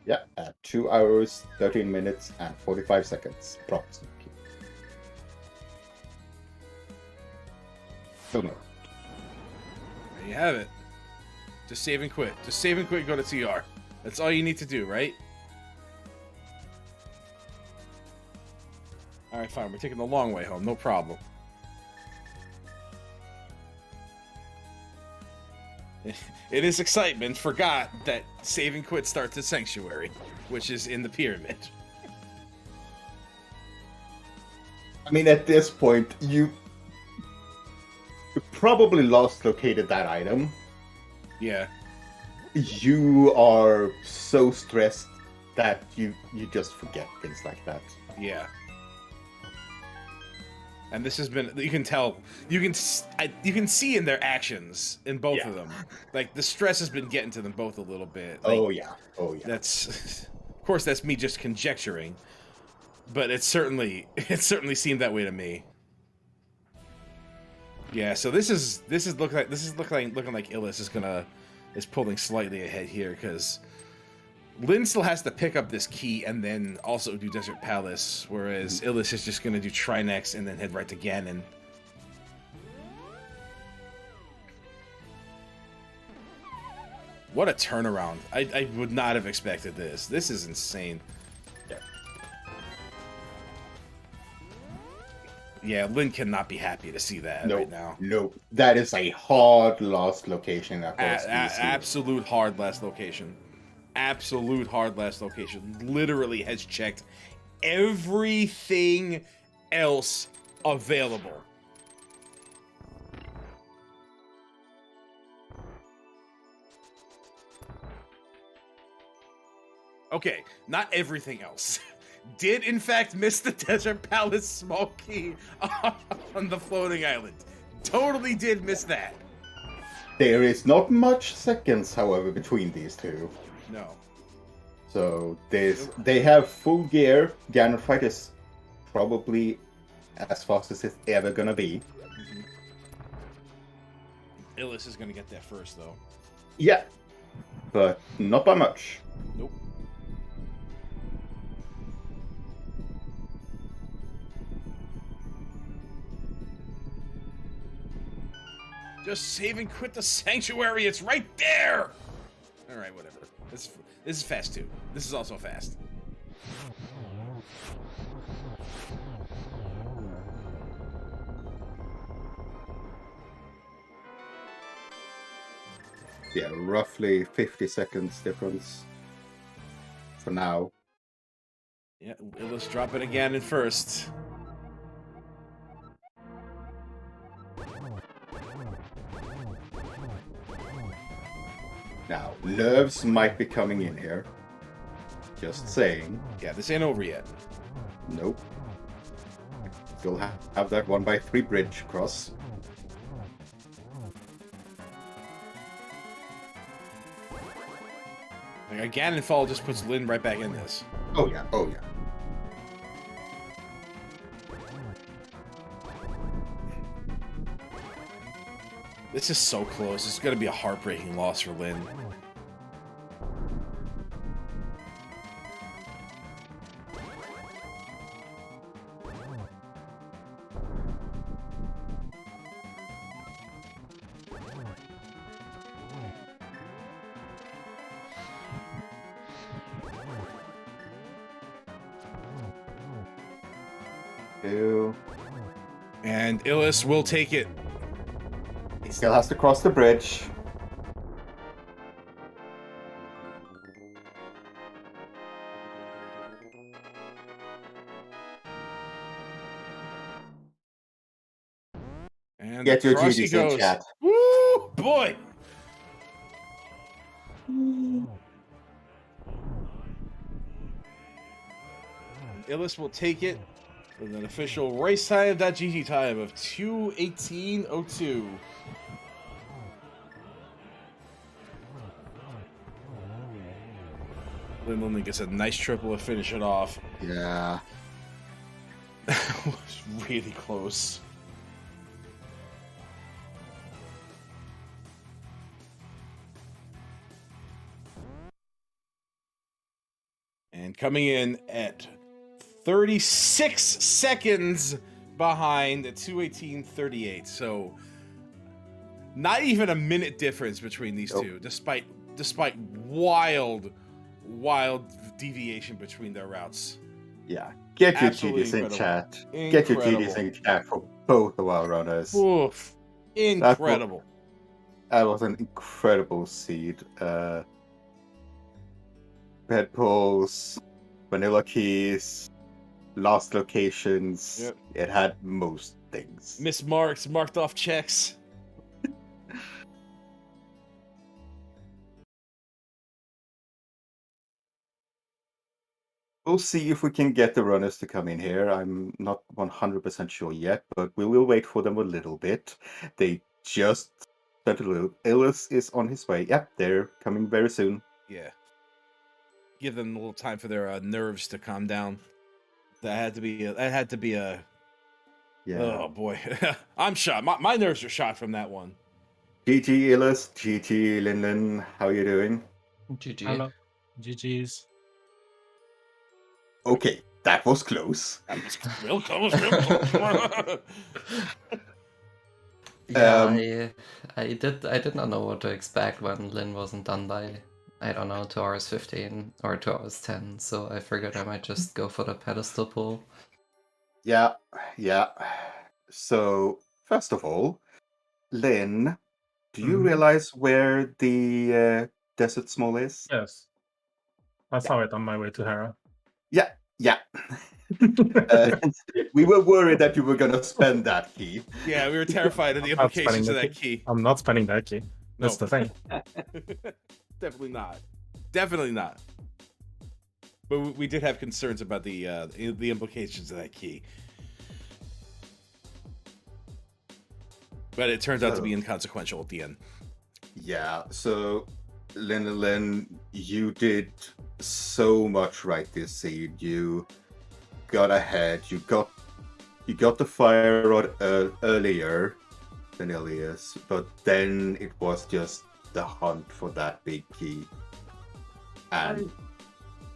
Yeah, at 2 hours, 13 minutes, and 45 seconds, approximately. So no. There you have it. Just save and quit. Just save and quit, go to TR. That's all you need to do, right? Alright, fine. We're taking the long way home. No problem. It is excitement. Forgot that save and quit starts at Sanctuary, which is in the pyramid. I mean, at this point, you probably lost located that item. Yeah. You are so stressed that you just forget things like that. Yeah. And this has been, you can tell, you can see in their actions, in both of them. Like, the stress has been getting to them both a little bit. Like, oh yeah. That's, of course, that's me just conjecturing, but it certainly seemed that way to me. Yeah, so this is looking like Illus is pulling slightly ahead here, because Lin still has to pick up this key and then also do Desert Palace, whereas Illus is just going to do Trinex and then head right to Ganon. What a turnaround. I would not have expected this. This is insane. Yeah, Lin cannot be happy to see that right now. Nope. That is a hard lost location. Absolute hard last location. Absolute hard last location. Literally has checked everything else available. Okay, not everything else. Did in fact miss the Desert Palace small key on the floating island. Totally did miss that. There is not much seconds, however, between these two. No. So they have full gear. Ganon fight is probably as fast as it's ever gonna be. Mm-hmm. Illus is gonna get there first, though. Yeah, but not by much. Nope. Just save and quit the Sanctuary. It's right there. All right, whatever. This is fast too. This is also fast. Yeah, roughly 50 seconds difference for now. Yeah, Illus drop it again in first. Now, nerves might be coming in here. Just saying. Yeah, this ain't over yet. Nope. Still have that 1x3 bridge cross. Like, a Ganon fall just puts Lin right back in this. Oh yeah, oh yeah. This is so close. It's gonna be a heartbreaking loss for Lin. And Illus will take it. He still has to cross the bridge. And get your across he GGs in goes. chat. Woo, boy! Illus will take it with an official race time.gg time of 2:18:02. Linlinlin gets a nice triple to finish it off. Yeah. It was really close. And coming in at 36 seconds behind at 2:18:38. So not even a minute difference between these two, despite wild deviation between their routes. Yeah. Get your Absolutely GGs in incredible. chat. Get your GGs in chat for both of our runners. Oof. Incredible. That was an incredible seed. Bed poles, vanilla keys, lost locations. Yep. It had most things. Mismarked, marked off checks. We'll see if we can get the runners to come in here. I'm not 100% sure yet, but we will wait for them a little bit. They just sent a little. Illus is on his way. Yep, they're coming very soon. Yeah. Give them a little time for their nerves to calm down. That had to be a. Yeah. Oh boy, I'm shot. My nerves are shot from that one. GG Illus, GG Linlinlin, how are you doing? GG. Hello. GG's. Okay, that was close. That was real close, real close. Yeah, I did not know what to expect when Lin wasn't done by, I don't know, 2 hours 15 or 2 hours 10, so I figured I might just go for the pedestal pull. Yeah. So, first of all, Lin, do you realize where the Desert Small is? Yes. I saw it on my way to Hera. Yeah. We were worried that you were going to spend that key. Yeah, we were terrified of the I'm not implications of spending that key. I'm not spending that key. That's No. the thing. Definitely not. Definitely not. But we did have concerns about the implications of that key. But it turns out to be inconsequential at the end. Yeah, so Linlinlin, you did so much right this seed. You got ahead. You got the fire rod earlier than Ilias, but then it was just the hunt for that big key. And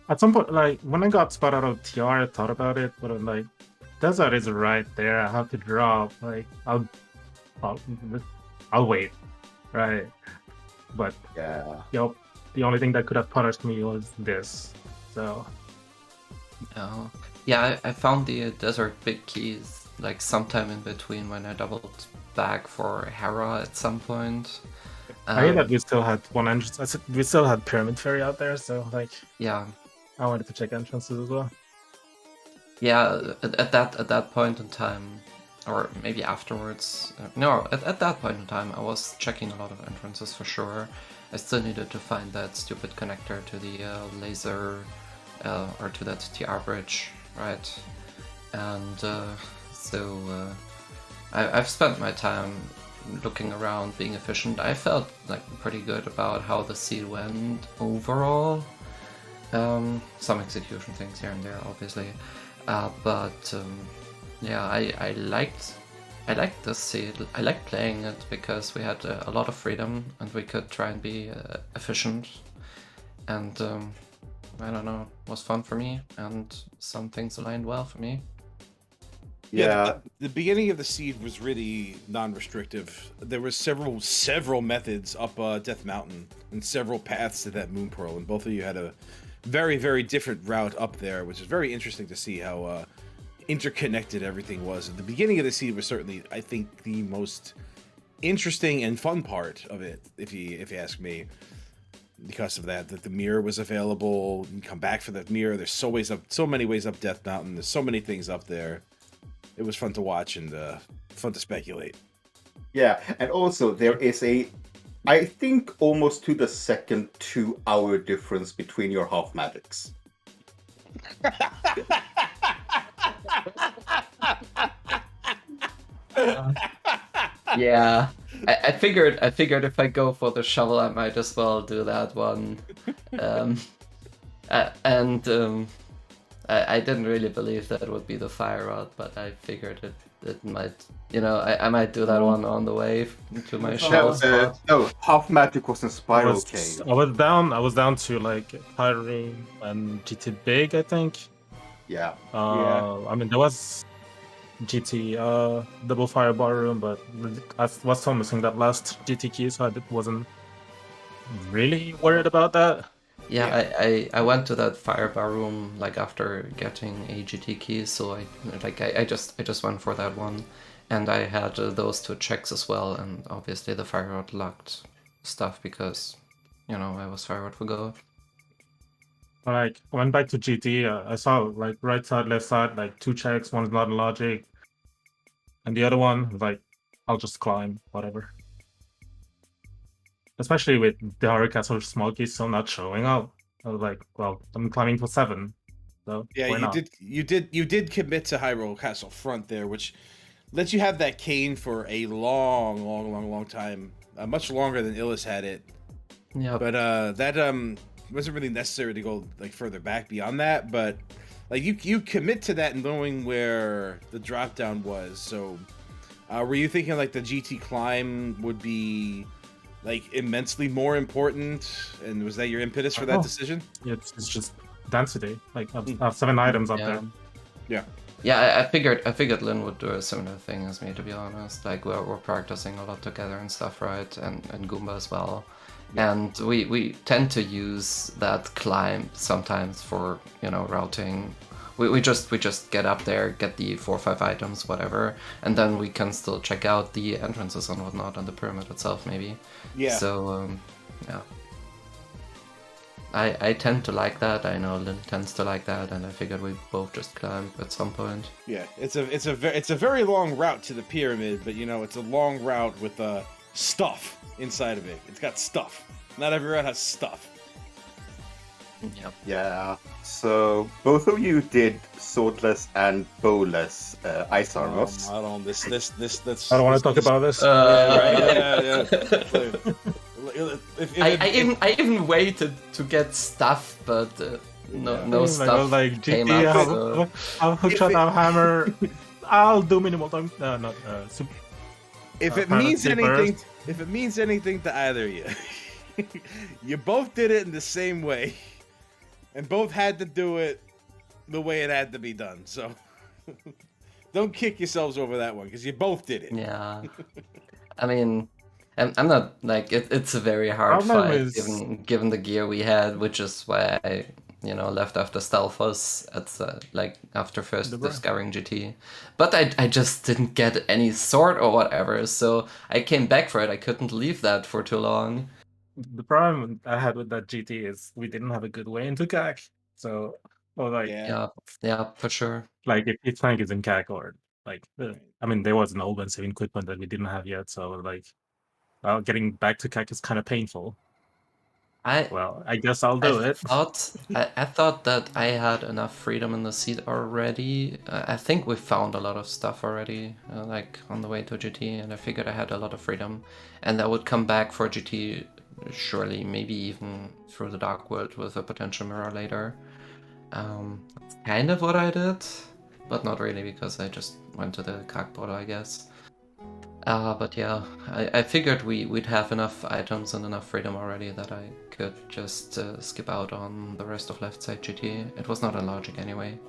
At some point, like, when I got spot out of TR, I thought about it, but I'm like, Desert is right there. I have to drop. Like, I'll wait. Right. But, yeah, yep, the only thing that could have punished me was this. So, Oh. Yeah, I found the desert big keys like sometime in between when I doubled back for Hera at some point. I hear that we still had one entrance. We still had Pyramid Fairy out there, so, like, Yeah, I wanted to check entrances as well. yeah. At that point in time, or maybe afterwards. No, at that point in time, I was checking a lot of entrances for sure. I still needed to find that stupid connector to the laser, or to that TR bridge, right? And I've spent my time looking around, being efficient. I felt like pretty good about how the seed went overall. Some execution things here and there, obviously, but yeah, I liked this seed. I liked playing it because we had a lot of freedom and we could try and be efficient, and I don't know, it was fun for me, and some things aligned well for me. yeah. The beginning of the seed was really non-restrictive. There were several methods up Death Mountain and several paths to that Moon Pearl, and both of you had a very, very different route up there, which is very interesting to see how interconnected everything was. At the beginning of the seed was certainly, I think, the most interesting and fun part of it, if you ask me. Because of that the mirror was available, you can come back for that mirror. There's so many ways up Death Mountain. There's so many things up there. It was fun to watch and fun to speculate. Yeah, and also there is I think almost to the second 2-hour difference between your half magics. Yeah, I figured if I go for the shovel, I might as well do that one. And I didn't really believe that would be the fire rod, but I figured it might, I might do that one on the way to my shell spot. No, half magic was in I Spiral was, Cave. I was down to like Hyrule and GT Big, I think. Yeah. I mean, there was GT double fire bar room, but I was still missing that last GT key, so I wasn't really worried about that. Yeah, I went to that fire bar room like after getting a GT key, so I just went for that one, and I had those 2 checks as well, and obviously the fire rod locked stuff because, I was fire rod for go. Like, I went back to GT, I saw like right side, left side, like 2 checks, one's not in logic, and the other one was like, I'll just climb, whatever. Especially with the Horror Castle small keys still not showing up. I was like, well, I'm climbing for 7. So Yeah, why not? you did commit to Hyrule Castle front there, which lets you have that cane for a long time. Much longer than Illus had it. Yeah. But that wasn't really necessary to go like further back beyond that, but like you commit to that knowing where the drop down was. So were you thinking like the GT climb would be like immensely more important, and was that your impetus for that decision? It's just density. Like I have 7 items up there. Yeah. I figured Lin would do a similar thing as me, to be honest. Like we're practicing a lot together and stuff, right? And Goomba as well. And we tend to use that climb sometimes for, routing. We just get up there, get the 4 or 5 items, whatever, and then we can still check out the entrances and whatnot on the pyramid itself, maybe. Yeah. So yeah. I tend to like that. I know Lin tends to like that, and I figured we both just climb at some point. Yeah, it's a very long route to the pyramid, but it's a long route with stuff inside of it. It's got stuff. Not every route has stuff. Yep. Yeah. So both of you did swordless and bowless ice armors. I don't. This. I don't want to talk about this. Yeah. I even waited to get stuff, but no stuff like came GT, up. I'll hookshot, I'll hammer. I'll do minimal time. If it means anything to either of you, you both did it in the same way, and both had to do it the way it had to be done. So don't kick yourselves over that one, because you both did it. Yeah, I mean, I'm not like it's a very hard fight given the gear we had, which is why I left after Stalfos at like after first discovering GT. But I just didn't get any sword or whatever, so I came back for it. I couldn't leave that for too long. The problem I had with that GT is we didn't have a good way into CAC. So, Yeah, for sure. Like if each tank is in CAC or like, I mean, there was an old one saving equipment that we didn't have yet. So like, getting back to CAC is kind of painful. I guess I'll do it. I thought that I had enough freedom in the seat already. I think we found a lot of stuff already, like on the way to GT, and I figured I had a lot of freedom, and I would come back for GT, surely, maybe even through the Dark World with a potential mirror later. That's kind of what I did, but not really, because I just went to the CAC portal, I guess. But yeah, I figured we'd have enough items and enough freedom already that I could just skip out on the rest of left side GT. It was not a logic anyway.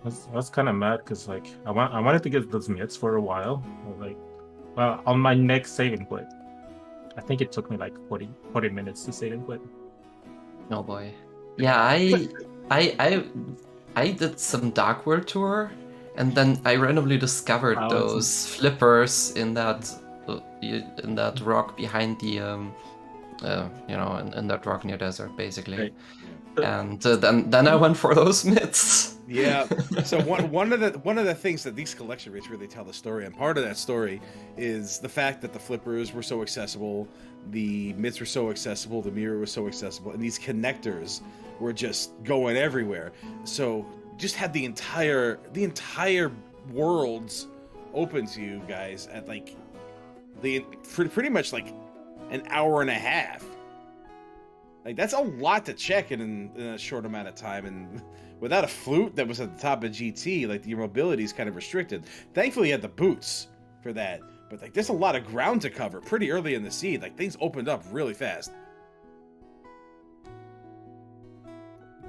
I was kind of mad because like I wanted to get those mitts for a while. Like, well, on my next save and quit. I think it took me like 40 minutes to save and quit. Oh boy. Yeah, I did some Dark World tour. And then I randomly discovered those flippers in that rock behind the in that rock near desert, basically. Right. And then I went for those mitts. Yeah. So one of the things that these collection rates really tell the story, and part of that story is the fact that the flippers were so accessible, the mitts were so accessible, the mirror was so accessible, and these connectors were just going everywhere. So just had the entire worlds open to you guys at like pretty much like an hour and a half. Like, that's a lot to check in a short amount of time, and without a flute that was at the top of GT, like, your mobility is kind of restricted. Thankfully, you had the boots for that, but, like, there's a lot of ground to cover pretty early in the seed. Like, things opened up really fast.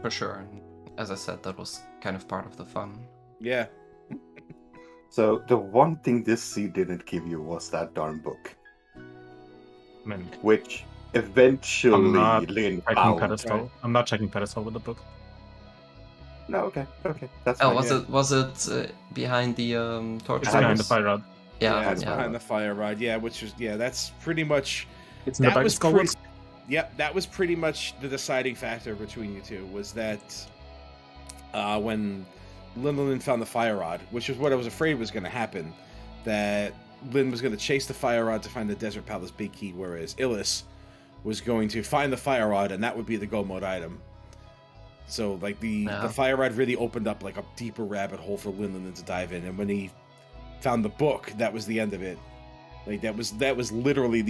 For sure. And as I said, that was kind of part of the fun. Yeah. So the one thing this seed didn't give you was that darn book, I mean, which eventually I'm not Lin checking found. pedestal. right? I'm not checking pedestal with the book. No, okay, that's Oh, fine. was it behind the torch? It's I behind the was- fire rod. Yeah, It's yeah. behind the fire rod. Yeah, which was, that's pretty much... It's in the That back was of skull. pretty... Yep, that was pretty much the deciding factor between you two, was that when Linlinlin found the fire rod, which is what I was afraid was going to happen, that Lin was going to chase the fire rod to find the Desert Palace big key, whereas Illus was going to find the fire rod, and that would be the go mode item. So, like, the fire rod really opened up, like, a deeper rabbit hole for Linlinlin to dive in, and when he found the book, that was the end of it. Like, that was literally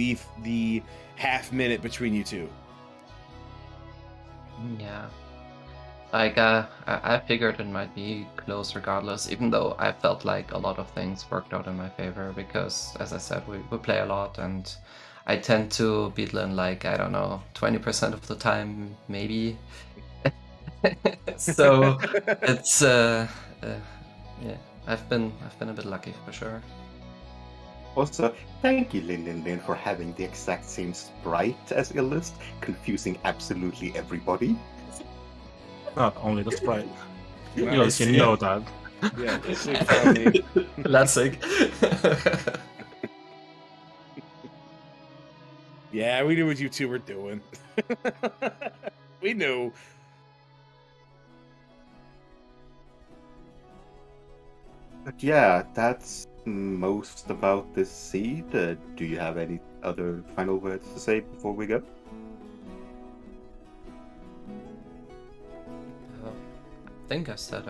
the half minute between you two. Yeah. Like, I figured it might be close regardless, even though I felt like a lot of things worked out in my favor, because, as I said, we play a lot, and I tend to beat Lin, like, I don't know, 20% of the time, maybe. So, it's, yeah, I've been a bit lucky, for sure. Also, thank you, Linlinlin, for having the exact same sprite as Illus, confusing absolutely everybody. Not only the sprite. Nice. You know that. Yeah, sick family. Classic. Yeah, we knew what you two were doing. We knew. But yeah, that's most about this seed. Do you have any other final words to say before we go? I think I said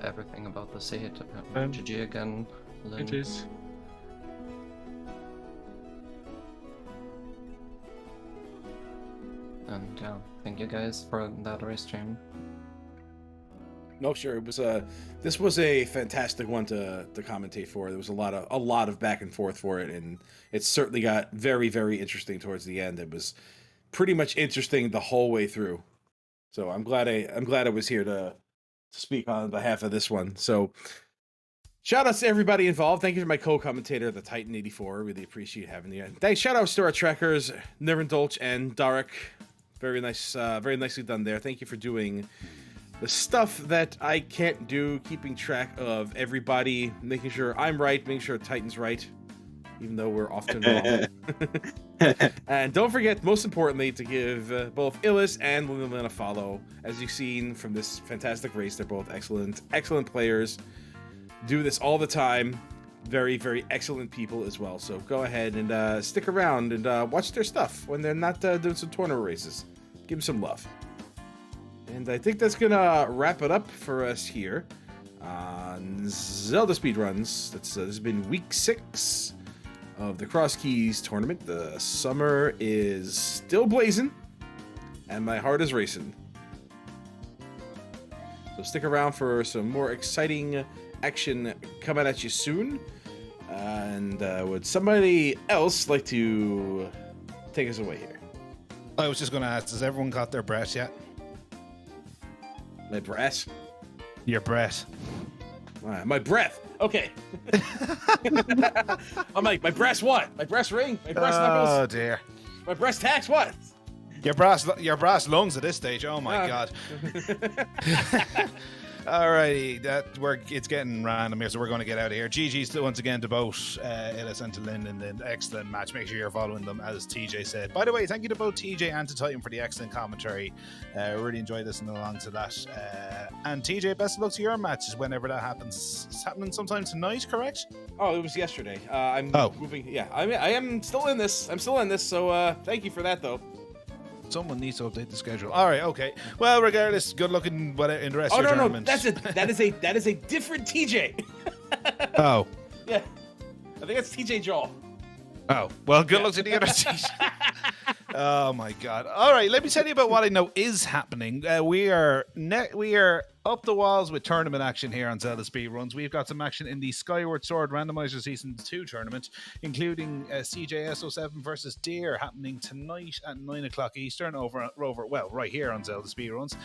everything about the seed. GG again, Lin. It is. And yeah, thank you guys for that race stream. No, sure. It was this was a fantastic one to commentate for. There was a lot of back and forth for it, and it certainly got very, very interesting towards the end. It was pretty much interesting the whole way through. So I'm glad I was here to speak on behalf of this one. So shout outs to everybody involved. Thank you to my co-commentator, the Titan 84. Really appreciate having you. Thanks. Shout outs to our trackers, Nervendolch and Darek. Very nice, very nicely done there. Thank you for doing the stuff that I can't do, keeping track of everybody, making sure I'm right, making sure Titan's right, even though we're often wrong. And don't forget, most importantly, to give both Illus and Linlinlin a follow. As you've seen from this fantastic race, they're both excellent players. Do this all the time. Very, very excellent people as well. So go ahead and stick around and watch their stuff when they're not doing some tournament races. Give them some love. And I think that's gonna wrap it up for us here on Zelda Speedruns. This has been week 6 of the Crosskeys tournament. The summer is still blazing, and my heart is racing. So stick around for some more exciting action coming at you soon. And would somebody else like to take us away here? I was just going to ask, has everyone got their breath yet? My breath? Your breath. My breath. Okay. I'm like, my breast what? My breast ring? My breast knuckles? Oh dear. My breast tax what? Your brass lungs at this stage. Oh my god. Alrighty, it's getting random here, so we're going to get out of here. GG's once again to both Illus and to Linlinlin. Excellent match. Make sure you're following them, as TJ said. By the way, thank you to both TJ and to Titan for the excellent commentary. Really enjoyed listening along to that. And TJ, best of luck to your matches whenever that happens. It's happening sometime tonight, correct? Oh, it was yesterday. I'm moving. Yeah, I am still in this. So thank you for that, though. Someone needs to update the schedule. All right, okay. Well, regardless, good luck in the rest of your tournament. That is a different TJ. Oh. Yeah, I think that's TJ Joel. Oh, well, good luck to the other team. Oh my god! All right, let me tell you about what I know is happening. We are up the walls with tournament action here on Zelda Speedruns. We've got some action in the Skyward Sword Randomizer Season 2 tournament, including CJS07 versus Deer happening tonight at 9 o'clock Eastern right here on Zelda Speedruns.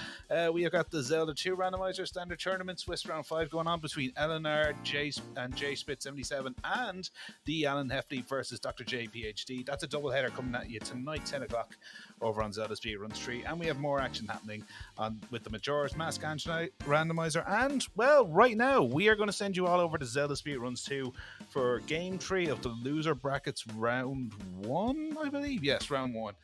We have got the Zelda 2 Randomizer Standard Tournament, Swiss Round 5 going on between Eleanor, J-Spit77 and the Alan Hefty versus Dr. J PhD. That's a double header coming at you tonight, 10 o'clock over on Zelda Speedruns 3. And we have more action happening with the Majora's Mask Randomizer. And, well, right now, we are going to send you all over to Zelda Speedruns 2 for Game 3 of the Loser Brackets Round 1, I believe. Yes, Round 1.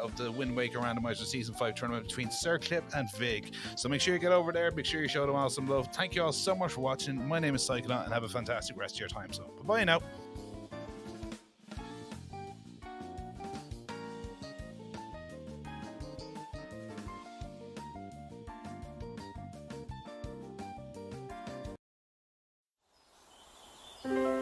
Of the Wind Waker Randomizer Season 5 tournament between Sir Clip and Vig. So make sure you get over there. Make sure you show them all some love. Thank you all so much for watching. My name is Cyclone, and have a fantastic rest of your time. So, bye-bye now. Thank you.